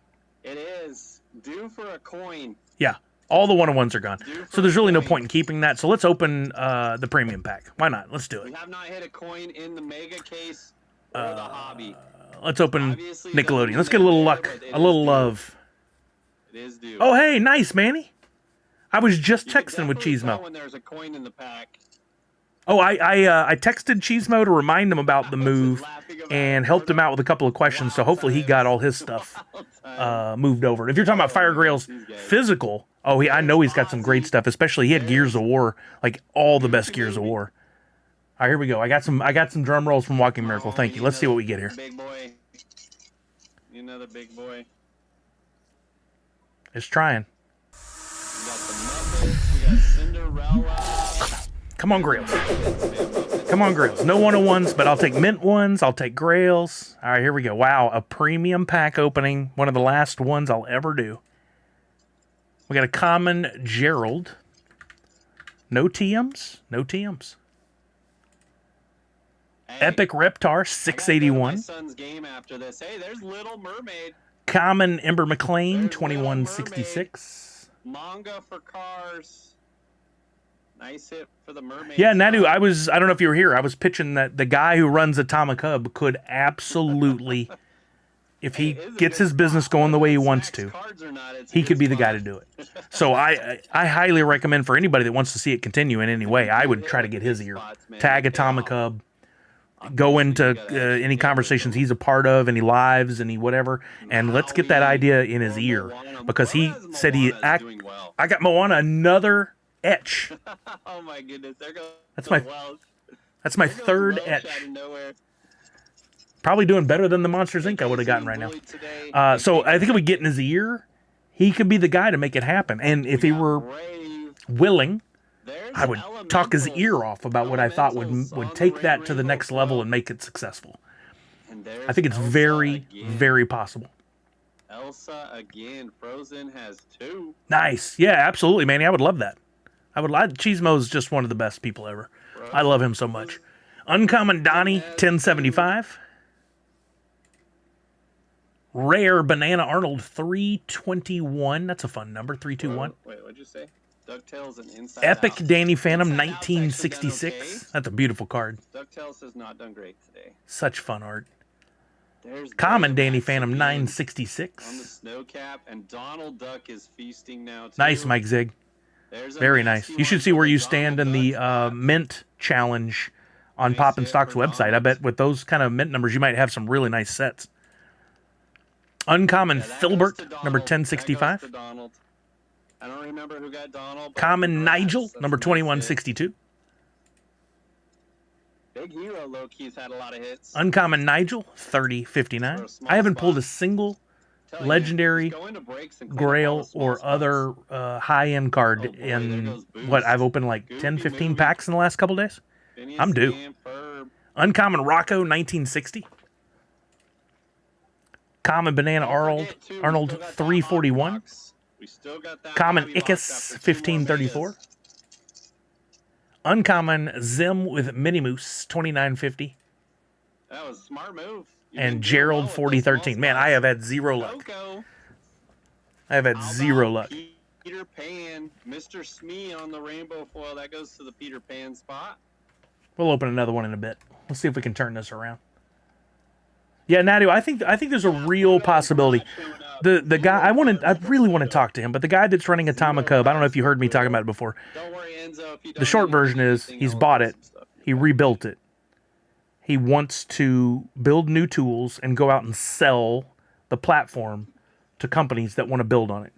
It is. Due for a coin. Yeah, all the one-of-ones are gone. So there's really no point in keeping that. So let's open the premium pack. Why not? Let's do it. We have not hit a coin in the mega case or the hobby. Let's open Nickelodeon. Let's get a little luck, a little love. It is due. Oh, hey, nice, Manny. I was just texting with Cheesemo. When there's a coin in the pack. Oh, I texted Cheesemo to remind him about the move and helped him out with a couple of questions. So hopefully he got all his stuff moved over. If you're talking about Fire Grail's physical, I know he's got some great stuff. Especially he had Gears of War, like all the best Gears of War. All right, here we go. I got some drum rolls from Walking Miracle. Thank you. Let's see what we get here. Big boy. Another big boy. It's trying. We got the Muppets. We got Cinderella. Come on, Grails. Come on, Grails. No 101s, but I'll take mint ones. I'll take Grails. All right, here we go. Wow, a premium pack opening. One of the last ones I'll ever do. We got a common Gerald. No TMs. No TMs. Hey, Epic Reptar, 681. my son's game after this. Hey, there's Little Mermaid. Common Ember McLean, There's 2166. Manga for cars. Nice hit for the mermaid. Yeah, Nadu, I don't know if you were here. I was pitching that the guy who runs Atomic Hub could absolutely, if he gets his business going the way he wants to, he could be the guy to do it. So I highly recommend for anybody that wants to see it continue in any way, I would try to get his ear. Tag Atomic Hub. Go into any conversations he's a part of, any lives, any whatever, and let's get that idea in his ear, because he said I got Moana another etch. Oh my goodness, there goes that's my third etch. Probably doing better than the Monsters Inc. I would have gotten right now. So I think if we get in his ear, he could be the guy to make it happen. And if he were willing, I would talk his ear off about what I thought would take that to the next level and make it successful. I think it's very, very possible. Elsa again. Frozen has 2. Nice. Yeah, absolutely, Manny. I would love that. Cheesemo's just one of the best people ever. I love him so much. Uncommon Donnie, 1075. Rare Banana Arnold, 321. That's a fun number, 321. Wait, what'd you say? DuckTales and Inside Epic Out. Danny Phantom, Inside Out's 1966. actually done okay. That's a beautiful card. DuckTales has not done great today. Such fun art. There's Common Danny Max Phantom, again 966. on the snow cap, and Donald Duck is feasting now too. Nice, Mike Zig. There's a Very nasty nice. You should one see for where the you stand in Donald the Duck spot. Mint Challenge on Nice Pop and hit Stock's for website. I Donald. bet with those kind of mint numbers, you might have some really nice sets. Uncommon Yeah, that goes Filbert, to Donald. number That goes 1065. to Donald. I don't remember who got Donald. but Common congrats. Nigel, That's number a nice hit. 2162. Big Hero low-key's had a lot of hits. Uncommon Nigel, 3059. For a small I haven't spot. pulled a single Tell you, legendary, just go into breaks and clean up all the Grail, small or spots. other high-end card Oh boy, there in goes Boost. what I've opened like 10, Goofy 15 movie. packs in the last couple days. Phineas I'm due. and Ferb. Uncommon Rocco, 1960. Common Banana Don't Arnold, forget, too, we Arnold still got that 341. hobby box. We still got that Common hobby box Icus, after 2 more 1534. Vegas. Uncommon Zim with Mini Moose, 2950. That was a smart move. You've And been doing Gerald, well with those 4013. small Man, I spots. have had zero luck. Coco. I have had How zero about luck. Peter Pan, Mr. Smee on the rainbow foil. That goes to the Peter Pan spot. We'll open another one in a bit. Let's see if we can turn this around. Yeah, Nadu, I think there's a real possibility. The guy I really want to talk to him, but the guy that's running Atomic Hub, I don't know if you heard me talking about it before. Don't worry, Enzo. If you The short version is he's bought it, he rebuilt it. He wants to build new tools and go out and sell the platform to companies that want to build on it.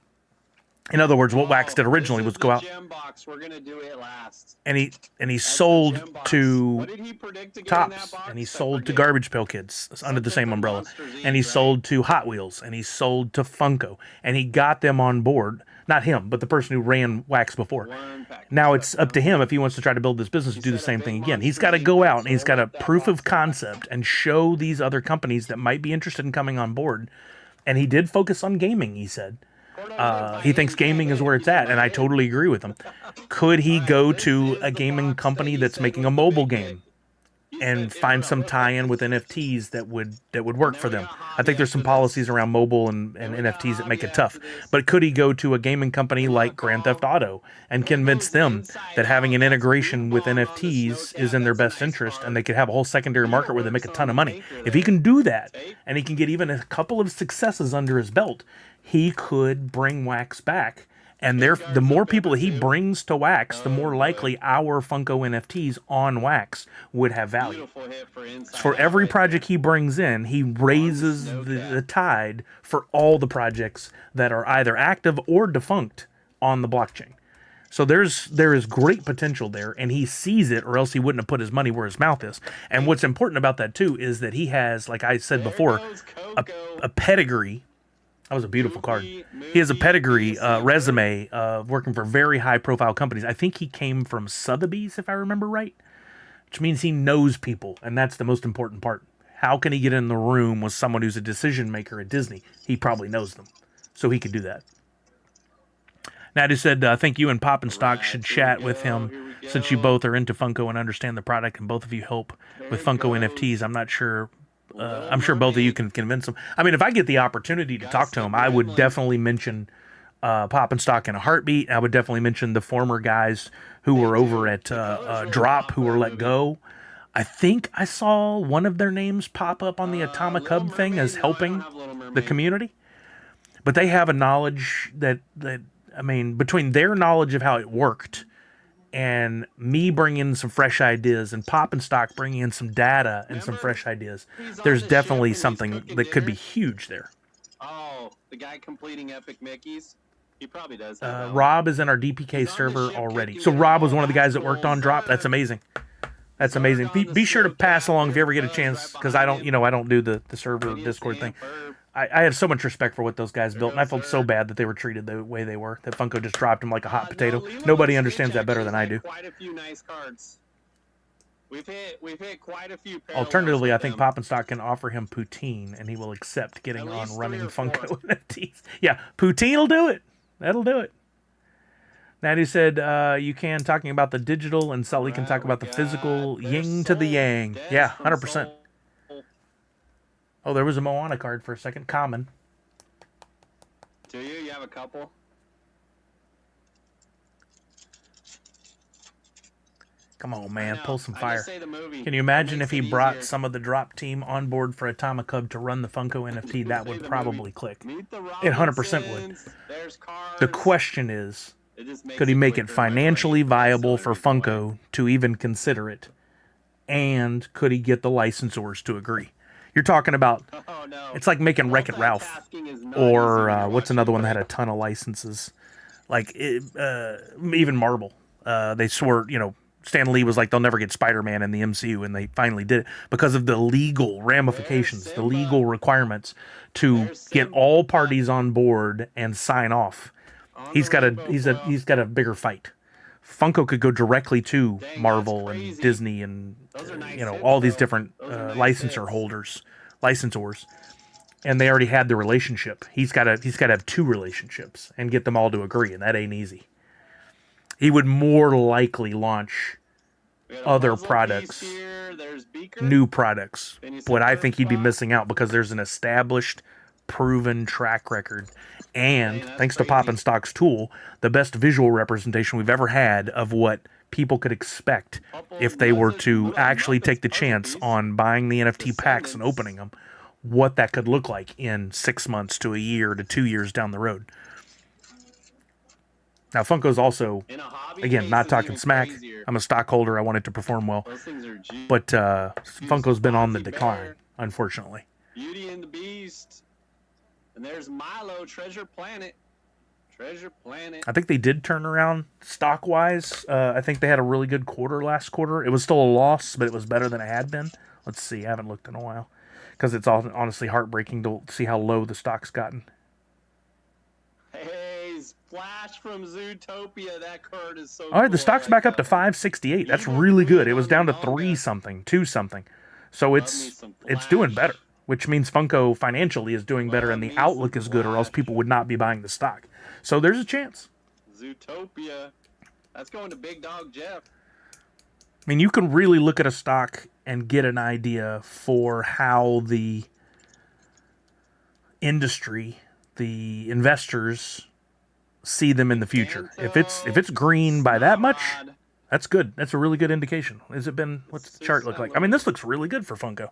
In other words, what Wax did originally was go out Gem box. We're gonna do it last. and he That's sold the gem box. to What did he predict to get in that Tops, box? and he I sold to forget. Garbage Pail Kids under the Something same from umbrella, Monsters, and he Inc., right? sold to Hot Wheels, and he sold to Funko, and he got them on board. Not him, but the person who ran Wax before. One pack. Now it's up to him if he wants to try to build this business to do the same thing again. He's got to go out and he's got a proof of concept and show these other companies that might be interested in coming on board. And he did focus on gaming, he said. He thinks gaming is where it's at, and I totally agree with him. Could he go to a gaming company that's making a mobile game and find some tie-in with NFTs that would work for them? I think there's some policies around mobile and NFTs that make it tough. But could he go to a gaming company like Grand Theft Auto and convince them that having an integration with NFTs is in their best interest, and they could have a whole secondary market where they make a ton of money? If he can do that, and he can get even a couple of successes under his belt, he could bring Wax back. And the more people he brings to Wax, the more likely our Funko NFTs on Wax would have value. Beautiful hit for Inside For Out every right project he brings in, he raises the tide for all the projects that are either active or defunct on the blockchain. So there is great potential there, and he sees it, or else he wouldn't have put his money where his mouth is. And what's important about that too is that he has, like I said there. before, There goes a Coco. pedigree. That was a beautiful card. He has a pedigree resume of working for very high profile companies. I think he came from Sotheby's, if I remember right. which means he knows people, and that's the most important part. How can he get in the room with someone who's a decision maker at Disney? He probably knows them, so he could do that. Natty said, I think you and Pop and Stock should chat with him since you both are into Funko and understand the product, and both of you help with Funko NFTs. I'm not sure. I'm sure both of you can convince him. I mean, if I get the opportunity to talk to him, I would definitely mention Pop and Stock in a heartbeat. I would definitely mention the former guys who were over at Drop who were let go. I think I saw one of their names pop up on the Atomic Hub thing as helping the community. But they have a knowledge that I mean, between their knowledge of how it worked and me bringing in some fresh ideas and Pop and Stock bringing in some data and some fresh ideas, there's definitely something that could be huge there. Oh, the guy completing Epic Mickeys? He probably does. Rob is in our DPK server already. So Rob was one of the guys that worked on Drop. That's amazing. That's amazing. Be sure to pass along if you ever get a chance, because I don't do the server Discord thing. I have so much respect for what those guys built, and I felt so bad that they were treated the way they were, that Funko just dropped them like a hot potato. Nobody understands that better than I do. Quite a few nice cards. We've hit quite a few. Alternatively, I think Pop and Stock can offer him poutine, and he will accept getting on running Funko NFTs. Yeah, poutine will do it. That'll do it. Natty said, you can, talking about the digital, and Sully can talk about the physical, yin to the yang. Yeah, 100%. Oh, there was a Moana card for a second. Common. Do you? You have a couple? Come on, man. Pull some fire. Can you imagine if he brought some of the Drop team on board for Atomic Hub to run the Funko NFT? That would probably click. It 100% would. The question is, could he make it financially viable for Funko to even consider it? And could he get the licensors to agree? You're talking about, it's like making Wreck-It Ralph. Or what's another one that had a ton of licenses? Like, even Marvel. They swore, Stan Lee was like, they'll never get Spider-Man in the MCU, and they finally did it because of the legal ramifications, the legal requirements to get all parties on board and sign off. He's got a bigger fight. Funko could go directly to Marvel and Disney and all these different licensors, and they already had the relationship. He's got to have two relationships and get them all to agree, and that ain't easy. He would more likely launch other products, new products, but I think he'd be missing out because there's an established, proven track record. And thanks to Pop and Stock's tool, the best visual representation we've ever had of what people could expect if they were to actually take the chance on buying the NFT packs and opening them, what that could look like in 6 months to a year to 2 years down the road. Now, Funko's also, again, not talking smack. I'm a stockholder. I want it to perform well. But Funko's been on the decline, unfortunately. Beauty and the Beast. And there's Milo, Treasure Planet. Treasure Planet. I think they did turn around stock-wise. I think they had a really good quarter last quarter. It was still a loss, but it was better than it had been. Let's see. I haven't looked in a while. Because it's honestly heartbreaking to see how low the stock's gotten. Hey, Splash from Zootopia. That card is so All right, the stock's back up to 568. That's really good. It was down to 3-something, 2-something. So it's doing better, which means Funko financially is doing better and the outlook is good, or else people would not be buying the stock. So there's a chance. Zootopia. That's going to Big Dog Jeff. I mean, you can really look at a stock and get an idea for how the industry, the investors, see them in the future. If it's green by that much, that's good. That's a really good indication. What's the chart look like? I mean, this looks really good for Funko.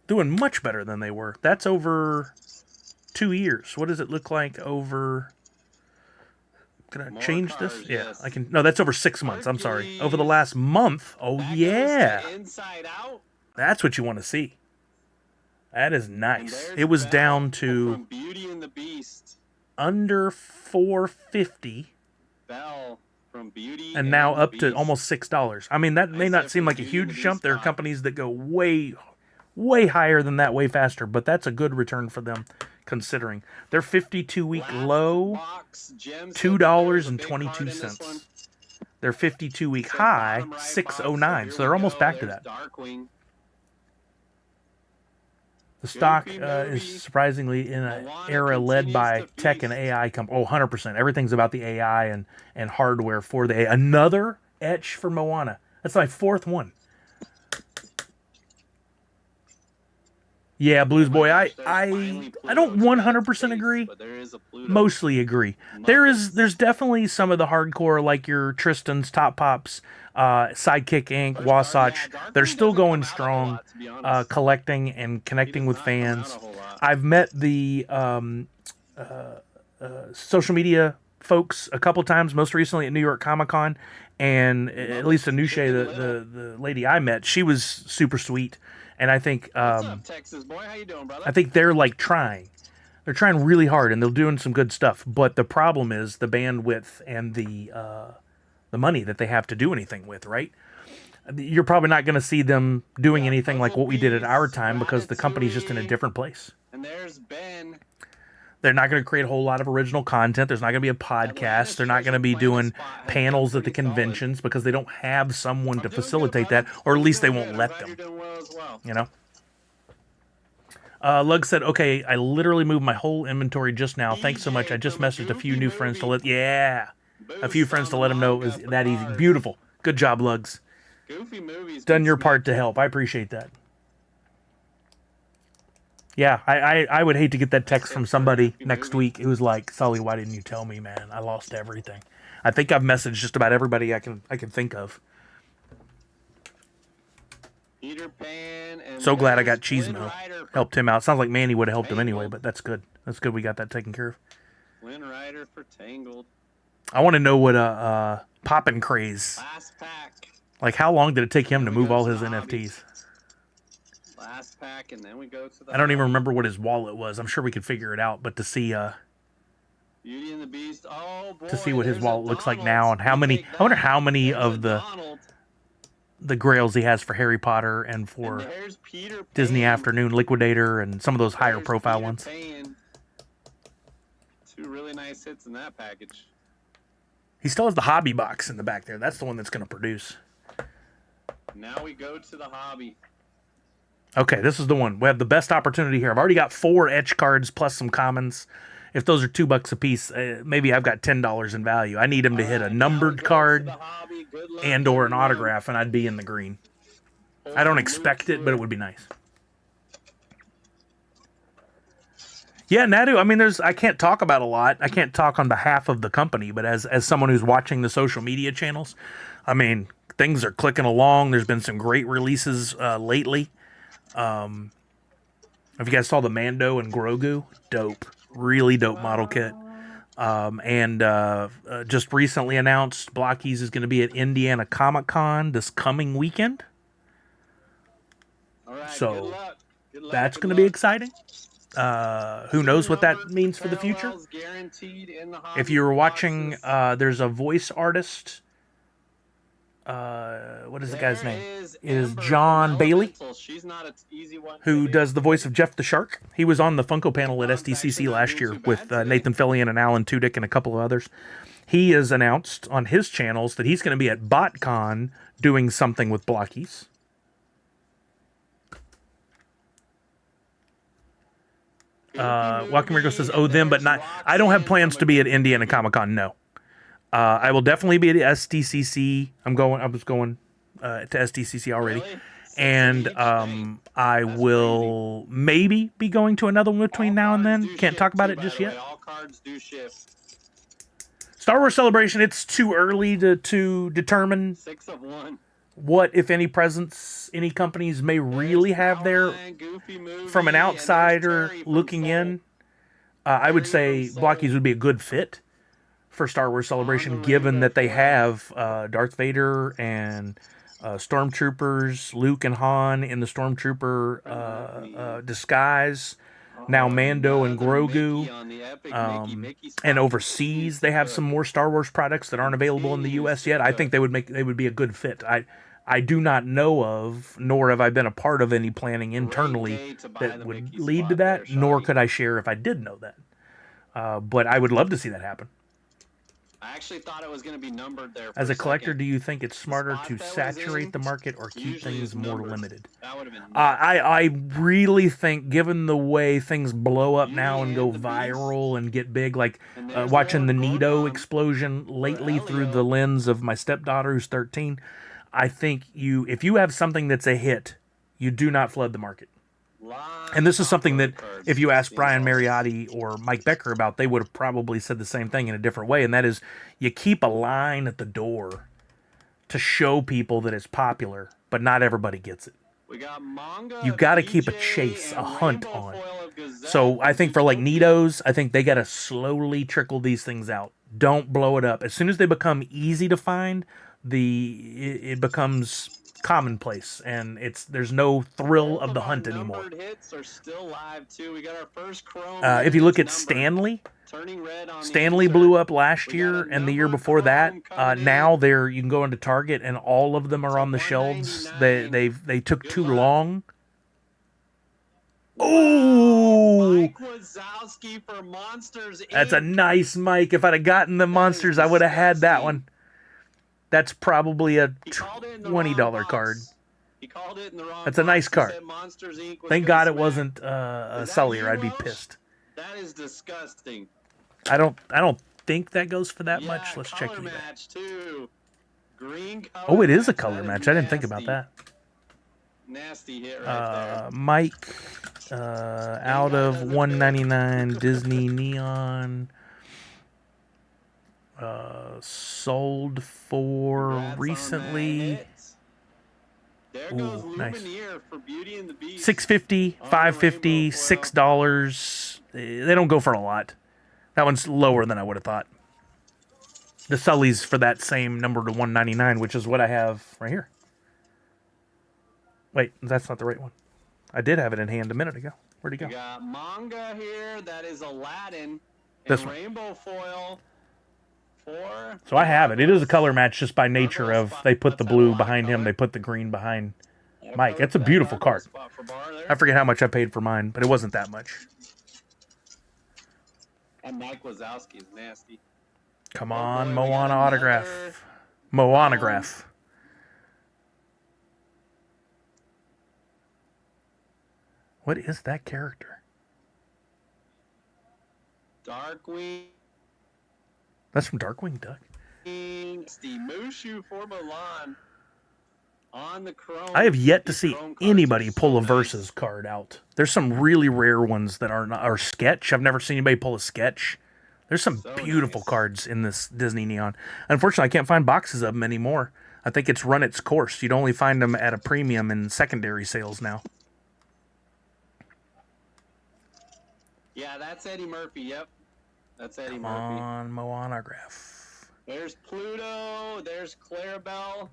Doing much better than they were. That's over 2 years. What does it look like over... Can I change this? Yeah, I can. No, that's over 6 months. I'm sorry. Over the last month. Oh, yeah. That's what you want to see. That is nice. It was down to Beauty and the Beast. Under 450. Bell from Beauty and now up to almost $6. I mean, that may not seem like a huge jump. There are companies that go way higher than that, way faster, but that's a good return for them, considering their 52-week low, $2.22. Their 52-week high, 609. So they're almost back to that. Darkwing. The stock is surprisingly in an era led by tech and AI. 100%. Everything's about the AI and hardware for the AI. Another etch for Moana. That's my fourth one. Yeah, Blues Boy, I don't 100% agree. Mostly agree. There's definitely some of the hardcore, like your Tristan's, Top Pops, Sidekick Inc., Wasatch. They're still going strong, collecting and connecting with fans. I've met the social media folks a couple times, most recently at New York Comic Con, and at least Anuche, the lady I met, she was super sweet. And I think What's up, Texas boy? How you doing, brother? I think they're like trying. They're trying really hard, and they're doing some good stuff. But the problem is the bandwidth and the money that they have to do anything with. Right? You're probably not going to see them doing anything like what we did at our time because the company's just in a different place. And there's Ben. They're not going to create a whole lot of original content. There's not going to be a podcast. They're not going to be doing panels at the conventions because they don't have someone to facilitate that, or at least they won't let them. You know? Lug said, okay, I literally moved my whole inventory just now. Thanks so much. I just messaged a few new friends to let... Yeah! A few friends to let them know it was that easy. Beautiful. Good job, Lugs. Done your part to help. I appreciate that. Yeah, I would hate to get that text from somebody next week who's like, Sully, why didn't you tell me, man? I lost everything. I think I've messaged just about everybody I can think of. Peter Pan and so glad I got Cheesemo. Helped him out. Sounds like Manny would have helped him anyway, but that's good. That's good we got that taken care of. Flynn Rider for Tangled. I want to know what Poppin' Craze. Last pack. Like, how long did it take him to move all his NFTs? Last pack, and then we go to the... I don't even remember what his wallet was. I'm sure we could figure it out, but to see Beauty and the Beast. Oh boy, to see what his wallet looks like now and how many... I wonder how many of the grails he has for Harry Potter and for Disney Afternoon, Liquidator, and some of those higher profile ones. Two really nice hits in that package. He still has the hobby box in the back there. That's the one that's going to produce. Now we go to the hobby. Okay, this is the one. We have the best opportunity here. I've already got 4 etch cards plus some commons. If those are $2 a piece, maybe I've got $10 in value. I need him to hit a numbered card and or an autograph, and I'd be in the green. I don't expect it, but it would be nice. Yeah, Nadu, I mean, I can't talk about a lot. I can't talk on behalf of the company, but as someone who's watching the social media channels, I mean, things are clicking along. There's been some great releases lately. If you guys saw the Mando and Grogu, dope. Really dope model kit. And just recently announced Blockies is going to be at Indiana Comic Con this coming weekend. All right, so that's going to be exciting. Who knows what that means for the future? If you were watching, there's a voice artist. What is the guy's name? It is John Bailey, who does the voice of Jeff the Shark. He was on the Funko panel at SDCC last year with Nathan Fillion and Alan Tudyk and a couple of others. He has announced on his channels that he's going to be at BotCon doing something with Blockies. Welcome Rico says, "Oh, them, but not." I don't have plans to be at Indiana Comic Con. No. I will definitely be at SDCC. I was going to SDCC already. Really? And I will maybe be going to another one between now and then. Can't talk about it just yet. All cards do shift. Star Wars Celebration, it's too early to determine 6 of 1. What, if any, presents any companies may really have there. From an outsider looking in, I would say Blockies would be a good fit for Star Wars Celebration, given that they have Darth Vader and Stormtroopers, Luke and Han in the Stormtrooper disguise, now Mando and Grogu, and overseas they have some more Star Wars products that aren't available in the U.S. yet. I think they would be a good fit. I do not know of, nor have I been a part of any planning internally that would lead to that, nor could I share if I did know that. But I would love to see that happen. I actually thought it was going to be numbered there. As a collector, second. do you think it's smarter spot to that was saturate in the market or keep usually things is more numbered. limited? That would have been I really think, given the way things blow up now and go and the beast. viral and get big, like And there's watching the Lord Nido Gorgon explosion lately through Elio. the lens of my stepdaughter who's 13, I think if you have something that's a hit, you do not flood the market. And this is something that if you ask Brian Mariotti or Mike Becker about, they would have probably said the same thing in a different way, and that is you keep a line at the door to show people that it's popular, but not everybody gets it. We got manga, You got to keep a BJ, chase, a and hunt Rainbow on. Foil of Gazelle So I from think for like Zootopia. Nidos, I think they got to slowly trickle these things out. Don't blow it up. As soon as they become easy to find, it becomes commonplace, and there's no thrill of the hunt anymore. Numbered hits are still live too. We got our first chrome. If you look at numbered. Stanley, Turning red on the Stanley insert. blew up last We year got a and the year numbered before that. chrome coming Now in. you can go into Target and all of them are on the shelves. They took Good too luck. long. Wow, Oh, Mike Wazowski for Monsters Inc. that's a nice mic. If I'd have gotten the monsters, I would have had that one. That's probably a He called it in the $20 wrong card. box. He called it in the wrong That's a nice box. He card. said Monsters Inc. was Thank gonna God it smack. wasn't a Is that Sully, you, or I'd be Roche? pissed. That is disgusting. I don't think that goes for that Yeah, much. Let's check color eBay. match too. Green color. Oh, it is a match. color That is match. I didn't think about nasty. that. Nasty hit right there. Mike, out of 199 Disney Neon, sold for Congrats on that recently hit. There goes Ooh, nice. Lumineer for Beauty and the Beast. $6.50, On the $5.50, rainbow foil. $6. They don't go for a lot. That one's lower than I would have thought. The Sully's for that same number to 199, which is what I have right here. Wait, that's not the right one. I did have it in hand a minute ago. Where'd it go? We got manga here. That is Aladdin. This and one. rainbow foil for. So I have it. It is a color match just by nature of they put the blue behind him, they put the green behind Mike. It's a beautiful card. I forget how much I paid for mine, but it wasn't that much. And Mike Wazowski is nasty. Come Oh, on, boy, we got Moana another autograph. Moanograph. What is that character? Darkwing. That's from Darkwing Duck. Steve Mushu for Milan. On the chrome. I have yet to These see chrome cards anybody are pull so a versus card out. There's some really rare ones that are sketch. I've never seen anybody pull a sketch. There's some So beautiful nice. cards in this Disney Neon. Unfortunately, I can't find boxes of them anymore. I think it's run its course. You'd only find them at a premium in secondary sales now. Yeah, that's Eddie Murphy. Yep. That's Eddie Come Murphy. on, Moanograph. There's Pluto. There's Clarabelle.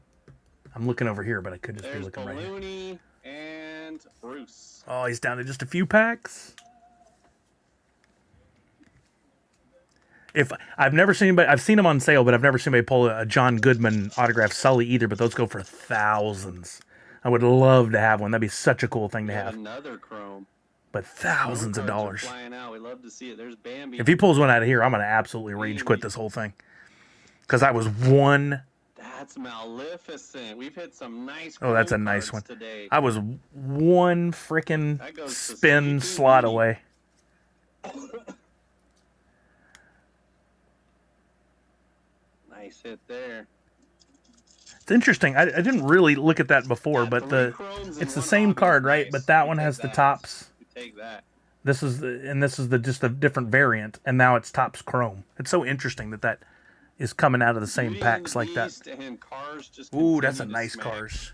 I'm looking over here, but I could just be There's looking right here. Balloony and Bruce. Oh, he's down to just a few packs. If I've never seen anybody, I've seen them on sale, but I've never seen anybody pull a John Goodman autographed Sully either. But those go for thousands. I would love to have one. That'd be such a cool thing to We got have. another chrome. But thousands of Cards are dollars. Flying out. We love to see it. There's Bambi. If he pulls one out of here, I'm gonna absolutely rage quit this whole thing. Because I was one. That's Maleficent. We've hit some nice. Oh, that's a chrome nice cards one. Today. I was one freaking That goes to spin Sleeping slot Beauty. away. Nice hit there. It's interesting. I didn't really look at that before, Yeah, but three chromes in it's the one same hobby. card, right? Nice. But that We one take has the that. tops. We take that. This is just a different variant, and now it's tops chrome. It's so interesting that is coming out of the same Beauty packs and the like that. Beast and Cars just Ooh, that's a continue to nice smack. Cars.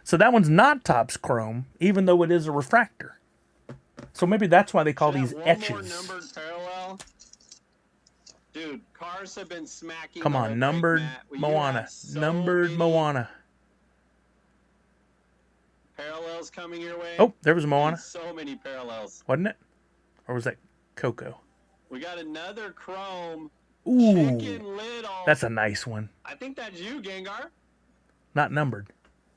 So that one's not tops chrome, even though it is a refractor. So maybe that's why they call Should these have one etches. more numbered parallel. Dude, Cars have been smacking. Come the on, whole numbered break, Matt. You Moana. have so Numbered many Moana. Parallels coming your way. Oh, there was Moana, And so many parallels. wasn't it? Or was that Coco? We got another chrome. Ooh, Chicken Little. that's a nice one. I think that's you, Gengar. Not numbered.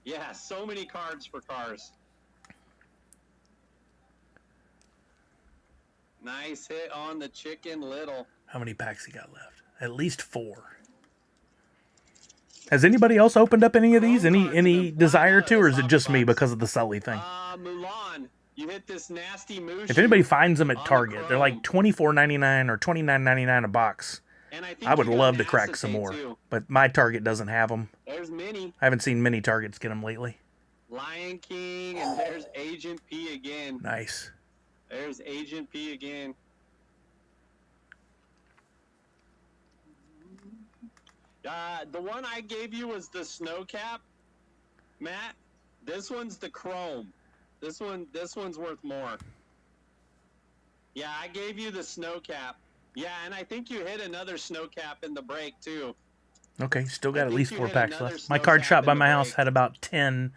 Yeah, so many cards for Cars. Nice hit on the Chicken Little. How many packs he got left? At least 4. Has anybody else opened up any of these? Any desire to, or is it just me because of the Sully thing? Mulan, you hit this nasty Mushu. If anybody finds them at Target, they're like $24.99 or $29.99 a box. And I think I would love to crack some more, but my Target doesn't have them. There's Minnie. I haven't seen many Targets get them lately. Lion King, and there's Agent P again. Nice. There's Agent P again. The one I gave you was the snow cap, Matt. This one's the chrome. This one's worth more. Yeah, I gave you the snow cap. Yeah, and I think you hit another snow cap in the break too. Okay, still got at least 4 packs left. My card shop by my house had about 10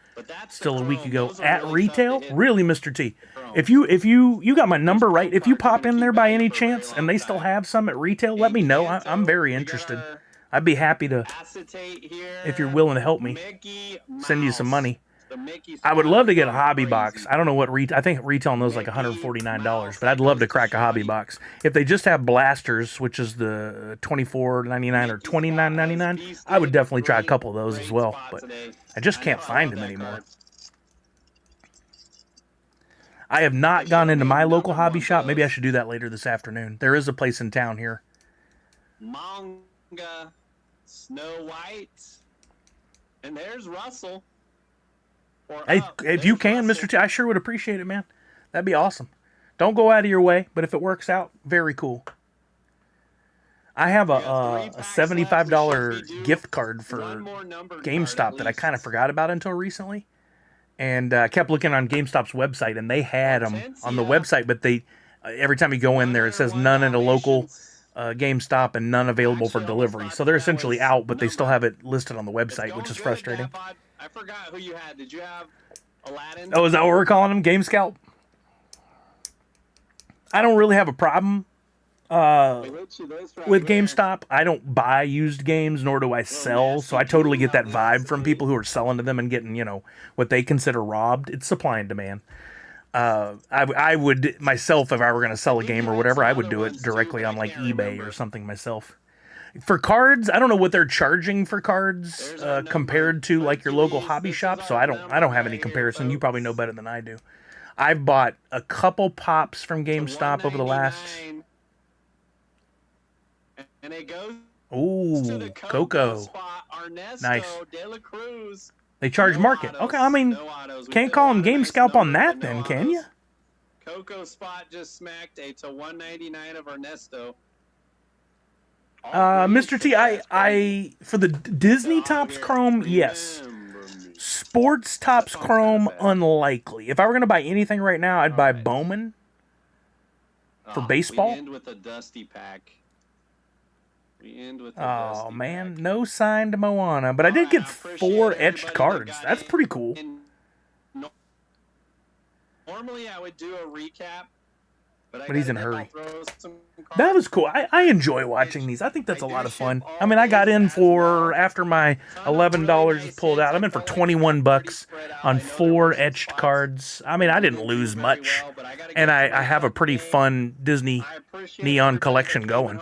still a week ago at retail. Really, Mr. T? If you got my number right, if you pop in there by any chance and they still have some at retail, let me know. I'm very interested. I'd be happy to, if you're willing to help me, send you some money. I would love to get a hobby box. I don't know what I think retail on those like $149, but I'd love to crack a hobby box. If they just have blasters, which is the $24.99 or $29.99, I would definitely try a couple of those as well. But I just can't find them anymore. I have not gone into my local hobby shop. Maybe I should do that later this afternoon. There is a place in town here. Manga, Snow White, and there's Russell. Hey, if you can, Mr. T, I sure would appreciate it, man. That'd be awesome. Don't go out of your way, but if it works out, very cool. I have a $75 gift card for GameStop that I kind of forgot about until recently. And I kept looking on GameStop's website, and they had them on the website, but they every time you go in there, it says none in a local GameStop and none available for delivery. So they're essentially out, but they still have it listed on the website, which is frustrating. I forgot who you had. Did you have Aladdin? Oh, is that what we're calling him? Game Scalp? I don't really have a problem with GameStop. I don't buy used games, nor do I sell. So I totally get that vibe from people who are selling to them and getting, what they consider robbed. It's supply and demand. I would myself, if I were going to sell a game or whatever, I would do it directly on like eBay or something myself. For cards, I don't know what they're charging for cards compared to like your local hobby shop, so I don't have any comparison. You probably know better than I do. I've bought a couple pops from GameStop over the last. And it goes to the Coco spot, Ernesto nice. De La Cruz. They charge market. Okay, I mean, can't call them Game Scalp on that then, can you? Coco spot just smacked a to 199 of Ernesto. Mr. T, I for the Disney Topps Chrome, yes. Sports Topps Chrome, unlikely. If I were going to buy anything right now, I'd buy Bowman for baseball. We end with a dusty pack. Oh, man. No signed Moana. But I did get 4 etched cards. That's pretty cool. Normally, I would do a recap. But he's in a hurry. That was cool. I enjoy watching these. I think that's a lot of fun. I mean, I got in for, after my $11 is pulled out, I'm in for $21 on 4 etched cards. I mean, I didn't lose much. And I have a pretty fun Disney neon collection going.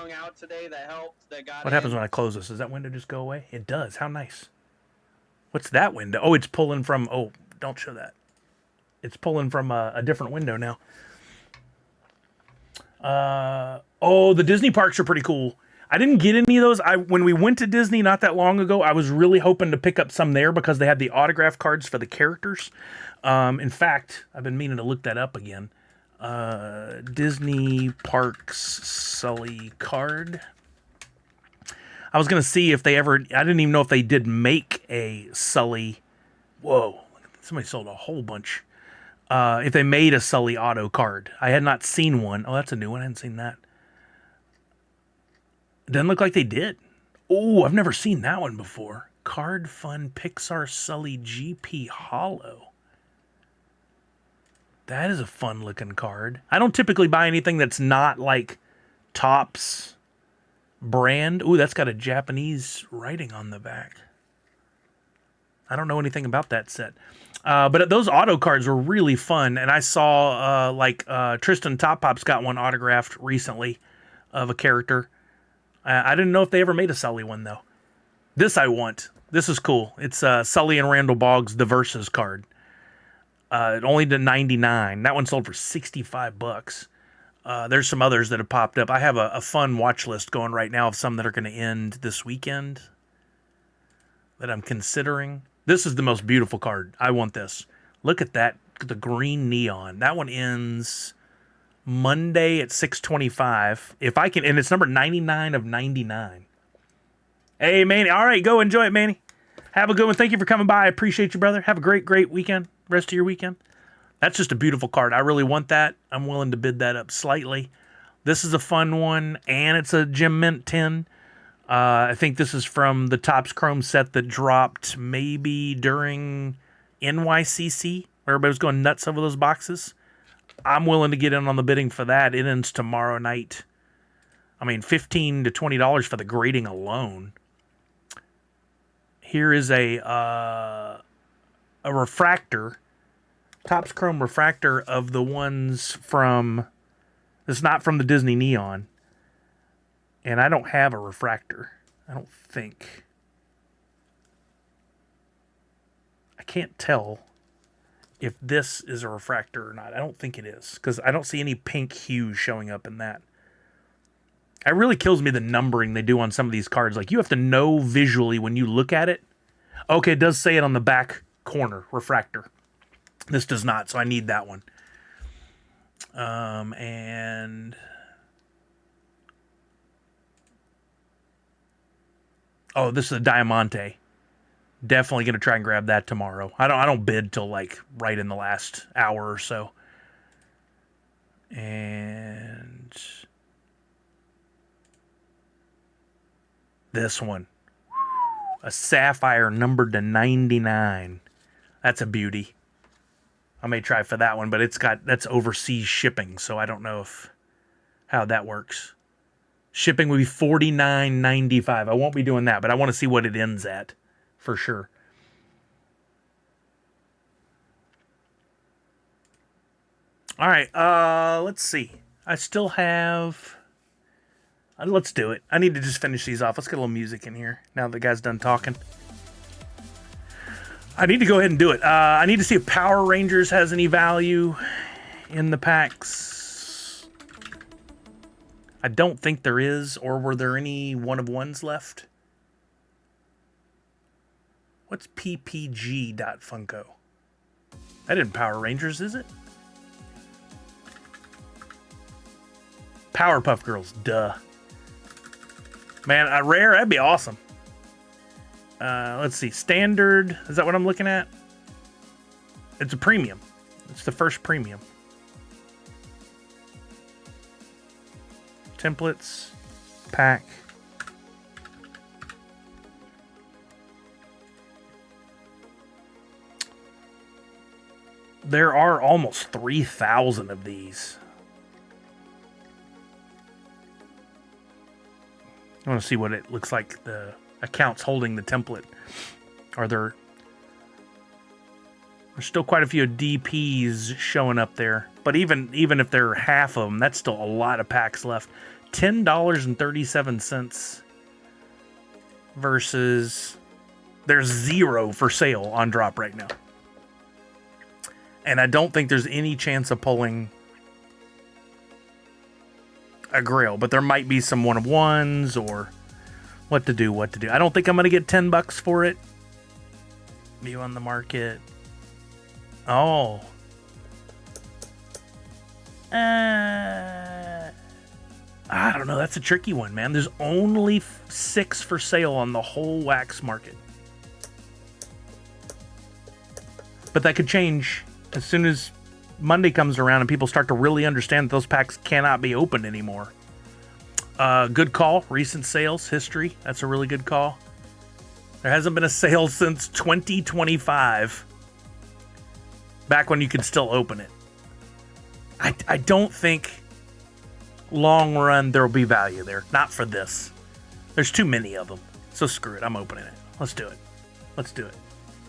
What happens when I close this? Does that window just go away? It does. How nice. What's that window? Oh, it's pulling from, oh, don't show that. It's pulling from a different window now. The Disney parks are pretty cool. I didn't get any of those. When we went to Disney not that long ago, I was really hoping to pick up some there because they had the autograph cards for the characters. In fact, I've been meaning to look that up again. Disney Parks Sully card. I was going to see if they ever, I didn't even know if they did make a Sully. Whoa, somebody sold a whole bunch. If they made a Sully auto card. I had not seen one. Oh, that's a new one. I hadn't seen that. It doesn't look like they did. Oh, I've never seen that one before. Card Fun Pixar Sully GP Hollow. That is a fun looking card. I don't typically buy anything that's not like Topps brand. Ooh, that's got a Japanese writing on the back. I don't know anything about that set. But those auto cards were really fun, and I saw Tristan Top Pop's got one autographed recently of a character. I didn't know if they ever made a Sully one, though. This I want. This is cool. It's Sully and Randall Boggs, the Versus card. It only did 99. That one sold for $65. There's some others that have popped up. I have a fun watch list going right now of some that are going to end this weekend that I'm considering. This is the most beautiful card. I want this. Look at that, the green neon. That one ends Monday at 6:25. If I can, and it's number 99 of 99. Hey, Manny. All right, go enjoy it, Manny. Have a good one. Thank you for coming by. I appreciate you, brother. Have a great, great weekend. Rest of your weekend. That's just a beautiful card. I really want that. I'm willing to bid that up slightly. This is a fun one, and it's a Gem Mint 10. I think this is from the Topps Chrome set that dropped maybe during NYCC, where everybody was going nuts over those boxes. I'm willing to get in on the bidding for that. It ends tomorrow night. I mean, $15 to $20 for the grading alone. Here is a refractor, Topps Chrome refractor of the ones from. It's not from the Disney Neon, and I don't have a refractor. I don't think. I can't tell if this is a refractor or not. I don't think it is, because I don't see any pink hues showing up in that. It really kills me, the numbering they do on some of these cards. Like, you have to know visually when you look at it. Okay, it does say it on the back corner, refractor. This does not, so I need that one. And oh, this is a Diamante. Definitely gonna try and grab that tomorrow. I don't bid till like right in the last hour or so. And this one, a sapphire numbered to 99. That's a beauty. I may try for that one, but that's overseas shipping, so I don't know how that works. Shipping would be $49.95. I won't be doing that, but I want to see what it ends at, for sure. All right, let's see. I still have. Let's do it. I need to just finish these off. Let's get a little music in here now that the guy's done talking. I need to go ahead and do it. I need to see if Power Rangers has any value in the packs. I don't think there is, or were there any one-of-ones left? What's PPG.Funko? That isn't Power Rangers, is it? Powerpuff Girls, duh. Man, a rare, that'd be awesome. Let's see, standard, is that what I'm looking at? It's a premium. It's the first premium. Templates, pack. There are almost 3,000 of these. I want to see what it looks like the accounts holding the template. There's still quite a few DPs showing up there, but even if there are half of them, that's still a lot of packs left. $10.37 versus there's 0 for sale on drop right now, and I don't think there's any chance of pulling a grail, but there might be some one-of-ones or what to do. I don't think I'm going to get $10 for it. View on the market. Oh. I don't know. That's a tricky one, man. There's only 6 for sale on the whole wax market. But that could change as soon as Monday comes around and people start to really understand that those packs cannot be opened anymore. Good call. Recent sales history. That's a really good call. There hasn't been a sale since 2025. Back when you could still open it. I don't think long run there will be value there. Not for this. There's too many of them. So screw it. I'm opening it. Let's do it.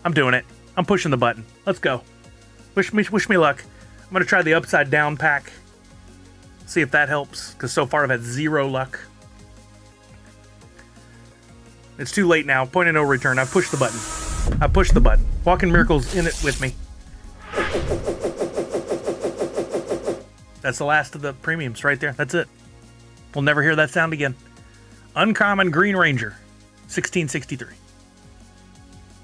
I'm doing it. I'm pushing the button. Let's go. Wish me luck. I'm going to try the upside down pack. See if that helps, because so far I've had 0 luck. It's too late now. Point of no return. I've pushed the button. I pushed the button. Walking Miracle's in it with me. That's the last of the premiums right there. That's it. We'll never hear that sound again. Uncommon Green Ranger, 1663.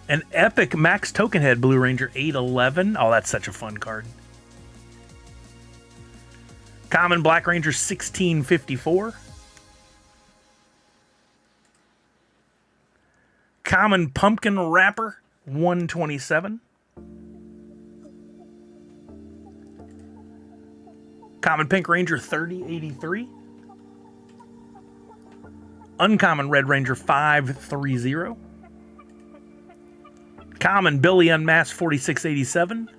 An epic Max Token Head Blue Ranger, 811. Oh, that's such a fun card. Common Black Ranger, 1654. Common Pumpkin Wrapper, 127. Common Pink Ranger, 3083. Uncommon Red Ranger, 530. Common Billy Unmasked, 4687.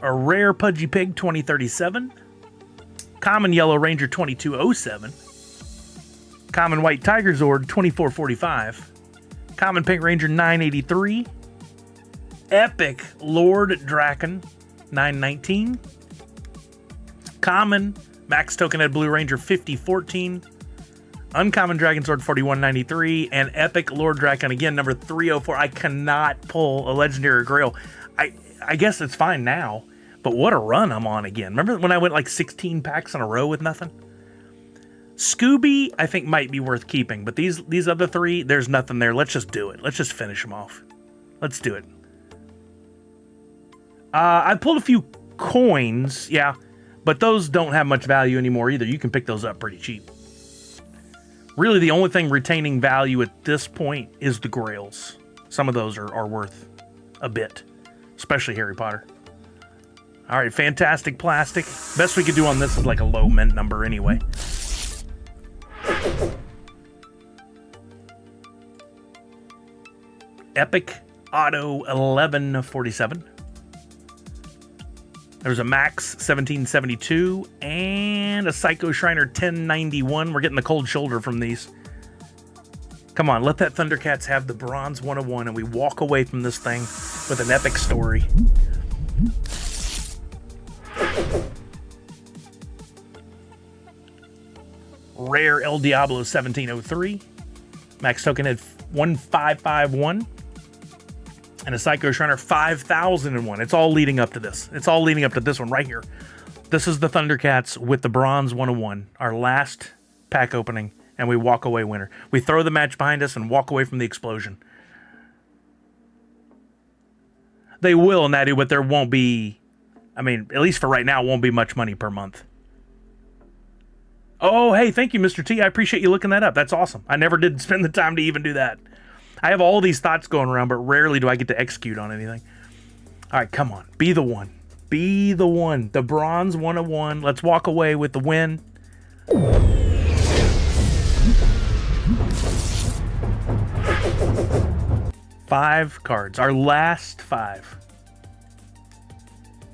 A Rare Pudgy Pig, 2037. Common Yellow Ranger, 2207. Common White Tiger Zord, 2445. Common Pink Ranger, 983. Epic Lord Draken, 919. Common Max Token Head Blue Ranger, 5014. Uncommon Dragon Sword, 4193. And Epic Lord Draken, again, number 304. I cannot pull a Legendary Grail. I guess it's fine now, but what a run I'm on again. Remember when I went like 16 packs in a row with nothing? Scooby, I think, might be worth keeping, but these other three, there's nothing there. Let's just do it. Let's just finish them off. Let's do it. I pulled a few coins, yeah, but those don't have much value anymore either. You can pick those up pretty cheap. Really, the only thing retaining value at this point is the grails. Some of those are worth a bit, especially Harry Potter. All right, fantastic plastic. Best we could do on this is like a low mint number anyway. Epic Auto 1147. There's a Max 1772 and a Psycho Shriner 1091. We're getting the cold shoulder from these. Come on, let that Thundercats have the Bronze 101 and we walk away from this thing with an epic story. Rare El Diablo 1703. Max Token Head 1551. And a Psycho Shriner 5001. It's all leading up to this. It's all leading up to this one right here. This is the Thundercats with the Bronze 101. Our last pack opening. And we walk away winner. We throw the match behind us and walk away from the explosion. They will, Natty, but there won't be... I mean, at least for right now, won't be much money per month. Oh, hey, thank you, Mr. T. I appreciate you looking that up. That's awesome. I never did spend the time to even do that. I have all these thoughts going around, but rarely do I get to execute on anything. All right, come on. Be the one. Be the one. The Bronze 101. Let's walk away with the win. Five cards. Our last five.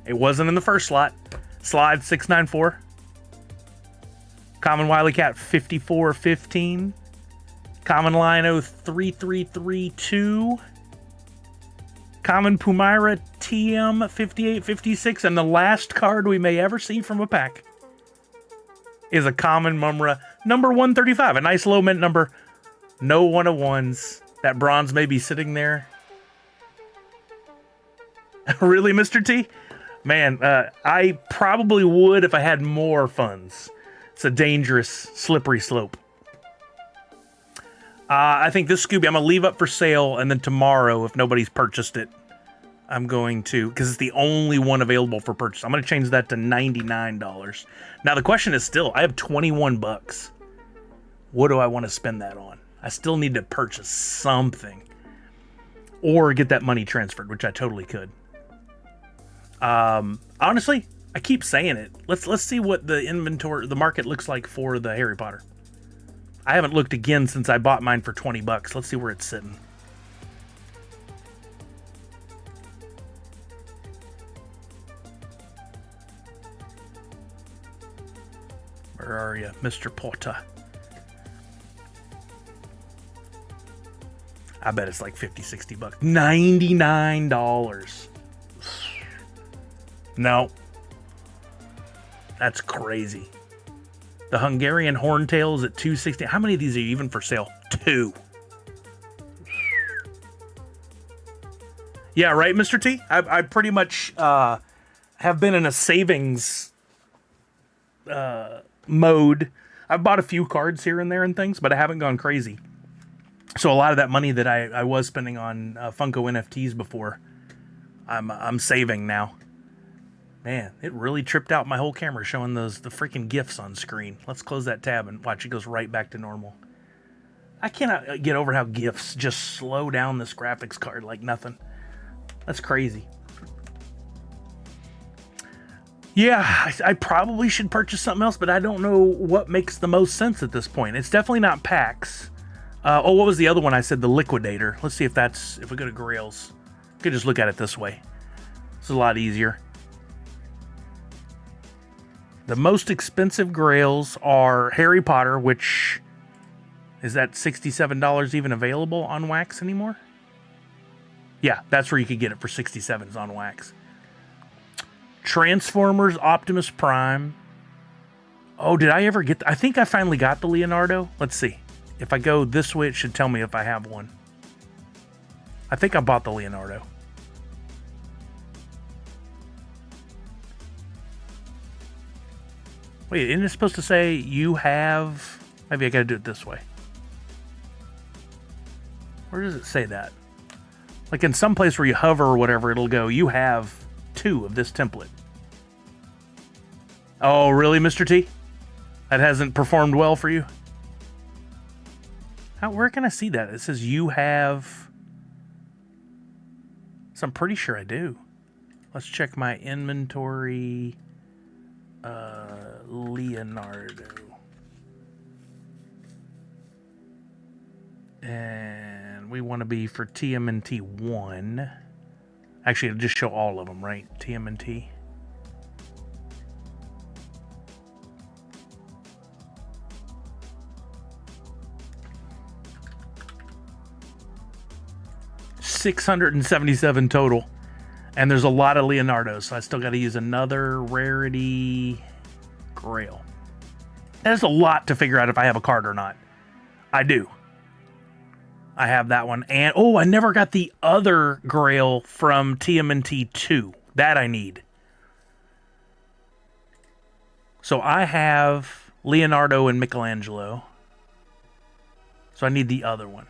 It wasn't in the first slot. Slide 694. Common Wily Cat 5415. Common Lino 3332. Common Pumira TM 5856. And the last card we may ever see from a pack is a Common Mumra number 135. A nice low mint number. No 101s. That bronze may be sitting there. Really, Mr. T? Man, I probably would if I had more funds. It's a dangerous, slippery slope. I think this Scooby, I'm going to leave up for sale, and then tomorrow, if nobody's purchased it, I'm going to, because it's the only one available for purchase. I'm going to change that to $99. Now, the question is still, I have 21 bucks. What do I want to spend that on? I still need to purchase something. Or get that money transferred, which I totally could. Honestly, I keep saying it. Let's see what the inventory, the market looks like for the Harry Potter. I haven't looked again since I bought mine for 20 bucks. Let's see where it's sitting. Where are you, Mr. Potter? I bet it's like 50, 60 bucks. $99. No. That's crazy. The Hungarian Horntail is at $260. How many of these are even for sale? 2. Yeah, right, Mr. T? I pretty much have been in a savings mode. I've bought a few cards here and there and things, but I haven't gone crazy. So a lot of that money that I was spending on Funko NFTs before, I'm saving now. Man, it really tripped out my whole camera showing the freaking GIFs on screen. Let's close that tab and watch, it goes right back to normal. I cannot get over how GIFs just slow down this graphics card like nothing. That's crazy. Yeah, I probably should purchase something else, but I don't know what makes the most sense at this point. It's definitely not packs. Oh, what was the other one I said? The Liquidator. Let's see if that's, if we go to Grails. We could just look at it this way. It's a lot easier. The most expensive Grails are Harry Potter, which, is that $67 even available on wax anymore? Yeah, that's where you could get it for 67 is on wax. Transformers Optimus Prime. Oh, did I ever get... I think I finally got the Leonardo. Let's see. If I go this way, it should tell me if I have one. I think I bought the Leonardo. Wait, isn't it supposed to say you have... Maybe I gotta do it this way. Where does it say that? Like in some place where you hover or whatever, it'll go, you have 2 of this template. Oh, really, Mr. T? That hasn't performed well for you? Where can I see that? It says you have... So I'm pretty sure I do. Let's check my inventory. Leonardo. And we want to be for TMNT 1. Actually, it'll just show all of them, right? TMNT. $677 total. And there's a lot of Leonardos, so I still got to use another rarity Grail. There's a lot to figure out if I have a card or not. I do. I have that one. And, oh, I never got the other Grail from TMNT 2. That I need. So I have Leonardo and Michelangelo. So I need the other one.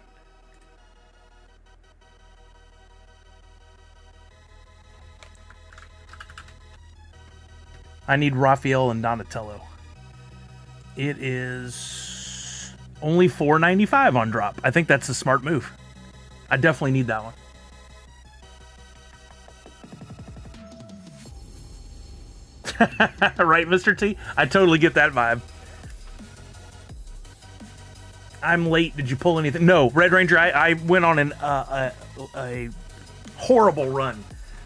I need Raphael and Donatello. It is only $4.95 on drop. I think that's a smart move. I definitely need that one. Right, Mr. T? I totally get that vibe. I'm late. Did you pull anything? No, Red Ranger, I went on a horrible run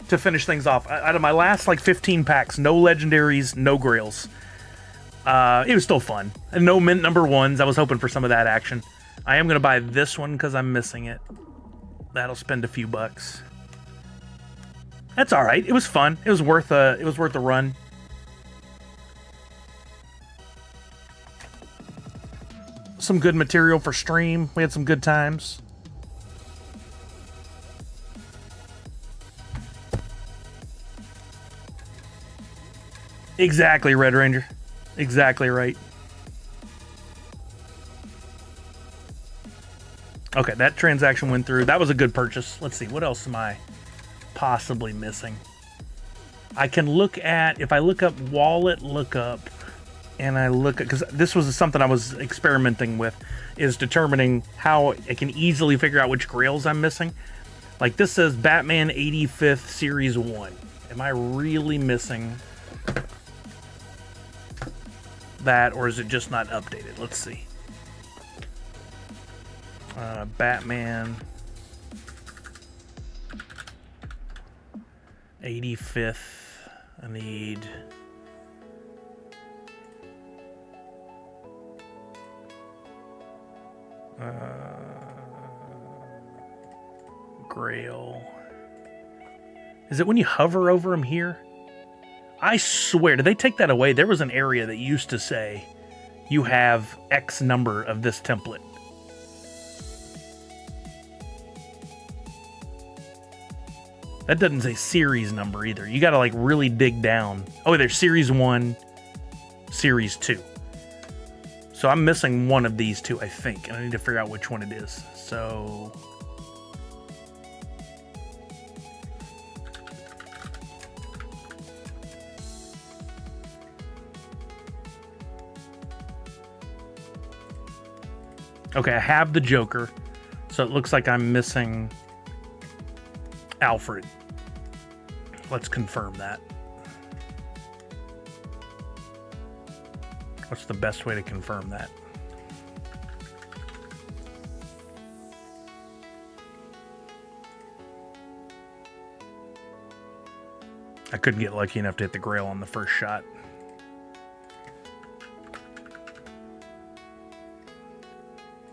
to finish things off. Out of my last like 15 packs, no legendaries, no grails. It was still fun. And no mint number 1s. I was hoping for some of that action. I am going to buy this one because I'm missing it. That'll spend a few bucks. That's all right. It was fun. It was worth a run. Some good material for stream. We had some good times. Exactly, Red Ranger. Exactly right. Okay, that transaction went through. That was a good purchase. Let's see, what else am I possibly missing? I can look at, if I look up wallet lookup, and I look at, because this was something I was experimenting with, is determining how I can easily figure out which grails I'm missing. Like this says Batman 85th Series 1. Am I really missing that, or is it just not updated? Let's see. Batman 85th. I need Grail. Is it when you hover over them here? I swear, did they take that away? There was an area that used to say you have X number of this template. That doesn't say series number either. You got to like really dig down. Oh, there's series 1, series 2. So I'm missing one of these two, I think. And I need to figure out which one it is. So... Okay, I have the Joker. So it looks like I'm missing Alfred. Let's confirm that. What's the best way to confirm that? I couldn't get lucky enough to hit the Grail on the first shot.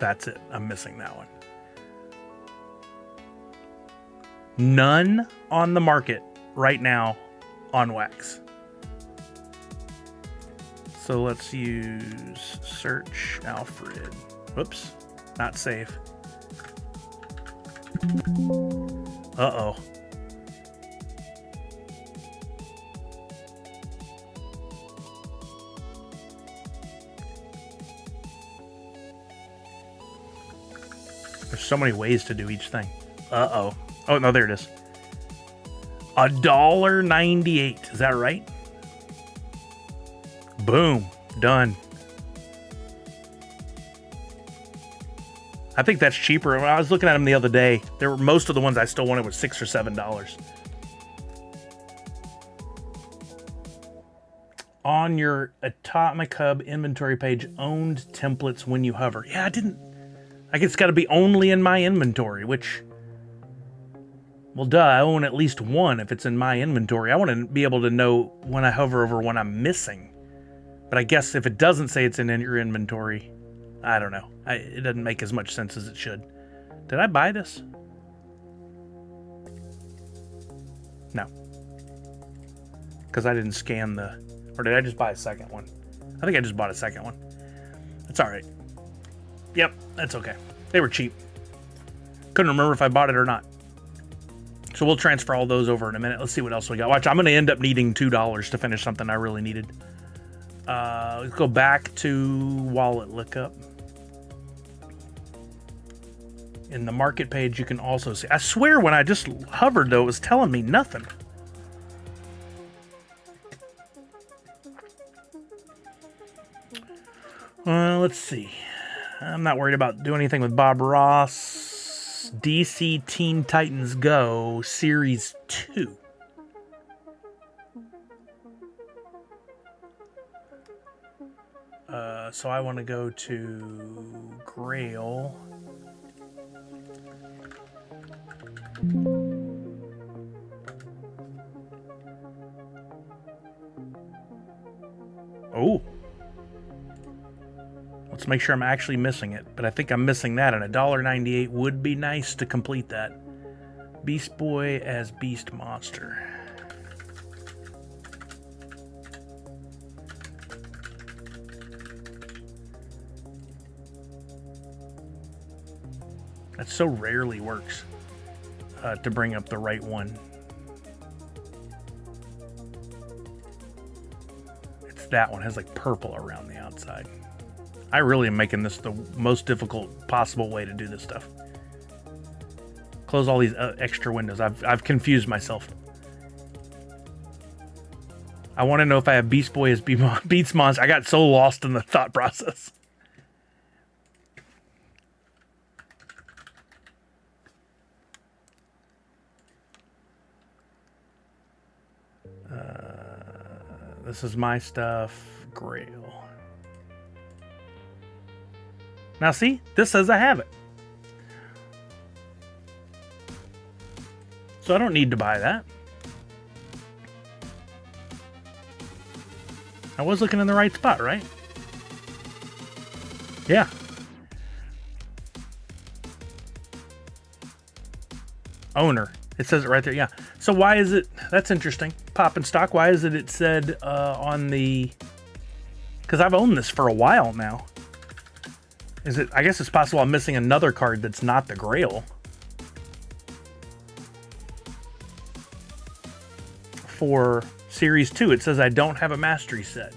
That's it. I'm missing that one. None on the market right now on wax. So let's use search Alfred. Whoops, not safe. Uh-oh. There's so many ways to do each thing. Uh-oh. Oh, no, there it is. $1.98. Is that right? Boom. Done. I think that's cheaper. When I was looking at them the other day, there were most of the ones I still wanted was $6 or $7. On your Atomic Hub inventory page, owned templates when you hover. Yeah, I didn't. I guess it's got to be only in my inventory, which... Well, duh, I own at least one if it's in my inventory. I want to be able to know when I hover over when I'm missing. But I guess if it doesn't say it's in your inventory, I don't know. It doesn't make as much sense as it should. Did I buy this? No. Because I didn't scan the... Or did I just buy a second one? I think I just bought a second one. That's all right. Yep, that's okay. They were cheap. Couldn't remember if I bought it or not. So we'll transfer all those over in a minute. Let's see what else we got. Watch, I'm going to end up needing $2 to finish something I really needed. Let's go back to wallet lookup. In the market page, you can also see. I swear when I just hovered, though, it was telling me nothing. Let's see. I'm not worried about doing anything with Bob Ross. DC Teen Titans Go Series 2. So I want to go to Grail. Oh. Let's make sure I'm actually missing it. But I think I'm missing that, and $1.98 would be nice to complete that. Beast Boy as Beast Monster. That so rarely works to bring up the right one. It's that one. It has like purple around the outside. I really am making this the most difficult possible way to do this stuff. Close all these extra windows. I've confused myself. I want to know if I have Beast Boy as Beast Monster. I got so lost in the thought process. This is my stuff. Grail. Now see, this says I have it. So I don't need to buy that. I was looking in the right spot, right? Yeah. Owner. It says it right there, yeah. So why is it... That's interesting. Pop and stock. Why is it said on the... Because I've owned this for a while now. Is it? I guess it's possible I'm missing another card that's not the Grail. for Series 2. It says I don't have a mastery set.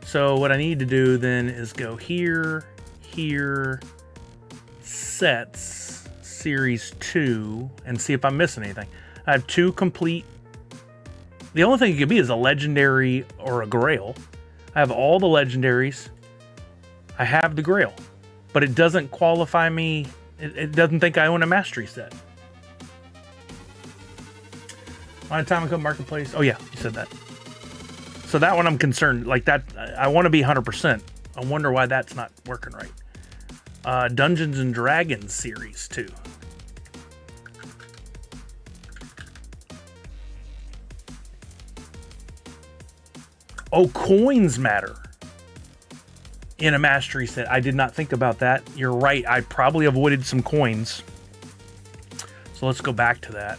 So what I need to do then is go here, here, sets, Series 2, and see if I'm missing anything. I have 2 complete. The only thing it could be is a legendary or a grail. I have all the legendaries. I have the grail, but it doesn't qualify me. It doesn't think I own a mastery set. On Atomico Marketplace. Oh yeah, you said that. So that one I'm concerned. Like that, I want to be 100%. I wonder why that's not working right. Dungeons and Dragons Series 2. Oh, coins matter in a mastery set. I did not think about that. You're right. I probably avoided some coins. So let's go back to that.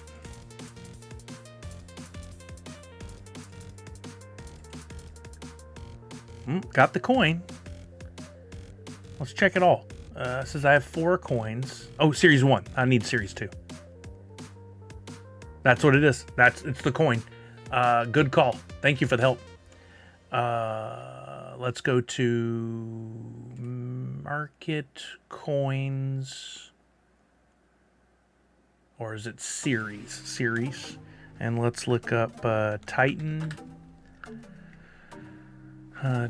Got the coin. Let's check it all. It says I have 4 coins. Oh, Series 1. I need Series 2. That's what it is. It's the coin. Good call. Thank you for the help. Let's go to Market Coins. Or is it Series? Series. And let's look up Titan.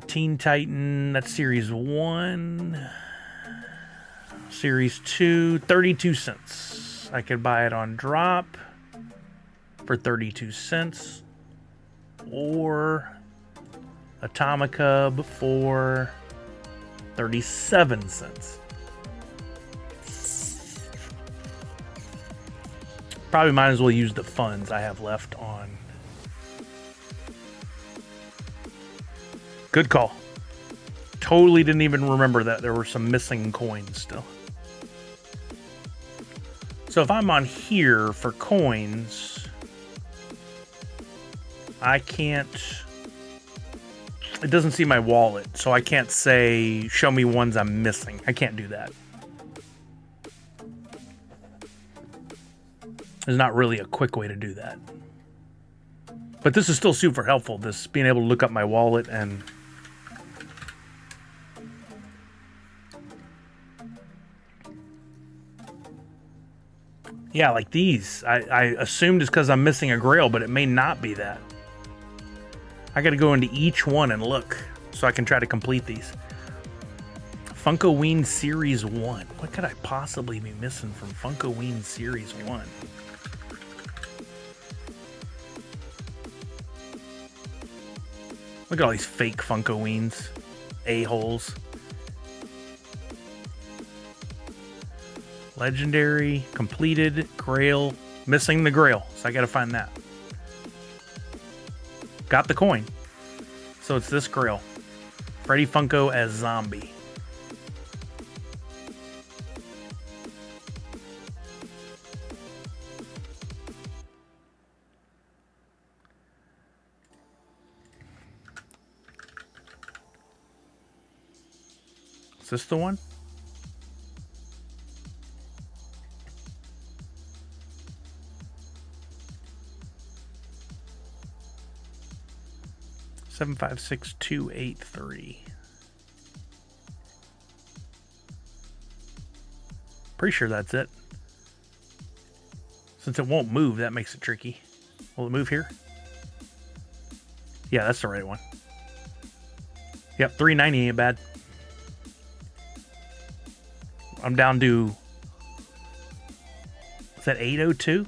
Teen Titan, that's Series 1. Series 2, 32 cents. I could buy it on drop for 32 cents. Or Atomica for 37 cents. Probably might as well use the funds I have left on. Good call. Totally didn't even remember that there were some missing coins still. So if I'm on here for coins, I can't... It doesn't see my wallet, so I can't say, show me ones I'm missing. I can't do that. There's not really a quick way to do that. But this is still super helpful, this being able to look up my wallet and... Yeah, like these. I assumed it's because I'm missing a grail, but it may not be that. I got to go into each one and look so I can try to complete these. Funkoween Series 1. What could I possibly be missing from Funkoween Series 1? Look at all these fake Funkoweens. A-holes. Legendary, completed, grail, missing the grail. So I gotta find that. Got the coin. So it's this grail. Freddy Funko as zombie. Is this the one? Seven 56283. Pretty sure that's it. Since it won't move, that makes it tricky. Will it move here? Yeah, that's the right one. Yep, 390 ain't bad. I'm down to... Is that 802?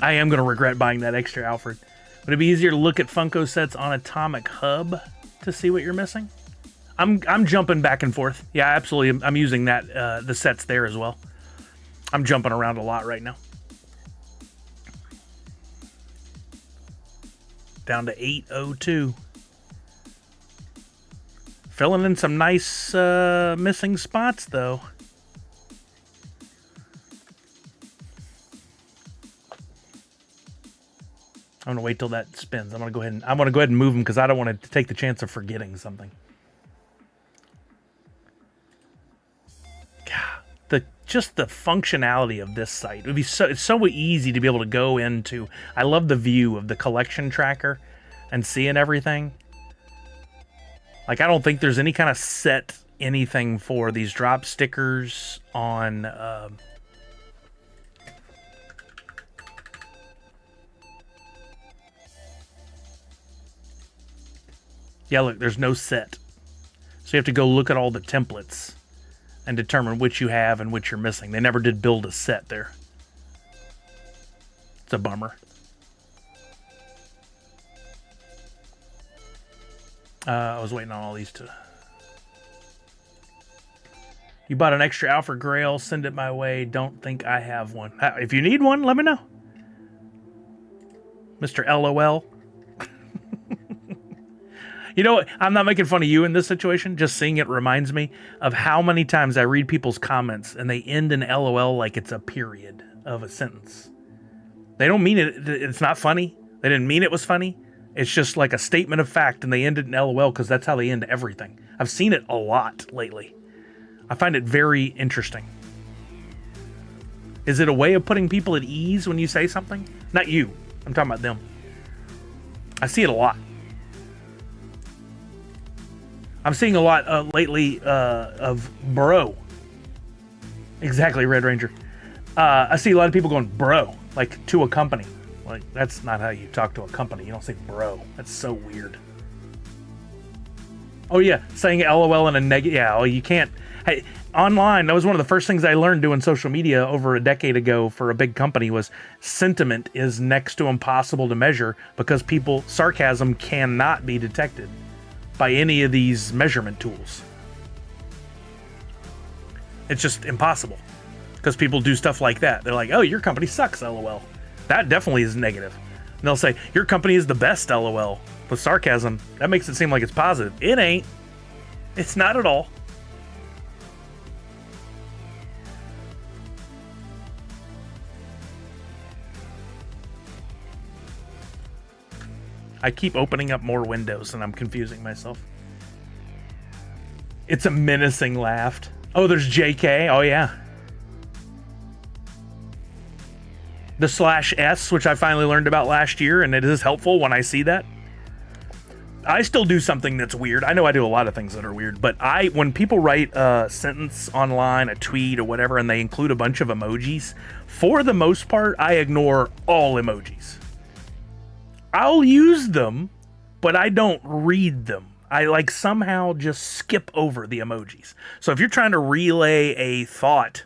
I am going to regret buying that extra Alfred. Would it be easier to look at Funko sets on Atomic Hub to see what you're missing? I'm jumping back and forth. Yeah, absolutely. I'm using that the sets there as well. I'm jumping around a lot right now. Down to 802. Filling in some nice missing spots though. I'm gonna wait till that spins. I'm gonna go ahead and move them because I don't want to take the chance of forgetting something. God, the just the functionality of this site. It would be it's so easy to be able to go into. I love the view of the collection tracker and seeing everything. Like, I don't think there's any kind of set anything for these drop stickers on yeah, look, there's no set. So you have to go look at all the templates and determine which you have and which you're missing. They never did build a set there. It's a bummer. I was waiting on all these to... You bought an extra Alfred Grail, send it my way. Don't think I have one. If you need one, let me know. Mr. LOL. You know what? I'm not making fun of you in this situation. Just seeing it reminds me of how many times I read people's comments and they end in LOL like it's a period of a sentence. They don't mean it. It's not funny. They didn't mean it was funny. It's just like a statement of fact and they end it in LOL because that's how they end everything. I've seen it a lot lately. I find it very interesting. Is it a way of putting people at ease when you say something? Not you. I'm talking about them. I see it a lot. I'm seeing a lot lately of bro. Exactly, Red Ranger. I see a lot of people going bro, like to a company. Like, that's not how you talk to a company. You don't say bro. That's so weird. Oh yeah, saying LOL in a negative. Yeah, well, you can't. Hey, online, that was one of the first things I learned doing social media over a decade ago for a big company was sentiment is next to impossible to measure because sarcasm cannot be detected by any of these measurement tools. It's just impossible because people do stuff like that. They're like, oh, your company sucks, LOL. That definitely is negative. And they'll say, your company is the best, LOL. With sarcasm, that makes it seem like it's positive. It ain't. It's not at all. I keep opening up more windows and I'm confusing myself. It's a menacing laugh. Oh, there's JK. Oh, yeah. The /S, which I finally learned about last year, and it is helpful when I see that. I still do something that's weird. I know I do a lot of things that are weird, but when people write a sentence online, a tweet or whatever, and they include a bunch of emojis, for the most part, I ignore all emojis. I'll use them, but I don't read them. I like somehow just skip over the emojis. So if you're trying to relay a thought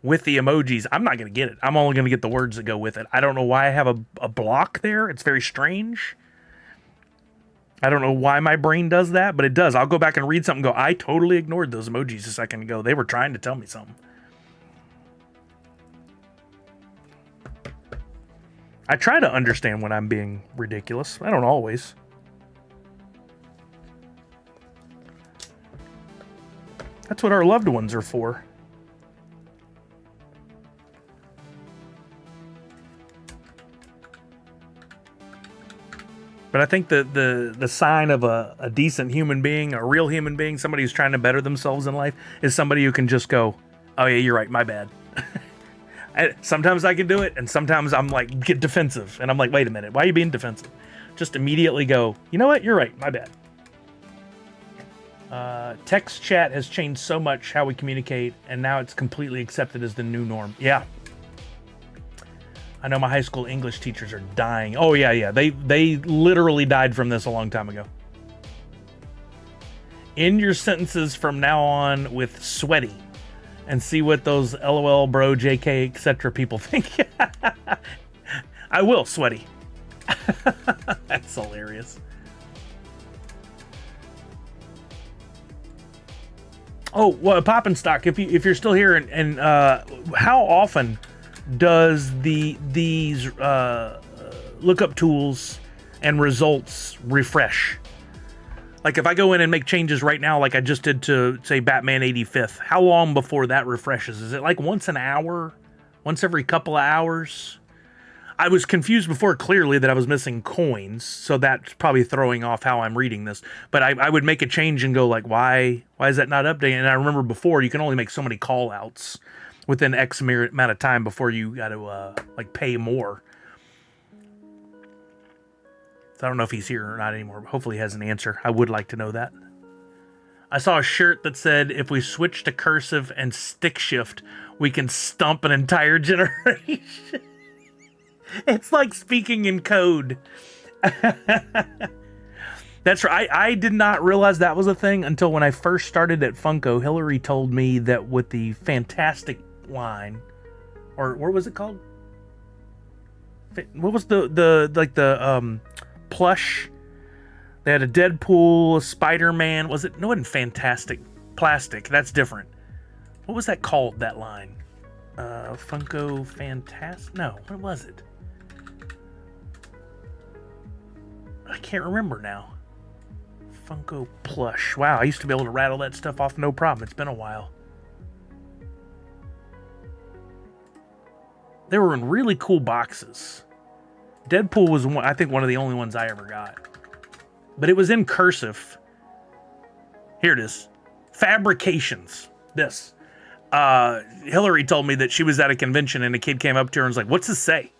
with the emojis, I'm not going to get it. I'm only going to get the words that go with it. I don't know why I have a block there. It's very strange. I don't know why my brain does that, but it does. I'll go back and read something and go, I totally ignored those emojis a second ago. They were trying to tell me something. I try to understand when I'm being ridiculous. I don't always. That's what our loved ones are for. But I think the sign of a decent human being, a real human being, somebody who's trying to better themselves in life, is somebody who can just go, oh yeah, you're right, my bad. Sometimes I can do it, and sometimes I'm like, get defensive. And I'm like, wait a minute, why are you being defensive? Just immediately go, you know what, you're right, my bad. Text chat has changed so much how we communicate, and now it's completely accepted as the new norm. Yeah. I know my high school English teachers are dying. Oh, yeah. They literally died from this a long time ago. End your sentences from now on with sweaty and see what those LOL, bro, JK, etc. people think. I will, sweaty. That's hilarious. Oh, well, Poppin' Stock, if you're still here, and how often does these lookup tools and results refresh? Like if I go in and make changes right now, like I just did to say Batman 85th, how long before that refreshes? Is it like once an hour? Once every couple of hours? I was confused before clearly that I was missing coins, so that's probably throwing off how I'm reading this. But I would make a change and go like, why is that not updating? And I remember before you can only make so many call outs. within X amount of time before you got to like pay more. So I don't know if he's here or not anymore, but hopefully he has an answer. I would like to know that. I saw a shirt that said, if we switch to cursive and stick shift, we can stump an entire generation. It's like speaking in code. That's right. I did not realize that was a thing until when I first started at Funko. Hillary told me that with the Fantastic line, or what was it called? What was the plush? They had a Deadpool, a Spider-Man. Was it? No, it wasn't Fantastic Plastic. That's different. What was that called, that line? Funko Fantastic? No, what was it? I can't remember now. Funko Plush. Wow, I used to be able to rattle that stuff off no problem. It's been a while. They were in really cool boxes. Deadpool was, I think, one of the only ones I ever got. But it was in cursive. Here it is. Fabrications. This. Hillary told me that she was at a convention and a kid came up to her and was like, "What's this say?"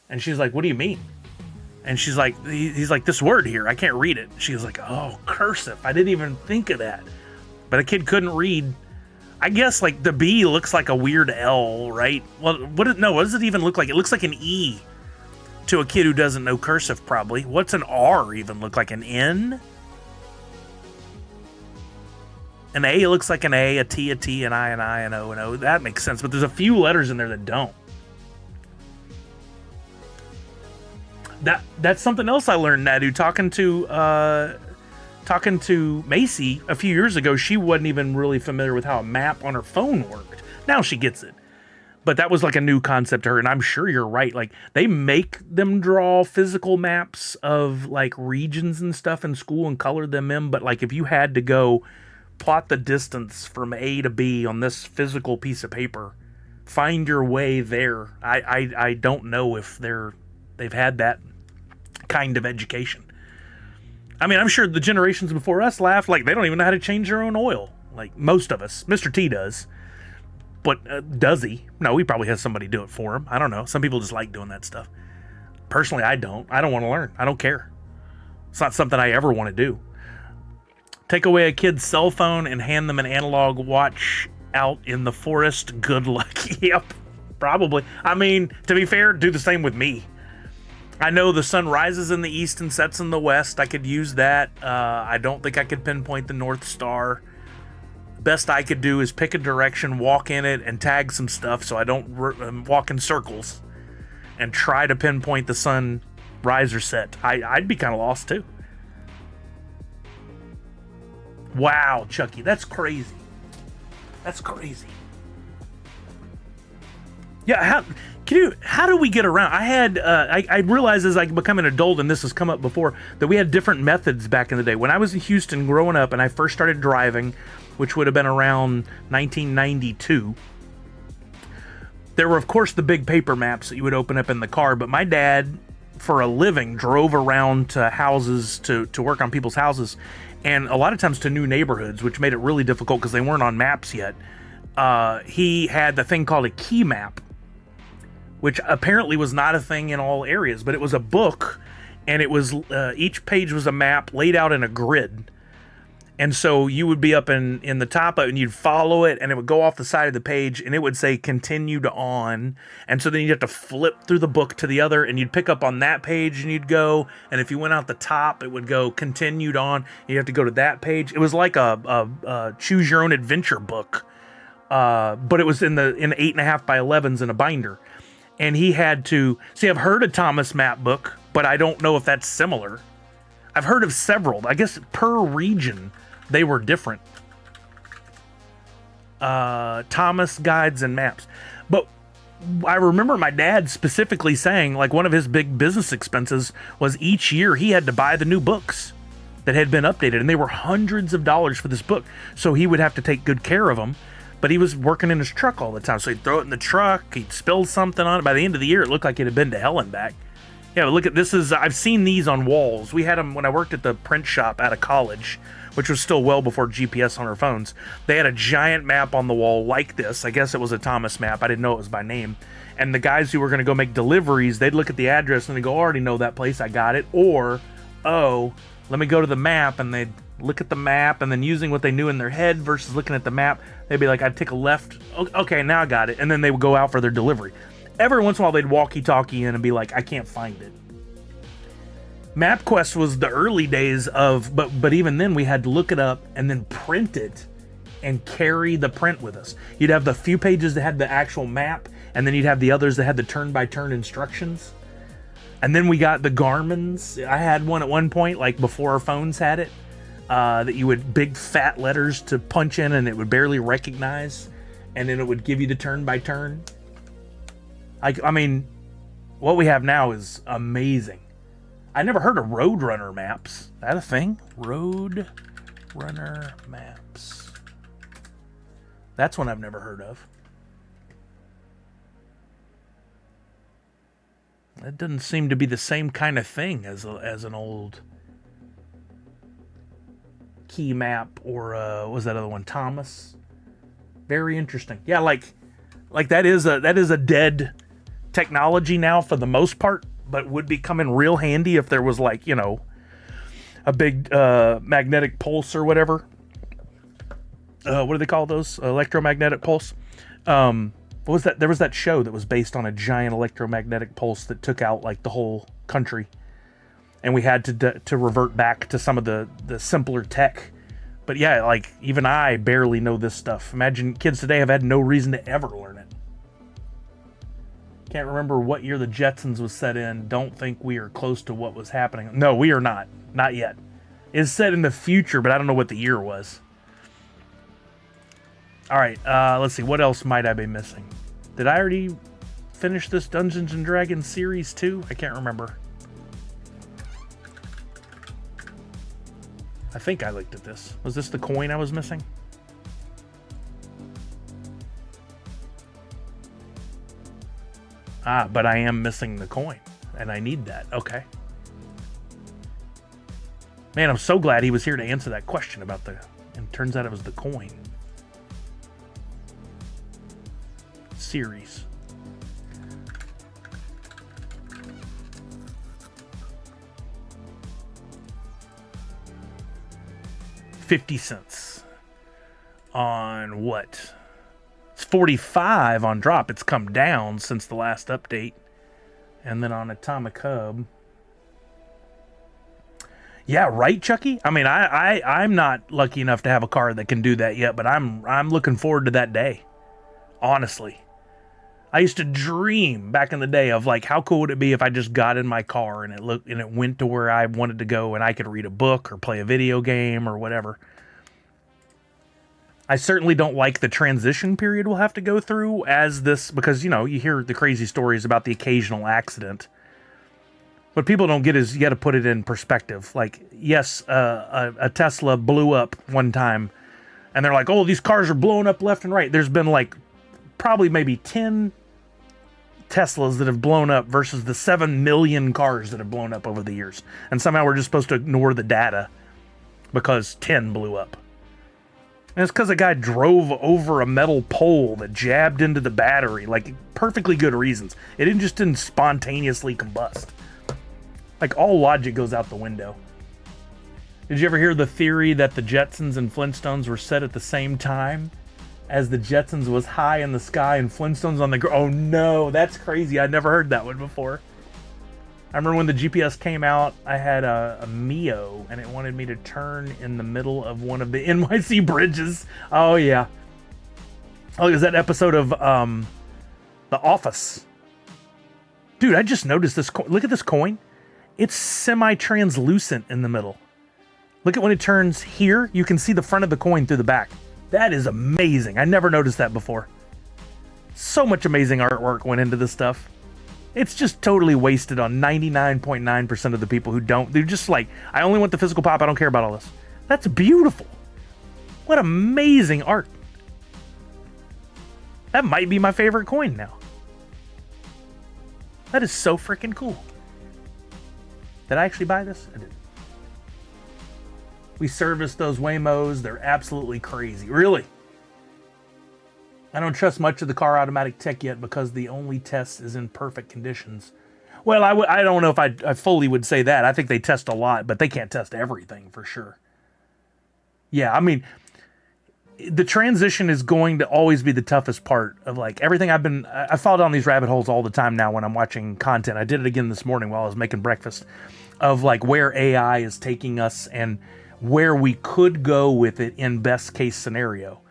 And she's like, "What do you mean?" And she's like, he's like, "This word here, I can't read it." She was like, "Oh, cursive. I didn't even think of that." But a kid couldn't read. I guess like the B looks like a weird L, right? Well, what does it even look like? It looks like an E to a kid who doesn't know cursive, probably. What's an R even look like? An N? An A looks like an A T, an I, an O, an O. That makes sense, but there's a few letters in there that don't. That's something else I learned, Nadu, talking to Macy a few years ago. She wasn't even really familiar with how a map on her phone worked. Now she gets it. But that was like a new concept to her, and I'm sure you're right. Like, they make them draw physical maps of like regions and stuff in school and color them in, but like if you had to go plot the distance from A to B on this physical piece of paper, find your way there. I don't know if they've had that kind of education. I mean, I'm sure the generations before us laughed like they don't even know how to change their own oil. Like most of us. Mr. T does. But does he? No, he probably has somebody do it for him. I don't know. Some people just like doing that stuff. Personally, I don't. I don't want to learn. I don't care. It's not something I ever want to do. Take away a kid's cell phone and hand them an analog watch out in the forest. Good luck. Yep, probably. I mean, to be fair, do the same with me. I know the sun rises in the east and sets in the west. I could use that. I don't think I could pinpoint the North Star. Best I could do is pick a direction, walk in it, and tag some stuff so I don't walk in circles and try to pinpoint the sun rise or set. I'd be kind of lost too. Wow, Chucky, that's crazy. That's crazy. Yeah, how do we get around? I realized as I become an adult, and this has come up before, that we had different methods back in the day. When I was in Houston growing up and I first started driving, which would have been around 1992, there were, of course, the big paper maps that you would open up in the car, but my dad, for a living, drove around to houses to work on people's houses, and a lot of times to new neighborhoods, which made it really difficult because they weren't on maps yet. He had the thing called a key map, which apparently was not a thing in all areas, but it was a book, and it was each page was a map laid out in a grid. And so you would be up in the top of it, and you'd follow it, and it would go off the side of the page, and it would say continued on. And so then you'd have to flip through the book to the other, and you'd pick up on that page, and you'd go. And if you went out the top, it would go continued on. You have to go to that page. It was like a choose your own adventure book, but it was in 8.5 by 11s in a binder. And he had to see. I've heard of Thomas Map Book, but I don't know if that's similar. I've heard of several. I guess per region they were different. Thomas Guides and Maps. But I remember my dad specifically saying, like, one of his big business expenses was each year he had to buy the new books that had been updated, and they were hundreds of dollars for this book. So he would have to take good care of them. But he was working in his truck all the time, so he'd throw it in the truck. He'd spill something on it. By the end of the year, it looked like it had been to hell and back. Yeah, but look at this. I've seen these on walls. We had them when I worked at the print shop out of college. which was still well before GPS on our phones. They had a giant map on the wall like this. I guess it was a Thomas map. I didn't know it was by name. And the guys who were going to go make deliveries, they'd look at the address and they go, I already know that place, I got it. Or, oh, let me go to the map, and they'd look at the map, and then using what they knew in their head versus looking at the map, they'd be like, I'd take a left. Okay, now I got it. And then they would go out for their delivery. Every once in a while, they'd walkie-talkie in and be like, I can't find it. MapQuest was the early days of, but even then we had to look it up and then print it and carry the print with us. You'd have the few pages that had the actual map, and then you'd have the others that had the turn-by-turn instructions. And then we got the Garmin's. I had one at one point, like before our phones had it, that you would big fat letters to punch in and it would barely recognize, and then it would give you the turn-by-turn. I mean, what we have now is amazing. I never heard of Roadrunner maps. Is that a thing? Roadrunner maps. That's one I've never heard of. That doesn't seem to be the same kind of thing as an old key map or what was that other one? Thomas. Very interesting. Yeah, like that is a dead technology now for the most part, but would be coming real handy if there was, like, you know, a big magnetic pulse or whatever. What do they call those? Electromagnetic pulse. What was that? There was that show that was based on a giant electromagnetic pulse that took out like the whole country, and we had to revert back to some of the simpler tech. But yeah, like even I barely know this stuff. Imagine kids today have had no reason to ever learn it. Can't remember what year the Jetsons was set in. Don't think we are close to what was happening. No, we are not. Not yet. It's set in the future, but I don't know what the year was. All right, let's see. What else might I be missing? Did I already finish this Dungeons & Dragons series too? I can't remember. I think I looked at this. Was this the coin I was missing? Ah, but I am missing the coin, and I need that. Okay. Man, I'm so glad he was here to answer that question about the... And turns out it was the coin. Series. $0.50 on what? It's 45 on Drop. It's come down since the last update. And then on Atomic Hub. Yeah, right, Chucky? I mean, I'm not lucky enough to have a car that can do that yet, but I'm looking forward to that day. Honestly. I used to dream back in the day of like, how cool would it be if I just got in my car and it went to where I wanted to go and I could read a book or play a video game or whatever. I certainly don't like the transition period we'll have to go through as this, because, you know, you hear the crazy stories about the occasional accident. What people don't get is you got to put it in perspective. Like, yes, a Tesla blew up one time and they're like, oh, these cars are blowing up left and right. There's been like probably maybe 10 Teslas that have blown up versus the 7 million cars that have blown up over the years. And somehow we're just supposed to ignore the data because 10 blew up. And it's because a guy drove over a metal pole that jabbed into the battery. Like, perfectly good reasons. It didn't spontaneously combust. Like, all logic goes out the window. Did you ever hear the theory that the Jetsons and Flintstones were set at the same time? As the Jetsons was high in the sky and Flintstones on the ground. Oh no, that's crazy. I'd never heard that one before. I remember when the GPS came out, I had a Mio, and it wanted me to turn in the middle of one of the NYC bridges. Oh yeah. Oh, is that episode of The Office? Dude, I just noticed this. Look at this coin. It's semi-translucent in the middle. Look at when it turns here. You can see the front of the coin through the back. That is amazing. I never noticed that before. So much amazing artwork went into this stuff. It's just totally wasted on 99.9% of the people who don't. They're just like, I only want the physical pop. I don't care about all this. That's beautiful. What amazing art. That might be my favorite coin now. That is so freaking cool. Did I actually buy this? I did. We serviced those Waymos. They're absolutely crazy. Really. I don't trust much of the car automatic tech yet because the only test is in perfect conditions. Well, I don't know if I fully would say that. I think they test a lot, but they can't test everything for sure. Yeah, I mean, the transition is going to always be the toughest part of like everything I fall down these rabbit holes all the time now when I'm watching content. I did it again this morning while I was making breakfast of like where AI is taking us and where we could go with it in best case scenario.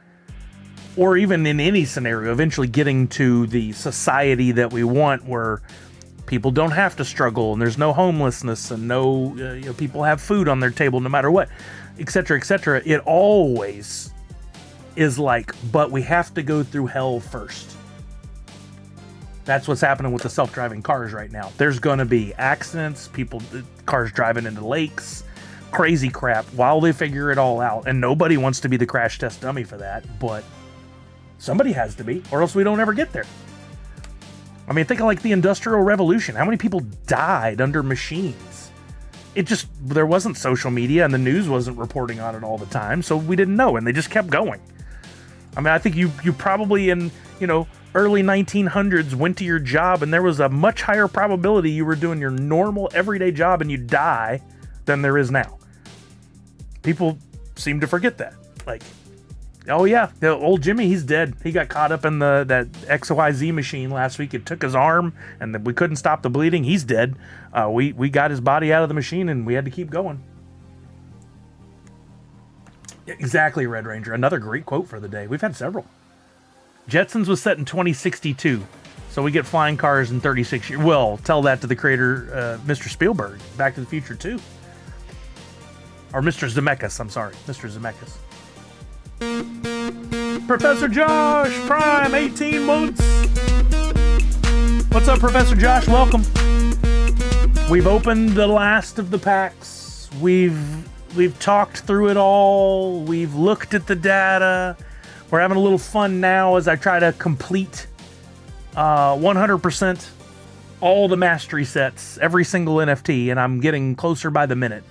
Or even in any scenario, eventually getting to the society that we want where people don't have to struggle and there's no homelessness and no people have food on their table no matter what, etc., etc. It always is like, but we have to go through hell first. That's what's happening with the self-driving cars right now. There's going to be accidents, cars driving into lakes, crazy crap while they figure it all out. And nobody wants to be the crash test dummy for that, but somebody has to be, or else we don't ever get there. I mean, think of like the Industrial Revolution. How many people died under machines? There wasn't social media and the news wasn't reporting on it all the time, so we didn't know, and they just kept going. I mean, I think you probably in, early 1900s went to your job and there was a much higher probability you were doing your normal everyday job and you'd die than there is now. People seem to forget that. Like, oh yeah, the old Jimmy, he's dead. He got caught up in that XYZ machine last week. It took his arm and we couldn't stop the bleeding. He's dead. We got his body out of the machine and we had to keep going. Exactly, Red Ranger. Another great quote for the day. We've had several. Jetsons was set in 2062, so we get flying cars in 36 years. Well, tell that to the creator, Mr. Spielberg, Back to the Future 2. Or Mr. Zemeckis, I'm sorry. Mr. Zemeckis. Professor Josh Prime, 18 months. What's up, Professor Josh? Welcome. We've opened the last of the packs. We've talked through it all. We've looked at the data. We're having a little fun now as I try to complete 100% all the mastery sets, every single NFT, and I'm getting closer by the minute.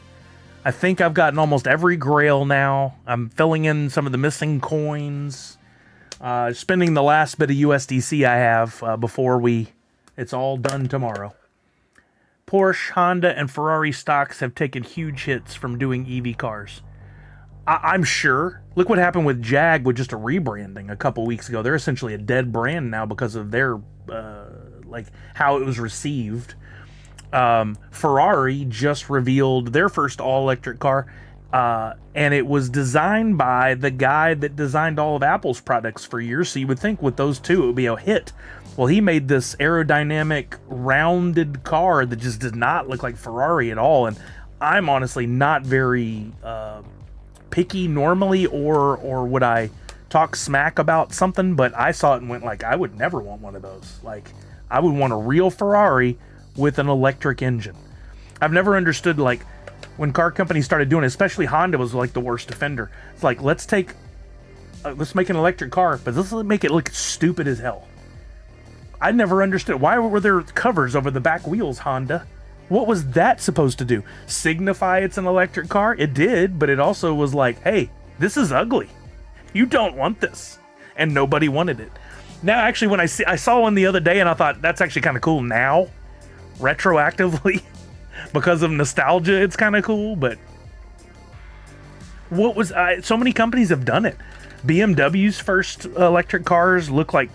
I think I've gotten almost every grail now. I'm filling in some of the missing coins, spending the last bit of USDC I have before it's all done tomorrow. Porsche, Honda, and Ferrari stocks have taken huge hits from doing EV cars. I'm sure. Look what happened with Jag with just a rebranding a couple weeks ago. They're essentially a dead brand now because of their how it was received. Ferrari just revealed their first all-electric car, and it was designed by the guy that designed all of Apple's products for years. So you would think with those two it would be a hit. Well, he made this aerodynamic, rounded car that just did not look like Ferrari at all. And I'm honestly not very picky normally, or would I talk smack about something, but I saw it and went like, I would never want one of those. Like, I would want a real Ferrari with an electric engine. I've never understood, like, when car companies started doing it, especially Honda was like the worst offender. It's like, let's make an electric car, but let's make it look stupid as hell. I never understood. Why were there covers over the back wheels, Honda? What was that supposed to do? Signify it's an electric car? It did, but it also was like, hey, this is ugly. You don't want this. And nobody wanted it. Now, actually, when I saw one the other day and I thought, that's actually kind of cool now, retroactively, because of nostalgia, it's kind of cool, but so many companies have done it. BMW's first electric cars look like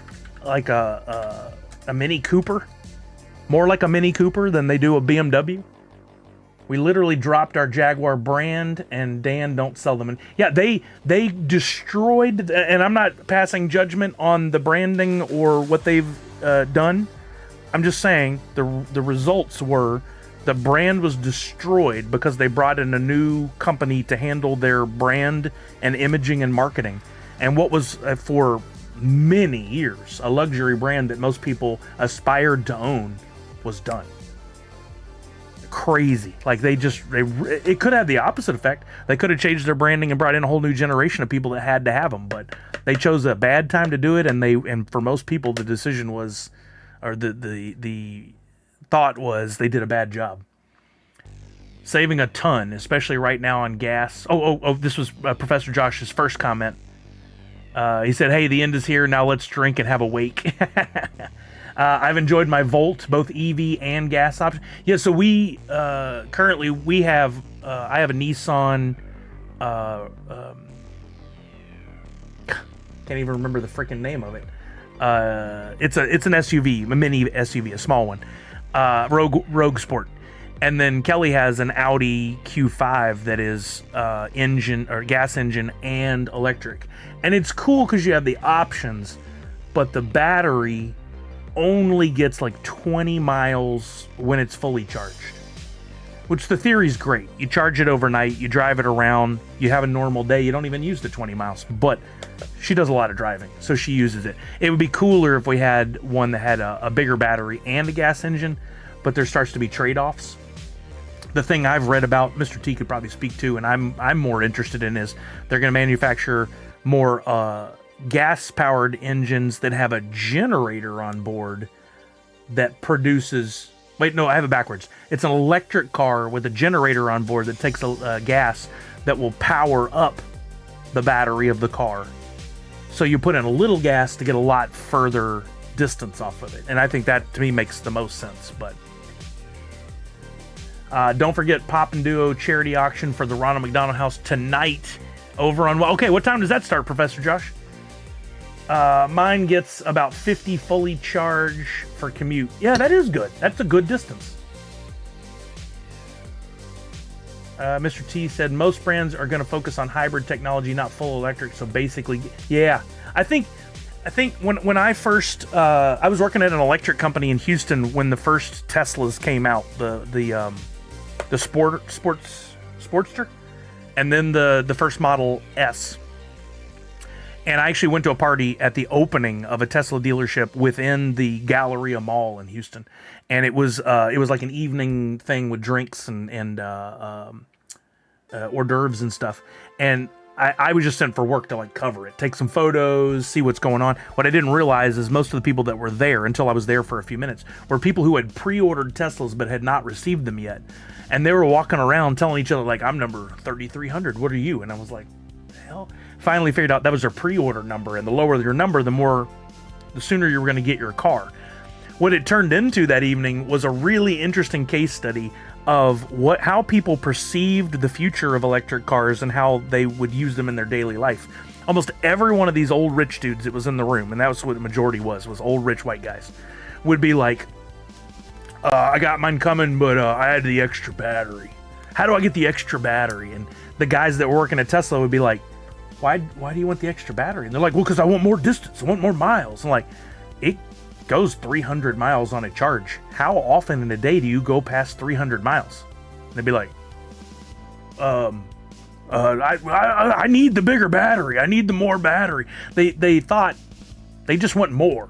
a Mini Cooper. More like a Mini Cooper than they do a BMW. We literally dropped our Jaguar brand, and Dan don't sell them. And yeah, they destroyed. And I'm not passing judgment on the branding or what they've done. I'm just saying the results were the brand was destroyed because they brought in a new company to handle their brand and imaging and marketing. And what was for many years a luxury brand that most people aspired to own was done. Crazy. Like it could have the opposite effect. They could have changed their branding and brought in a whole new generation of people that had to have them, but they chose a bad time to do it, and for most people the decision was, or the thought was, they did a bad job. Saving a ton, especially right now on gas. Oh, this was Professor Josh's first comment. He said, hey, the end is here. Now let's drink and have a wake. I've enjoyed my Volt, both EV and gas option. Yeah, so we currently we have I have a Nissan. Can't even remember the freaking name of it. It's an SUV, a mini SUV, a small one, Rogue Sport. And then Kelly has an Audi Q5 that is engine or gas engine and electric. And it's cool because you have the options, but the battery only gets like 20 miles when it's fully charged. Which the theory's great. You charge it overnight, you drive it around, you have a normal day, you don't even use the 20 miles. But she does a lot of driving, so she uses it. It would be cooler if we had one that had a bigger battery and a gas engine, but there starts to be trade-offs. The thing I've read about, Mr. T could probably speak to, and I'm more interested in, is they're going to manufacture more gas-powered engines that have a generator on board that produces... Wait, no, I have it backwards. It's an electric car with a generator on board that takes gas that will power up the battery of the car. So you put in a little gas to get a lot further distance off of it. And I think that, to me, makes the most sense, but... don't forget Pop and Duo charity auction for the Ronald McDonald House tonight over on... Okay, what time does that start, Professor Josh? Mine gets about 50 fully charged for commute. Yeah, that is good. That's a good distance. Mr. T said most brands are going to focus on hybrid technology, not full electric. So basically, yeah. I think when I first I was working at an electric company in Houston when the first Teslas came out, the Sportster, and then the first Model S. And I actually went to a party at the opening of a Tesla dealership within the Galleria Mall in Houston, and it was like an evening thing with drinks and hors d'oeuvres and stuff. And I was just sent for work to like cover it, take some photos, see what's going on. What I didn't realize is most of the people that were there, until I was there for a few minutes, were people who had pre-ordered Teslas but had not received them yet. And they were walking around telling each other, like, I'm number 3300, what are you? And I was like, the hell? Finally figured out that was their pre-order number, and the lower your number, the sooner you were going to get your car. What it turned into that evening was a really interesting case study of how people perceived the future of electric cars and how they would use them in their daily life. Almost every one of these old rich dudes that was in the room, and that was what the majority was old rich white guys, would be like, I got mine coming, but I had the extra battery. How do I get the extra battery? And the guys that were working at Tesla would be like, why do you want the extra battery? And they're like, well, because I want more distance. I want more miles. And like, it goes 300 miles on a charge. How often in a day do you go past 300 miles? And they'd be like, I need the bigger battery. I need the more battery. They thought they just want more,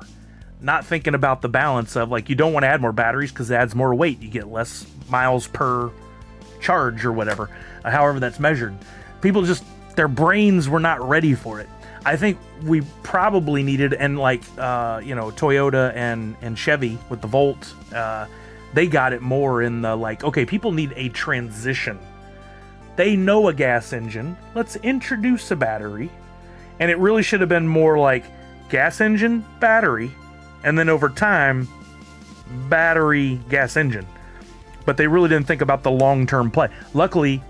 not thinking about the balance of, like, you don't want to add more batteries because it adds more weight. You get less miles per charge or whatever, however that's measured. People just, their brains were not ready for it. I think we probably needed, and like, Toyota and Chevy with the Volt, they got it more in the, like, okay, people need a transition. They know a gas engine. Let's introduce a battery. And it really should have been more like gas engine, battery, and then over time, battery, gas engine. But they really didn't think about the long-term play. Luckily,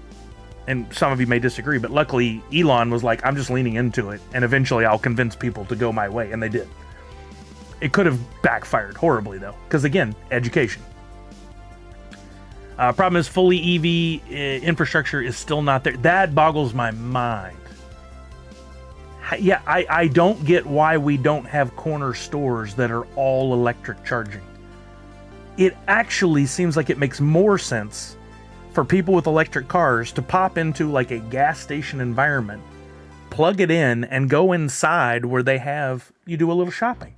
and some of you may disagree, but luckily Elon was like, I'm just leaning into it, and eventually I'll convince people to go my way, and they did. It could have backfired horribly, though, because, again, education. Problem is, fully EV infrastructure is still not there. That boggles my mind. Yeah, I don't get why we don't have corner stores that are all electric charging. It actually seems like it makes more sense for people with electric cars to pop into like a gas station environment, plug it in, and go inside where you do a little shopping.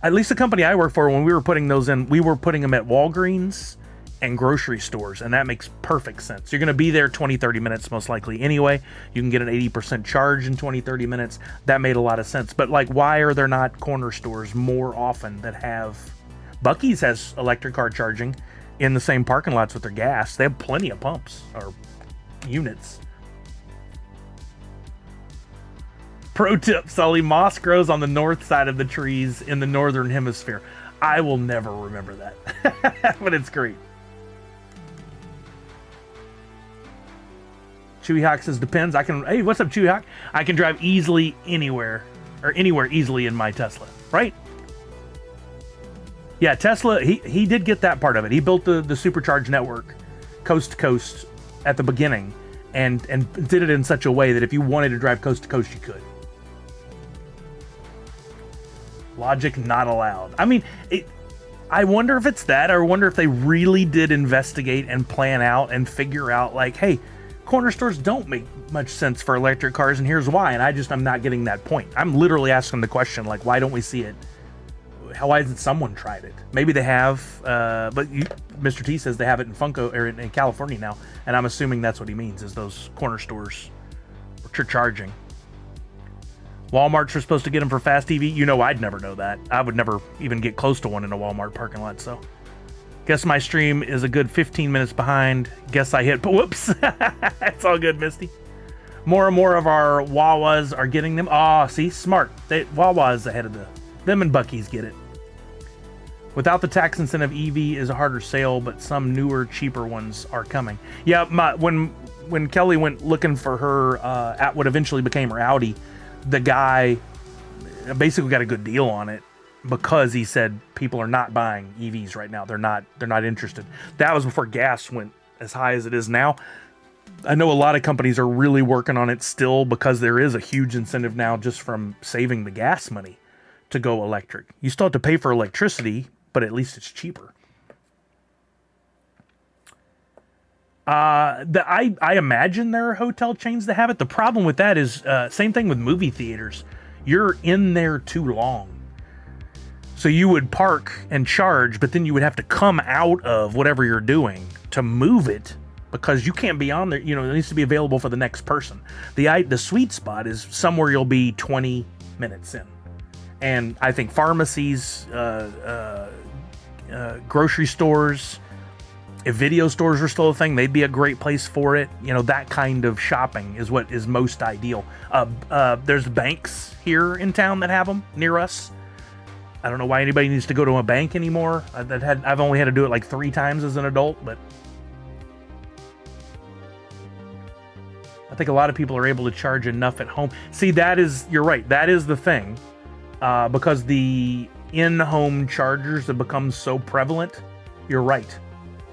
At least the company I work for, when we were putting those in, we were putting them at Walgreens and grocery stores, and that makes perfect sense. You're going to be there 20-30 minutes most likely anyway. You can get an 80% charge in 20-30 minutes. That made a lot of sense. But like, why are there not corner stores more often that have... Buc-ee's has electric car charging. in the same parking lots with their gas. They have plenty of pumps or units. Pro tip, Sully, moss grows on the north side of the trees in the northern hemisphere. I will never remember that, but it's great. Chewy Hawk says, depends. Hey, what's up, Chewy Hawk? I can drive easily anywhere easily in my Tesla, right? Yeah, Tesla, he did get that part of it. He built the supercharged network coast to coast at the beginning and did it in such a way that if you wanted to drive coast to coast, you could. Logic not allowed. I mean, I wonder if it's that, or I wonder if they really did investigate and plan out and figure out, like, hey, corner stores don't make much sense for electric cars, and here's why. And I'm not getting that point. I'm literally asking the question, like, why don't we see it? Why hasn't someone tried it? Maybe they have, but Mr. T says they have it in Funko or in California now, and I'm assuming that's what he means, is those corner stores are charging. Walmarts are supposed to get them for fast EV. You know, I'd never know that. I would never even get close to one in a Walmart parking lot. So, guess my stream is a good 15 minutes behind. Guess I hit. Whoops. It's all good, Misty. More and more of our Wawas are getting them. Oh, see, smart. Wawa is ahead of them, and Buc-ee's get it. Without the tax incentive, EV is a harder sale, but some newer, cheaper ones are coming. Yeah, when Kelly went looking for her at what eventually became her Audi, the guy basically got a good deal on it because he said people are not buying EVs right now. They're not interested. That was before gas went as high as it is now. I know a lot of companies are really working on it still because there is a huge incentive now just from saving the gas money to go electric. You still have to pay for electricity, but at least it's cheaper. I imagine there are hotel chains that have it. The problem with that is same thing with movie theaters. You're in there too long. So you would park and charge, but then you would have to come out of whatever you're doing to move it because you can't be on there. You know, it needs to be available for the next person. The sweet spot is somewhere you'll be 20 minutes in. And I think pharmacies, grocery stores, if video stores are still a thing, they'd be a great place for it. You know, that kind of shopping is what is most ideal. There's banks here in town that have them near us. I don't know why anybody needs to go to a bank anymore. I've only had to do it like 3 times as an adult, but I think a lot of people are able to charge enough at home. See, you're right. That is the thing. Because the in-home chargers have become so prevalent. You're right.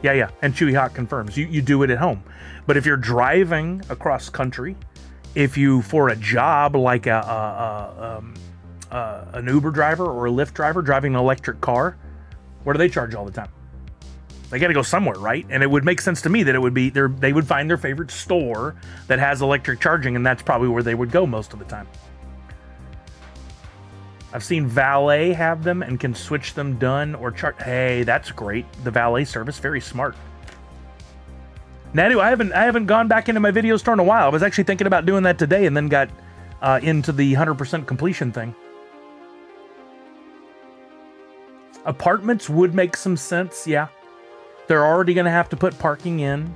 Yeah. And Chewy Hawk confirms you do it at home. But if you're driving across country, if you for a job like an Uber driver or a Lyft driver driving an electric car, where do they charge all the time? They got to go somewhere, right? And it would make sense to me that it would be they would find their favorite store that has electric charging, and that's probably where they would go most of the time. I've seen valet have them and can switch them done or charge. Hey, that's great. The valet service, very smart. Nadu, I haven't gone back into my video store in a while. I was actually thinking about doing that today and then got into the 100% completion thing. Apartments would make some sense, yeah. They're already going to have to put parking in.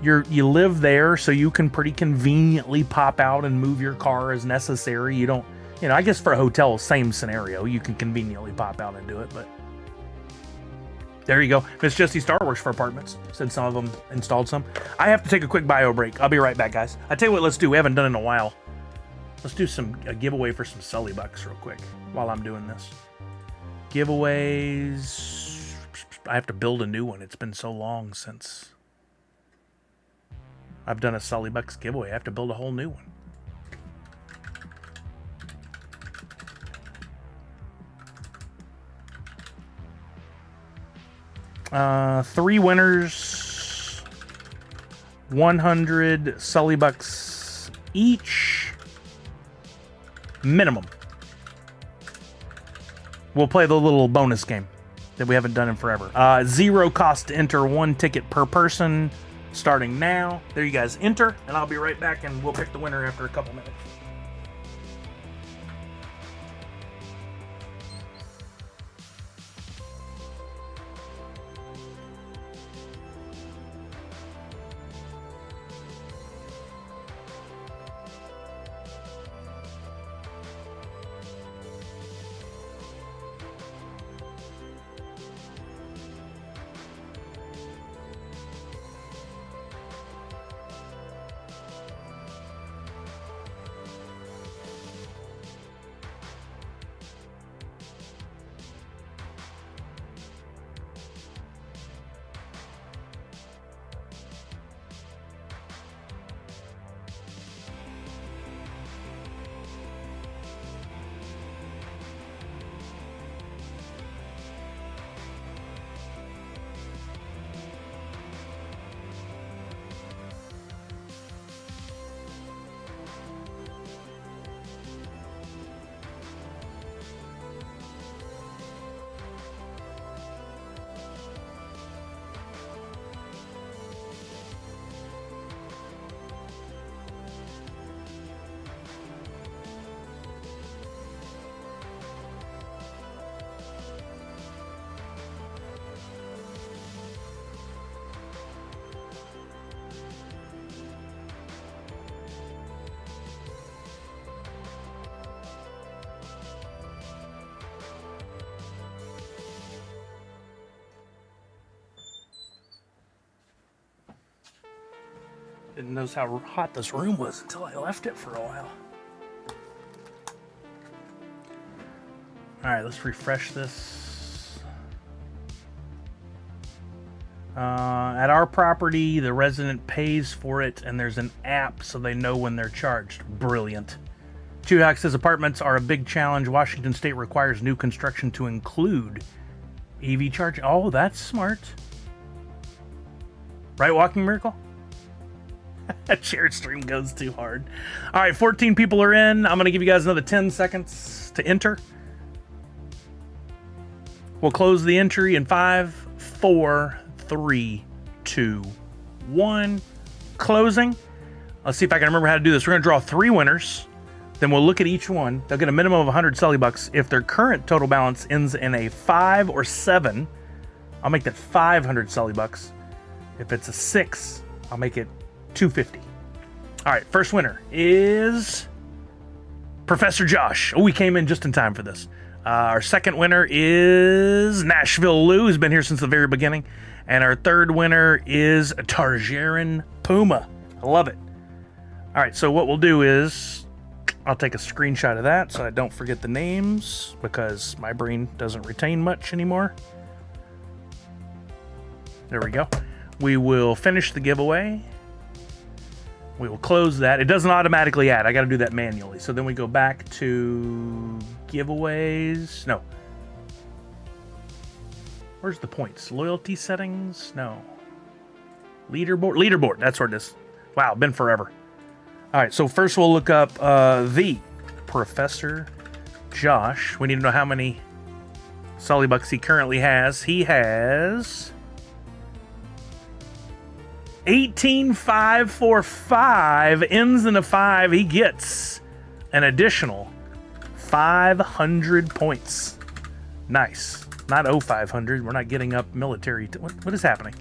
You live there, so you can pretty conveniently pop out and move your car as necessary. You don't. You know, I guess for a hotel, same scenario. You can conveniently pop out and do it, but there you go. Miss Jessie Star works for apartments. Said some of them installed some. I have to take a quick bio break. I'll be right back, guys. I tell you what, let's do. We haven't done it in a while. Let's do a giveaway for some Sully Bucks real quick while I'm doing this. Giveaways. I have to build a new one. It's been so long since I've done a Sully Bucks giveaway. I have to build a whole new one. 3 winners, 100 Sully Bucks each, minimum. We'll play the little bonus game that we haven't done in forever. 0 cost to enter, 1 ticket per person, starting now. There you guys enter, and I'll be right back, and we'll pick the winner after a couple minutes. Didn't notice how hot this room was until I left it for a while. All right, let's refresh this. At our property, the resident pays for it, and there's an app so they know when they're charged. Brilliant. Chuhawk says apartments are a big challenge. Washington State requires new construction to include EV charging. Oh, that's smart. Right, Walking Miracle? Shared stream goes too hard. All right, 14 people are in. I'm going to give you guys another 10 seconds to enter. We'll close the entry in 5, 4, 3, 2, 1. Closing. Let's see if I can remember how to do this. We're going to draw 3 winners. Then we'll look at each one. They'll get a minimum of 100 Sully bucks. If their current total balance ends in a 5 or 7, I'll make that 500 Sully bucks. If it's a 6, I'll make it 250. All right, first winner is Professor Josh. Oh, we came in just in time for this. Our second winner is Nashville Lou, who's been here since the very beginning. And our third winner is Tarjarin Puma. I love it. All right, so what we'll do is I'll take a screenshot of that so I don't forget the names because my brain doesn't retain much anymore. There we go. We will finish the giveaway. We will close that. It doesn't automatically add. I got to do that manually. So then we go back to giveaways. No. Where's the points? Loyalty settings? No. Leaderboard. Leaderboard. That's where it is. Wow, been forever. All right, so first we'll look up the Professor Josh. We need to know how many Sully bucks he currently has. He has 18,545, ends in a 5. He gets an additional 500 points. Nice. Not 0500. We're not getting up military. What is happening?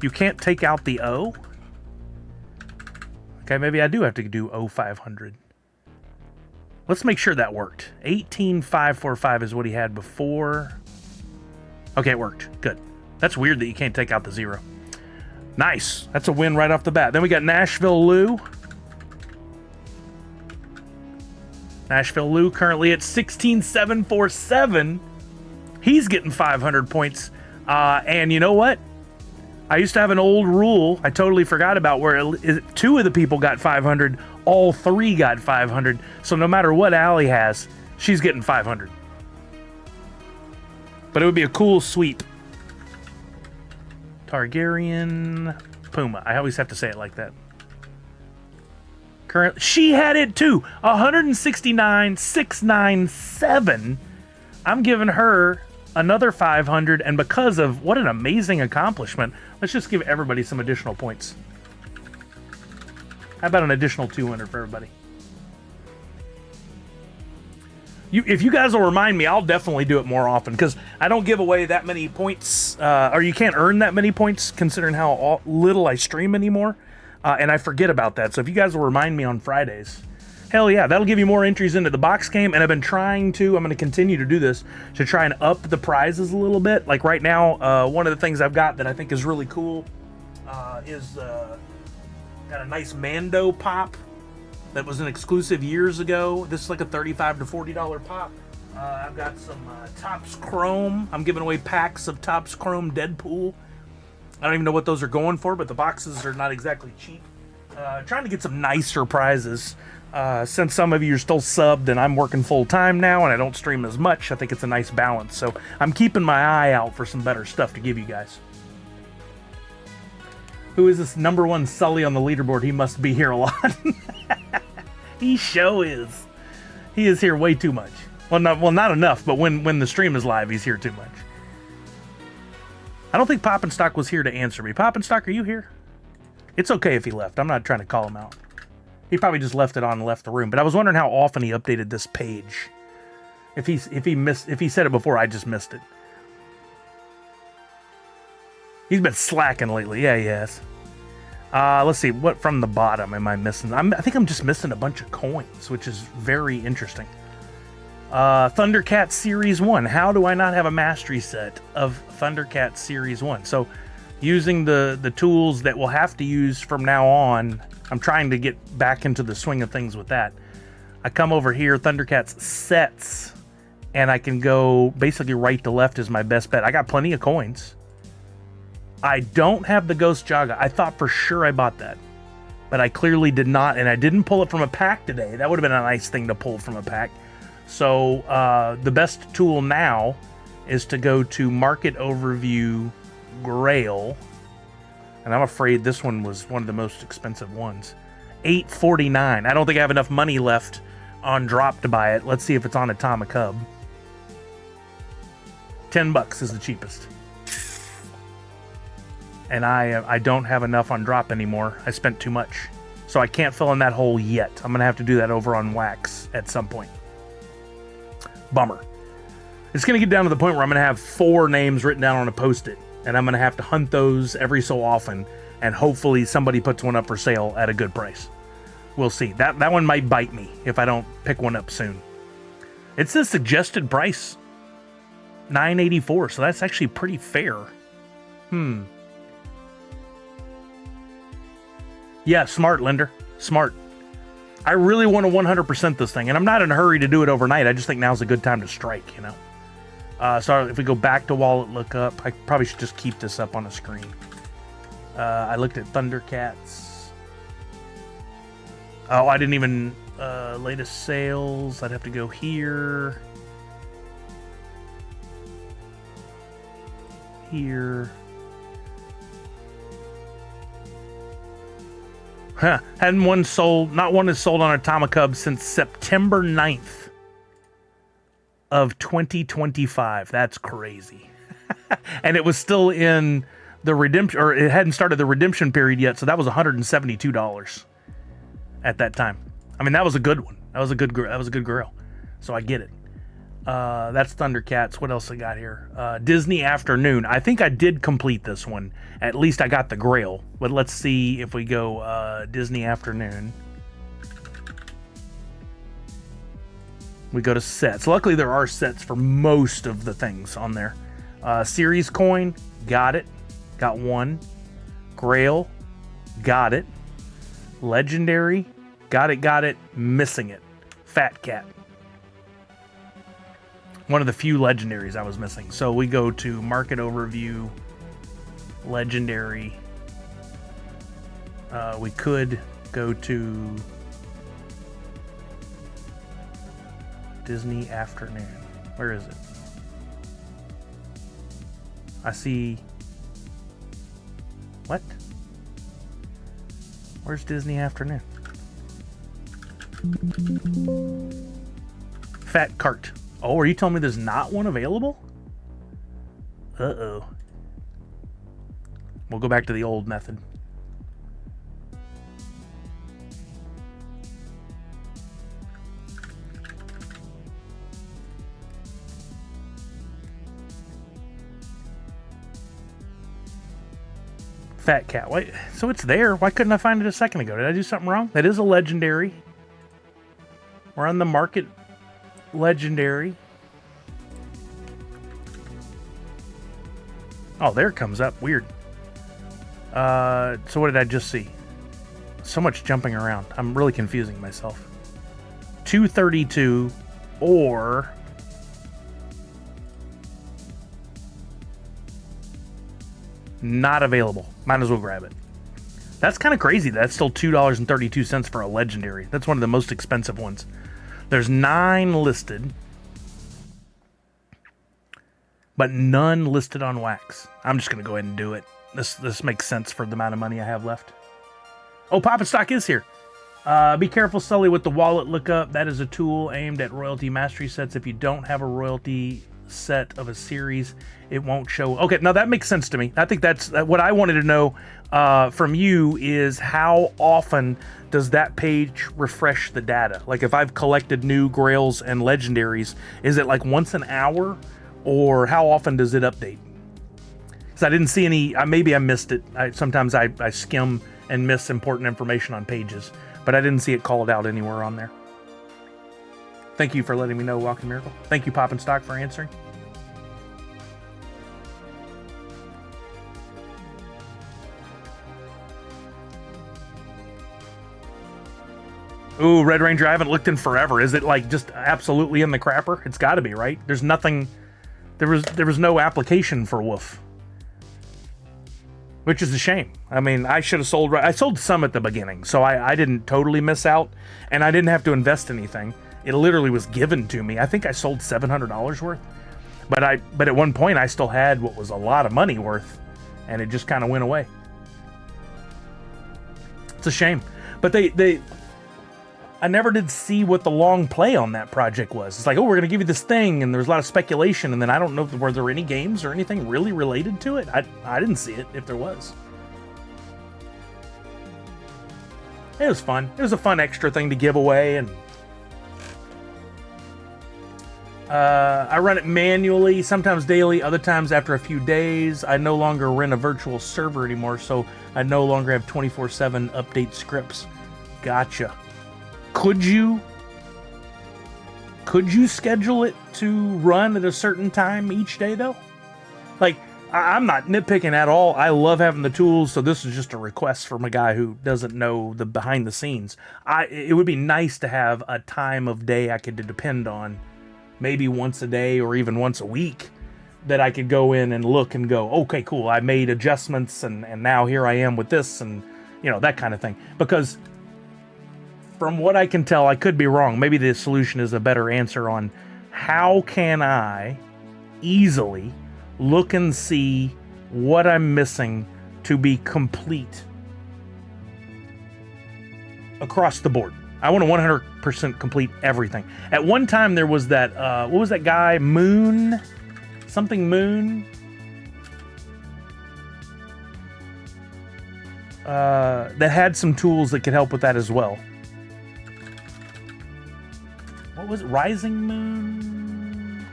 You can't take out the O? Okay, maybe I do have to do 0500. Let's make sure that worked. 18,545 is what he had before. Okay, it worked. Good. That's weird that you can't take out the 0. Nice. That's a win right off the bat. Then we got Nashville Lou. Nashville Lou currently at 16,747. He's getting 500 points. And you know what? I used to have an old rule I totally forgot about where 2 of the people got 500. All 3 got 500. So no matter what Allie has, she's getting 500. But it would be a cool sweep. Targaryen Puma. I always have to say it like that. Currently, she had it too. 169,697. I'm giving her another 500, and because of what an amazing accomplishment, let's just give everybody some additional points. How about an additional 200 for everybody? If you guys will remind me, I'll definitely do it more often because I don't give away that many points, or you can't earn that many points considering how little I stream anymore, and I forget about that. So if you guys will remind me on Fridays, hell yeah, that'll give you more entries into the box game, and I'm going to continue to do this to try and up the prizes a little bit. Like right now, one of the things I've got that I think is really cool is got a nice Mando pop. That was an exclusive years ago. This is like a $35 to $40 pop. I've got some Topps Chrome. I'm giving away packs of Topps Chrome Deadpool. I don't even know what those are going for, but the boxes are not exactly cheap. Trying to get some nicer prizes. Since some of you are still subbed and I'm working full time now and I don't stream as much, I think it's a nice balance. So I'm keeping my eye out for some better stuff to give you guys. Who is this number 1 Sully on the leaderboard? He must be here a lot. He sure is. He is here way too much. Well, not enough, but when the stream is live, he's here too much. I don't think Poppinstock was here to answer me. Poppinstock, are you here? It's okay if he left. I'm not trying to call him out. He probably just left it on and left the room. But I was wondering how often he updated this page. If he said it before, I just missed it. He's been slacking lately. Yeah, he has. Let's see. What from the bottom am I missing? I think I'm just missing a bunch of coins, which is very interesting. Thundercat Series 1. How do I not have a mastery set of Thundercat Series 1? So using the tools that we'll have to use from now on. I'm trying to get back into the swing of things with that. I come over here, Thundercats sets, and I can go basically right to left is my best bet. I got plenty of coins. I don't have the Ghost Jaga. I thought for sure I bought that, but I clearly did not, and I didn't pull it from a pack today. That would have been a nice thing to pull from a pack. So the best tool now is to go to Market Overview Grail, and I'm afraid this one was one of the most expensive ones. $8.49. I don't think I have enough money left on drop to buy it. Let's see if it's on Atomic Hub. $10 is the cheapest. And I don't have enough on drop anymore. I spent too much. So I can't fill in that hole yet. I'm going to have to do that over on Wax at some point. Bummer. It's going to get down to the point where I'm going to have 4 names written down on a Post-it. And I'm going to have to hunt those every so often. And hopefully somebody puts one up for sale at a good price. We'll see. That one might bite me if I don't pick one up soon. It's the suggested price. $9.84. So that's actually pretty fair. Yeah, smart, Linder. Smart. I really want to 100% this thing, and I'm not in a hurry to do it overnight. I just think now's a good time to strike, you know? So if we go back to Wallet Lookup, I probably should just keep this up on the screen. I looked at Thundercats. Oh, I didn't even... latest sales. I'd have to go here. Here. Huh. Hadn't one sold, not one is sold on Atomic Hub since September 9th of 2025. That's crazy. And it was still in the redemption, or it hadn't started the redemption period yet, so that was $172 at that time. I mean, that was a good one. That was a good grill. So I get it. That's Thundercats. What else I got here? Disney Afternoon. I think I did complete this one. At least I got the Grail. But let's see if we go Disney Afternoon. We go to sets. Luckily, there are sets for most of the things on there. Series coin. Got it. Got one. Grail. Got it. Legendary. Got it. Missing it. Fat Cat. One of the few legendaries I was missing. So we go to Market Overview, Legendary. We could go to Disney Afternoon. Where is it? I see... What? Where's Disney Afternoon? Fat Cart. Oh, are you telling me there's not one available? Uh-oh. We'll go back to the old method. Fat Cat. Wait, so it's there. Why couldn't I find it a second ago? Did I do something wrong? That is a legendary. We're on the Market Legendary. Oh, there it comes up. Weird. So what did I just see? So much jumping around. I'm really confusing myself. 232 or... not available. Might as well grab it. That's kind of crazy. That's still $2.32 for a legendary. That's one of the most expensive ones. There's 9 listed, but none listed on Wax. I'm just going to go ahead and do it. This makes sense for the amount of money I have left. Oh, Pop Stock is here. Be careful, Sully, with the wallet lookup. That is a tool aimed at royalty mastery sets. If you don't have a royalty set of a series, it won't show. Okay, now that makes sense to me. I think that's what I wanted to know from you is how often does that page refresh the data? Like if I've collected new grails and legendaries, is it like once an hour, or how often does it update? Because I didn't see any. Maybe I missed it. Sometimes I skim and miss important information on pages, but I didn't see it called out anywhere on there. Thank you for letting me know, Walking Miracle. Thank you, Poppin' Stock, for answering. Ooh, Red Ranger, I haven't looked in forever. Is it like just absolutely in the crapper? It's got to be, right? There's nothing. There was no application for Woof, which is a shame. I mean, I should have sold. I sold some at the beginning, so I didn't totally miss out, and I didn't have to invest anything. It literally was given to me. I think I sold $700 worth, but at one point I still had what was a lot of money worth, and it just kind of went away. It's a shame, but I never did see what the long play on that project was. It's like, oh, we're gonna give you this thing, and there's a lot of speculation, and then I don't know, were there any games or anything really related to it? I didn't see it, if there was. It was fun. It was a fun extra thing to give away, and I run it manually, sometimes daily, other times after a few days. I no longer run a virtual server anymore, so I no longer have 24/7 update scripts. Gotcha. Could you schedule it to run at a certain time each day, though? Like, I'm not nitpicking at all. I love having the tools, so this is just a request from a guy who doesn't know the behind the scenes. It would be nice to have a time of day I could depend on, maybe once a day or even once a week, that I could go in and look and go, okay, cool, I made adjustments, and now here I am with this, and, you know, that kind of thing. Because from what I can tell, I could be wrong. Maybe the solution is a better answer on how can I easily look and see what I'm missing to be complete across the board. I want to 100% complete everything. At one time, there was that, what was that guy? Moon? Something Moon? That had some tools that could help with that as well. What was it? Rising Moon?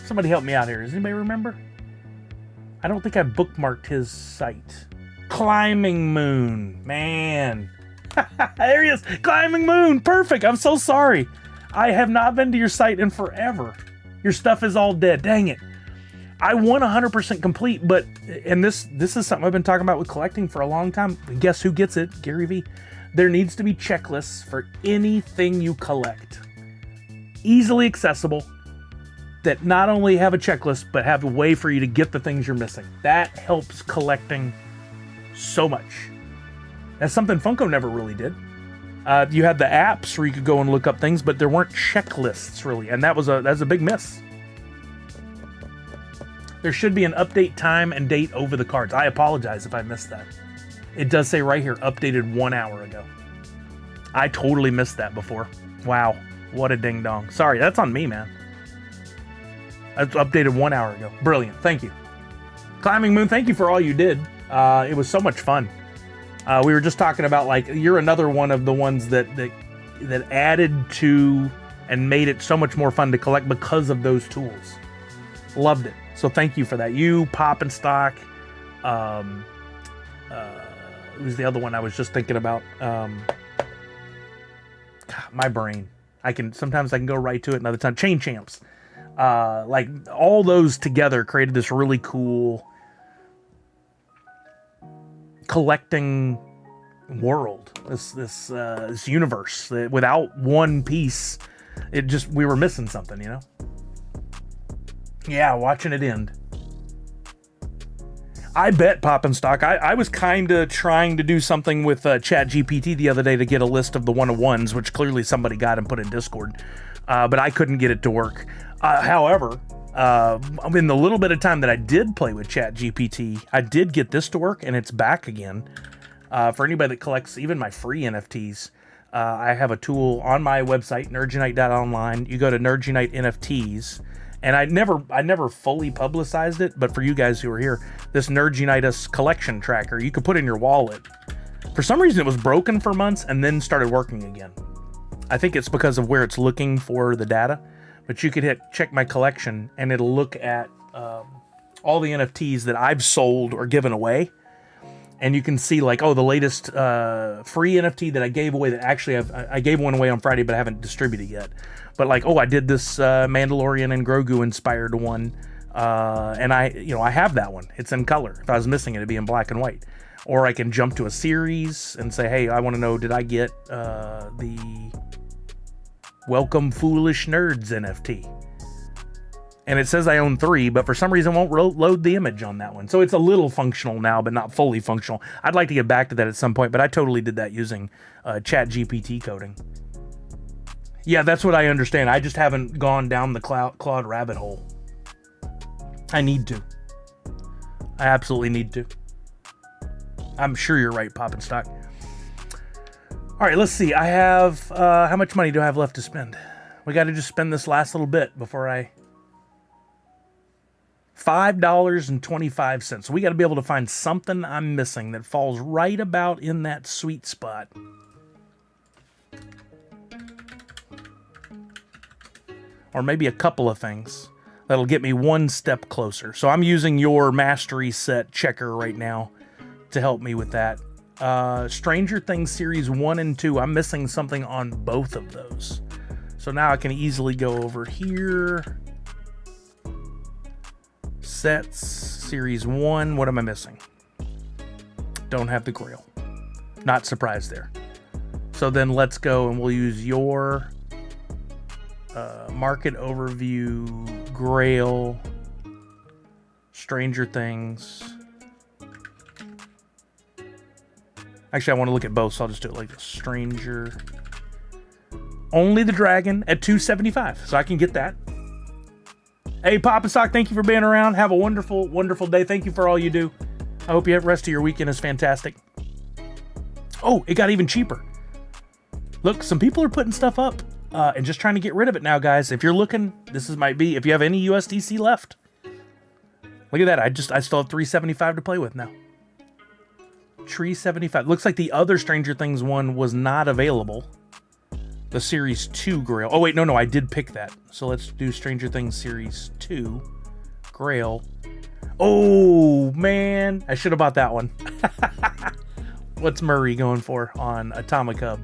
Somebody help me out here. Does anybody remember? I don't think I bookmarked his site. Climbing Moon. Man. There he is. Climbing Moon. Perfect. I'm so sorry. I have not been to your site in forever. Your stuff is all dead. Dang it. I want 100% complete, but, and this is something I've been talking about with collecting for a long time. Guess who gets it? Gary V. There needs to be checklists for anything you collect. Easily accessible, that not only have a checklist, but have a way for you to get the things you're missing. That helps collecting so much. That's something Funko never really did. You had the apps where you could go and look up things, but there weren't checklists really, and that's a big miss. There should be an update time and date over the cards. I apologize if I missed that. It does say right here, updated 1 hour ago. I totally missed that before. Wow, what a ding dong. Sorry, that's on me, man. It's updated 1 hour ago. Brilliant, thank you. Climbing Moon, thank you for all you did. It was so much fun. We were just talking about, like, you're another one of the ones that added to and made it so much more fun to collect because of those tools. Loved it. So thank you for that. You, Pop and Stock, who's the other one I was just thinking about? God, my brain. Sometimes I can go right to it, another time. Chain Champs. Like, all those together created this really cool collecting world. This universe that without one piece, we were missing something, you know? Yeah, watching it end. I bet Pop and Stock. I was kind of trying to do something with ChatGPT the other day to get a list of the 101s, which clearly somebody got and put in Discord, but I couldn't get it to work. However, in the little bit of time that I did play with ChatGPT, I did get this to work, and it's back again. For anybody that collects even my free NFTs, I have a tool on my website, nerdunite.online. You go to Nerdunite NFTs. And I never fully publicized it, but for you guys who are here, this Nerdunitus collection tracker, you could put in your wallet. For some reason, it was broken for months and then started working again. I think it's because of where it's looking for the data, but you could hit check my collection and it'll look at all the NFTs that I've sold or given away. And you can see, like, oh, the latest free NFT that I gave away that actually I gave one away on Friday, but I haven't distributed yet. But, like, oh, I did this Mandalorian and Grogu inspired one, and I have that one. It's in color. If I was missing it, it'd be in black and white. Or I can jump to a series and say, hey, I want to know, did I get the Welcome Foolish Nerds NFT? And it says I own 3, but for some reason won't load the image on that one. So it's a little functional now, but not fully functional. I'd like to get back to that at some point, but I totally did that using ChatGPT coding. Yeah, that's what I understand. I just haven't gone down the Claude rabbit hole. I need to. I absolutely need to. I'm sure you're right, Poppin' Stock. All right, let's see. I have, how much money do I have left to spend? We got to just spend this last little bit before I... $5.25. So we got to be able to find something I'm missing that falls right about in that sweet spot. Or maybe a couple of things that'll get me one step closer. So I'm using your mastery set checker right now to help me with that. Stranger Things Series 1 and 2, I'm missing something on both of those. So now I can easily go over here. Sets, Series 1, what am I missing? Don't have the Grail. Not surprised there. So then let's go and we'll use your market overview, Grail, Stranger Things. Actually, I want to look at both, so I'll just do it like this. Stranger. Only the Dragon at $275, so I can get that. Hey, Papa Sock, thank you for being around. Have a wonderful, wonderful day. Thank you for all you do. I hope the rest of your weekend is fantastic. Oh, it got even cheaper. Look, some people are putting stuff up and just trying to get rid of it now, guys. If you're looking, might be, if you have any USDC left. Look at that. I still have $375 to play with now. $375. Looks like the other Stranger Things one was not available. The Series 2 Grail. Oh, wait, no, I did pick that. So let's do Stranger Things Series 2 Grail. Oh, man. I should have bought that one. What's Murray going for on Atomic Hub?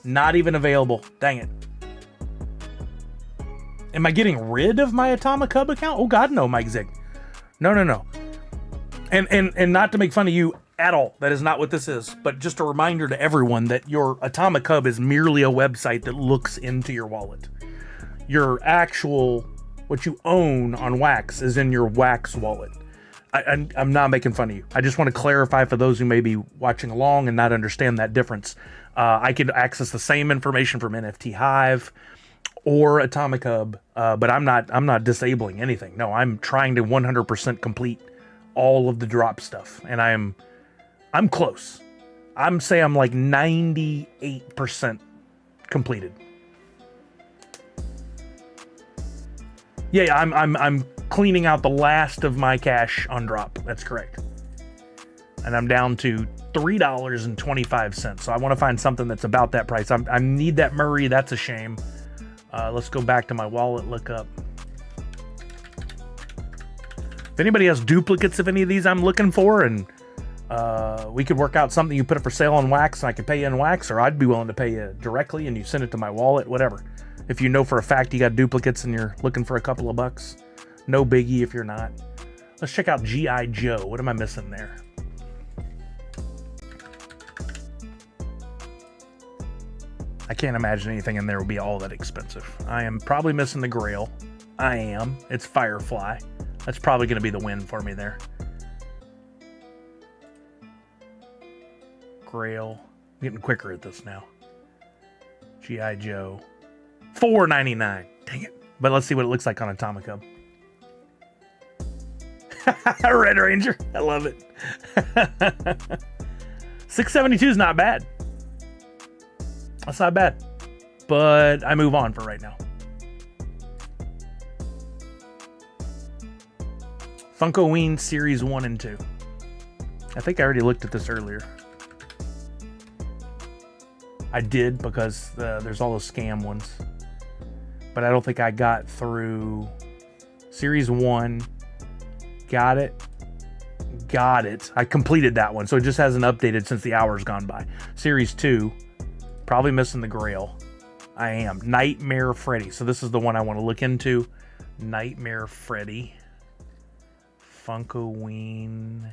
Not even available. Dang it. Am I getting rid of my Atomic Hub account? Oh, God, no, Mike Zig. No. And not to make fun of you at all. That is not what this is. But just a reminder to everyone that your Atomic Hub is merely a website that looks into your wallet. Your actual, what you own on Wax is in your Wax wallet. I'm not making fun of you. I just want to clarify for those who may be watching along and not understand that difference. I could access the same information from NFT Hive or Atomic Hub, but I'm not disabling anything. No, I'm trying to 100% complete all of the drop stuff, and I'm close. I'm like 98% completed. Yeah, I'm cleaning out the last of my cash on drop. That's correct. And I'm down to $3.25. So I want to find something that's about that price. I need that Murray. That's a shame. Let's go back to my wallet. Look up. If anybody has duplicates of any of these I'm looking for, and we could work out something, you put it for sale on Wax and I could pay you in Wax, or I'd be willing to pay you directly and you send it to my wallet, whatever. If you know for a fact you got duplicates and you're looking for a couple of bucks, no biggie if you're not. Let's check out G.I. Joe. What am I missing there? I can't imagine anything in there will be all that expensive. I am probably missing the Grail. I am. It's Firefly. That's probably going to be the win for me there. Grail. I'm getting quicker at this now. G.I. Joe. $4.99. Dang it. But let's see what it looks like on Atomic Hub. Red Ranger. I love it. $6.72 is not bad. That's not bad. But I move on for right now. Funkoween Series 1 and 2. I think I already looked at this earlier. I did because there's all those scam ones. But I don't think I got through Series 1. Got it. I completed that one. So it just hasn't updated since the hour's gone by. Series 2. Probably missing the Grail. I am. Nightmare Freddy. So this is the one I want to look into. Nightmare Freddy. Funkoween.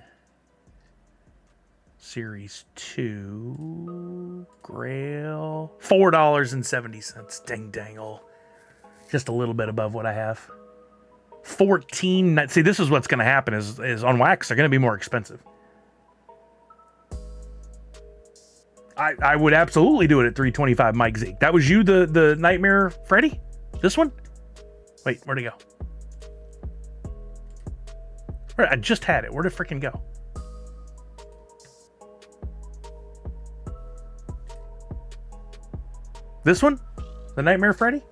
Series 2 Grail, $4.70. Dang dangle. Just a little bit above what I have. 14. See, this is what's going to happen is on wax, they're going to be more expensive. I would absolutely do it at 325, Mike Z. That was you, the Nightmare Freddy? This one? Wait, where'd it go? I just had it. Where'd it freaking go? This one? The Nightmare Freddy?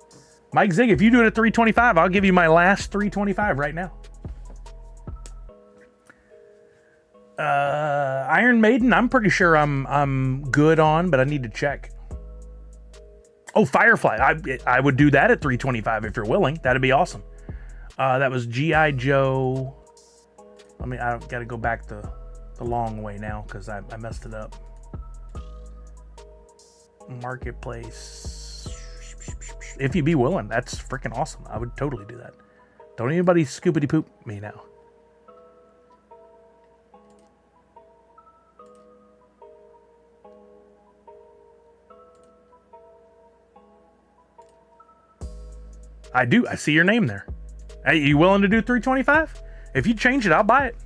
Mike Zig, if you do it at 325, I'll give you my last 325 right now. Iron Maiden, I'm pretty sure I'm good on, but I need to check. Oh, Firefly. I would do that at 325 if you're willing. That'd be awesome. That was G.I. Joe. I got to go back the long way now because I messed it up. Marketplace. If you be willing, that's freaking awesome. I would totally do that. Don't anybody scoopity poop me now. I do. I see your name there. Hey, you willing to do 325? If you change it, I'll buy it.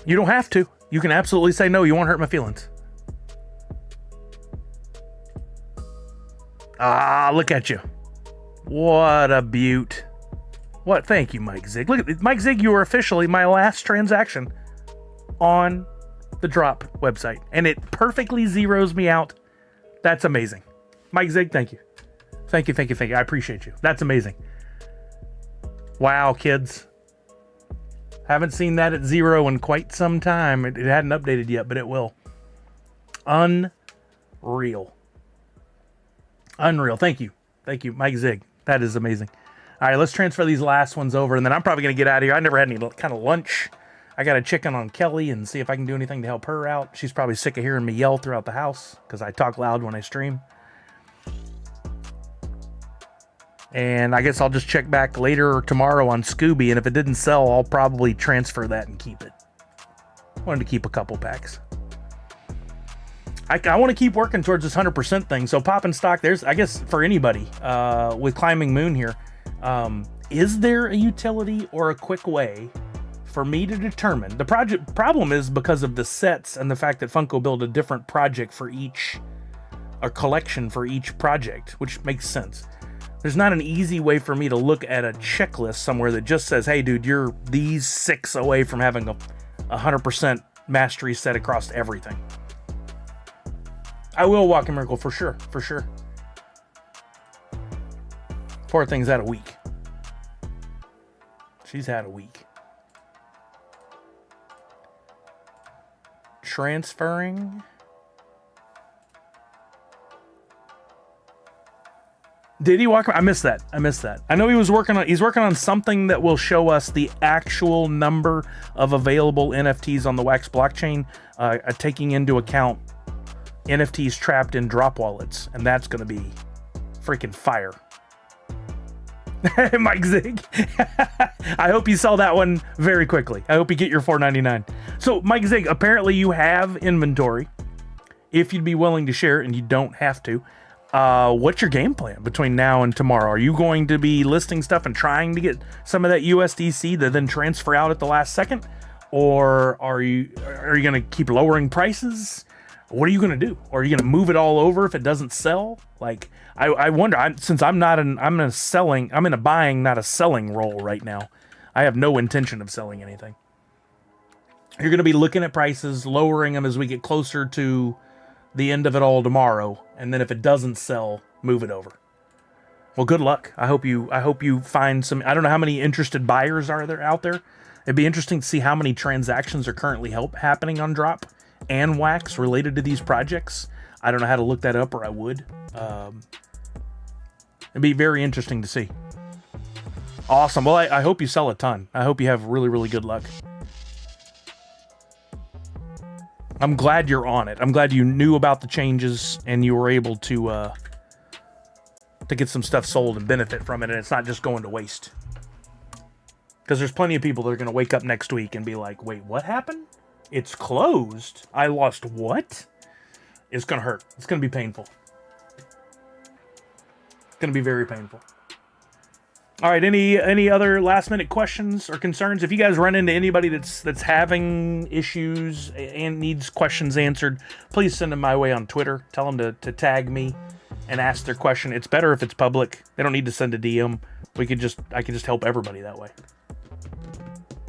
You don't have to. You can absolutely say no. You won't hurt my feelings. Ah, look at you. What a beaut. What? Thank you, Mike Zig. Look at Mike Zig. You are officially my last transaction on the Drop website, and it perfectly zeroes me out. That's amazing. Mike Zig, thank you. Thank you. I appreciate you. That's amazing. Wow, kids. Haven't seen that at 0 in quite some time. It hadn't updated yet, but it will. Unreal. Thank you, Mike Zig. That is amazing. All right, let's transfer these last ones over, and then I'm probably going to get out of here. I never had any kind of lunch. I got to check in on Kelly and see if I can do anything to help her out. She's probably sick of hearing me yell throughout the house because I talk loud when I stream. And I guess I'll just check back later or tomorrow on Scooby, and if it didn't sell, I'll probably transfer that and keep it. Wanted to keep a couple packs. I want to keep working towards this 100% thing, so popping stock, there's, I guess, for anybody with Climbing Moon here, is there a utility or a quick way for me to determine? The problem is because of the sets and the fact that Funko built a different project for each, a collection for each project, which makes sense. There's not an easy way for me to look at a checklist somewhere that just says, hey, dude, you're these 6 away from having a 100% mastery set across everything. I will walk a miracle for sure. Poor thing's had a week. She's had a week. Transferring. Did he walk? I missed that. I know he's working on something that will show us the actual number of available NFTs on the Wax blockchain, taking into account NFTs trapped in drop wallets, and that's going to be freaking fire. Mike Zig. I hope you sell that one very quickly. I hope you get your $4.99. So, Mike Zig, apparently you have inventory. If you'd be willing to share, and you don't have to, what's your game plan between now and tomorrow? Are you going to be listing stuff and trying to get some of that USDC to then transfer out at the last second? Or are you going to keep lowering prices? What are you going to do? Or are you going to move it all over if it doesn't sell? Like, I wonder, since I'm in a buying, not a selling role right now. I have no intention of selling anything. You're going to be looking at prices, lowering them as we get closer to the end of it all tomorrow. And then if it doesn't sell, move it over. Well, good luck. I hope you find some. I don't know how many interested buyers are there out there. It'd be interesting to see how many transactions are currently happening on Drop and Wax related to these projects. I don't know how to look that up, or I would. It'd be very interesting to see. Awesome. Well, I hope you sell a ton. I hope you have really, really good luck. I'm glad you're on it. I'm glad you knew about the changes and you were able to get some stuff sold and benefit from it, and it's not just going to waste. Because there's plenty of people that are going to wake up next week and be like, wait, what happened? It's closed. I lost what? It's gonna hurt. It's gonna be painful. It's gonna be very painful. All right. Any other last minute questions or concerns? If you guys run into anybody that's having issues and needs questions answered, please send them my way on Twitter. Tell them to tag me and ask their question. It's better if it's public. They don't need to send a DM. I can just help everybody that way.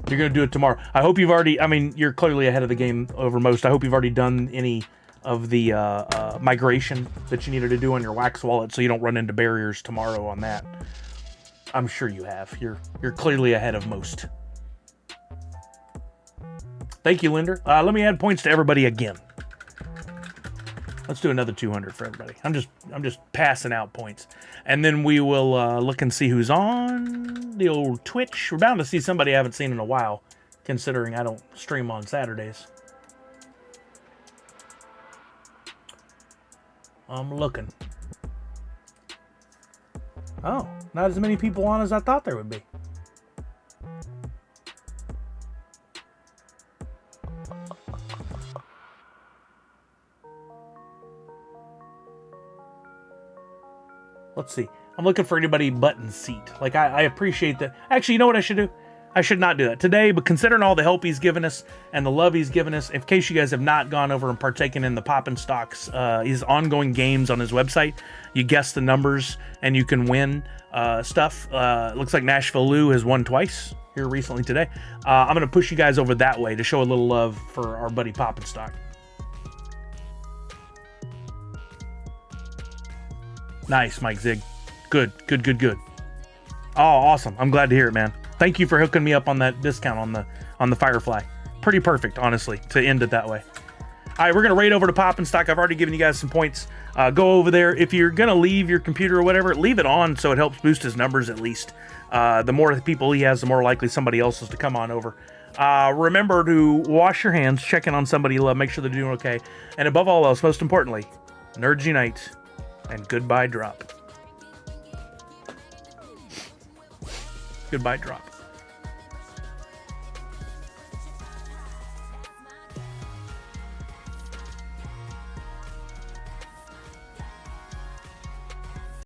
You're going to do it tomorrow. I hope you've already, you're clearly ahead of the game over most. I hope you've already done any of the migration that you needed to do on your Wax wallet so you don't run into barriers tomorrow on that. I'm sure you have. You're clearly ahead of most. Thank you, Linder. Let me add points to everybody again. Let's do another 200 for everybody. I'm just passing out points. And then we will look and see who's on the old Twitch. We're bound to see somebody I haven't seen in a while, considering I don't stream on Saturdays. I'm looking. Oh, not as many people on as I thought there would be. Let's see. I'm looking for anybody button seat. Like, I appreciate that. Actually, you know what I should do? I should not do that today, but considering all the help he's given us and the love he's given us, in case you guys have not gone over and partaken in the Poppin' Stocks, his ongoing games on his website, you guess the numbers and you can win stuff. Looks like Nashville Lou has won twice here recently today. I'm going to push you guys over that way to show a little love for our buddy Poppin' Stock. Nice, Mike Zig. Good. Oh, awesome. I'm glad to hear it, man. Thank you for hooking me up on that discount on the Firefly. Pretty perfect, honestly, to end it that way. All right, we're going to raid over to Poppin' Stock. I've already given you guys some points. Go over there. If you're going to leave your computer or whatever, leave it on so it helps boost his numbers at least. The more people he has, the more likely somebody else is to come on over. Remember to wash your hands, check in on somebody you love, make sure they're doing okay. And above all else, most importantly, nerds unite, and goodbye, drop. Goodbye, drop.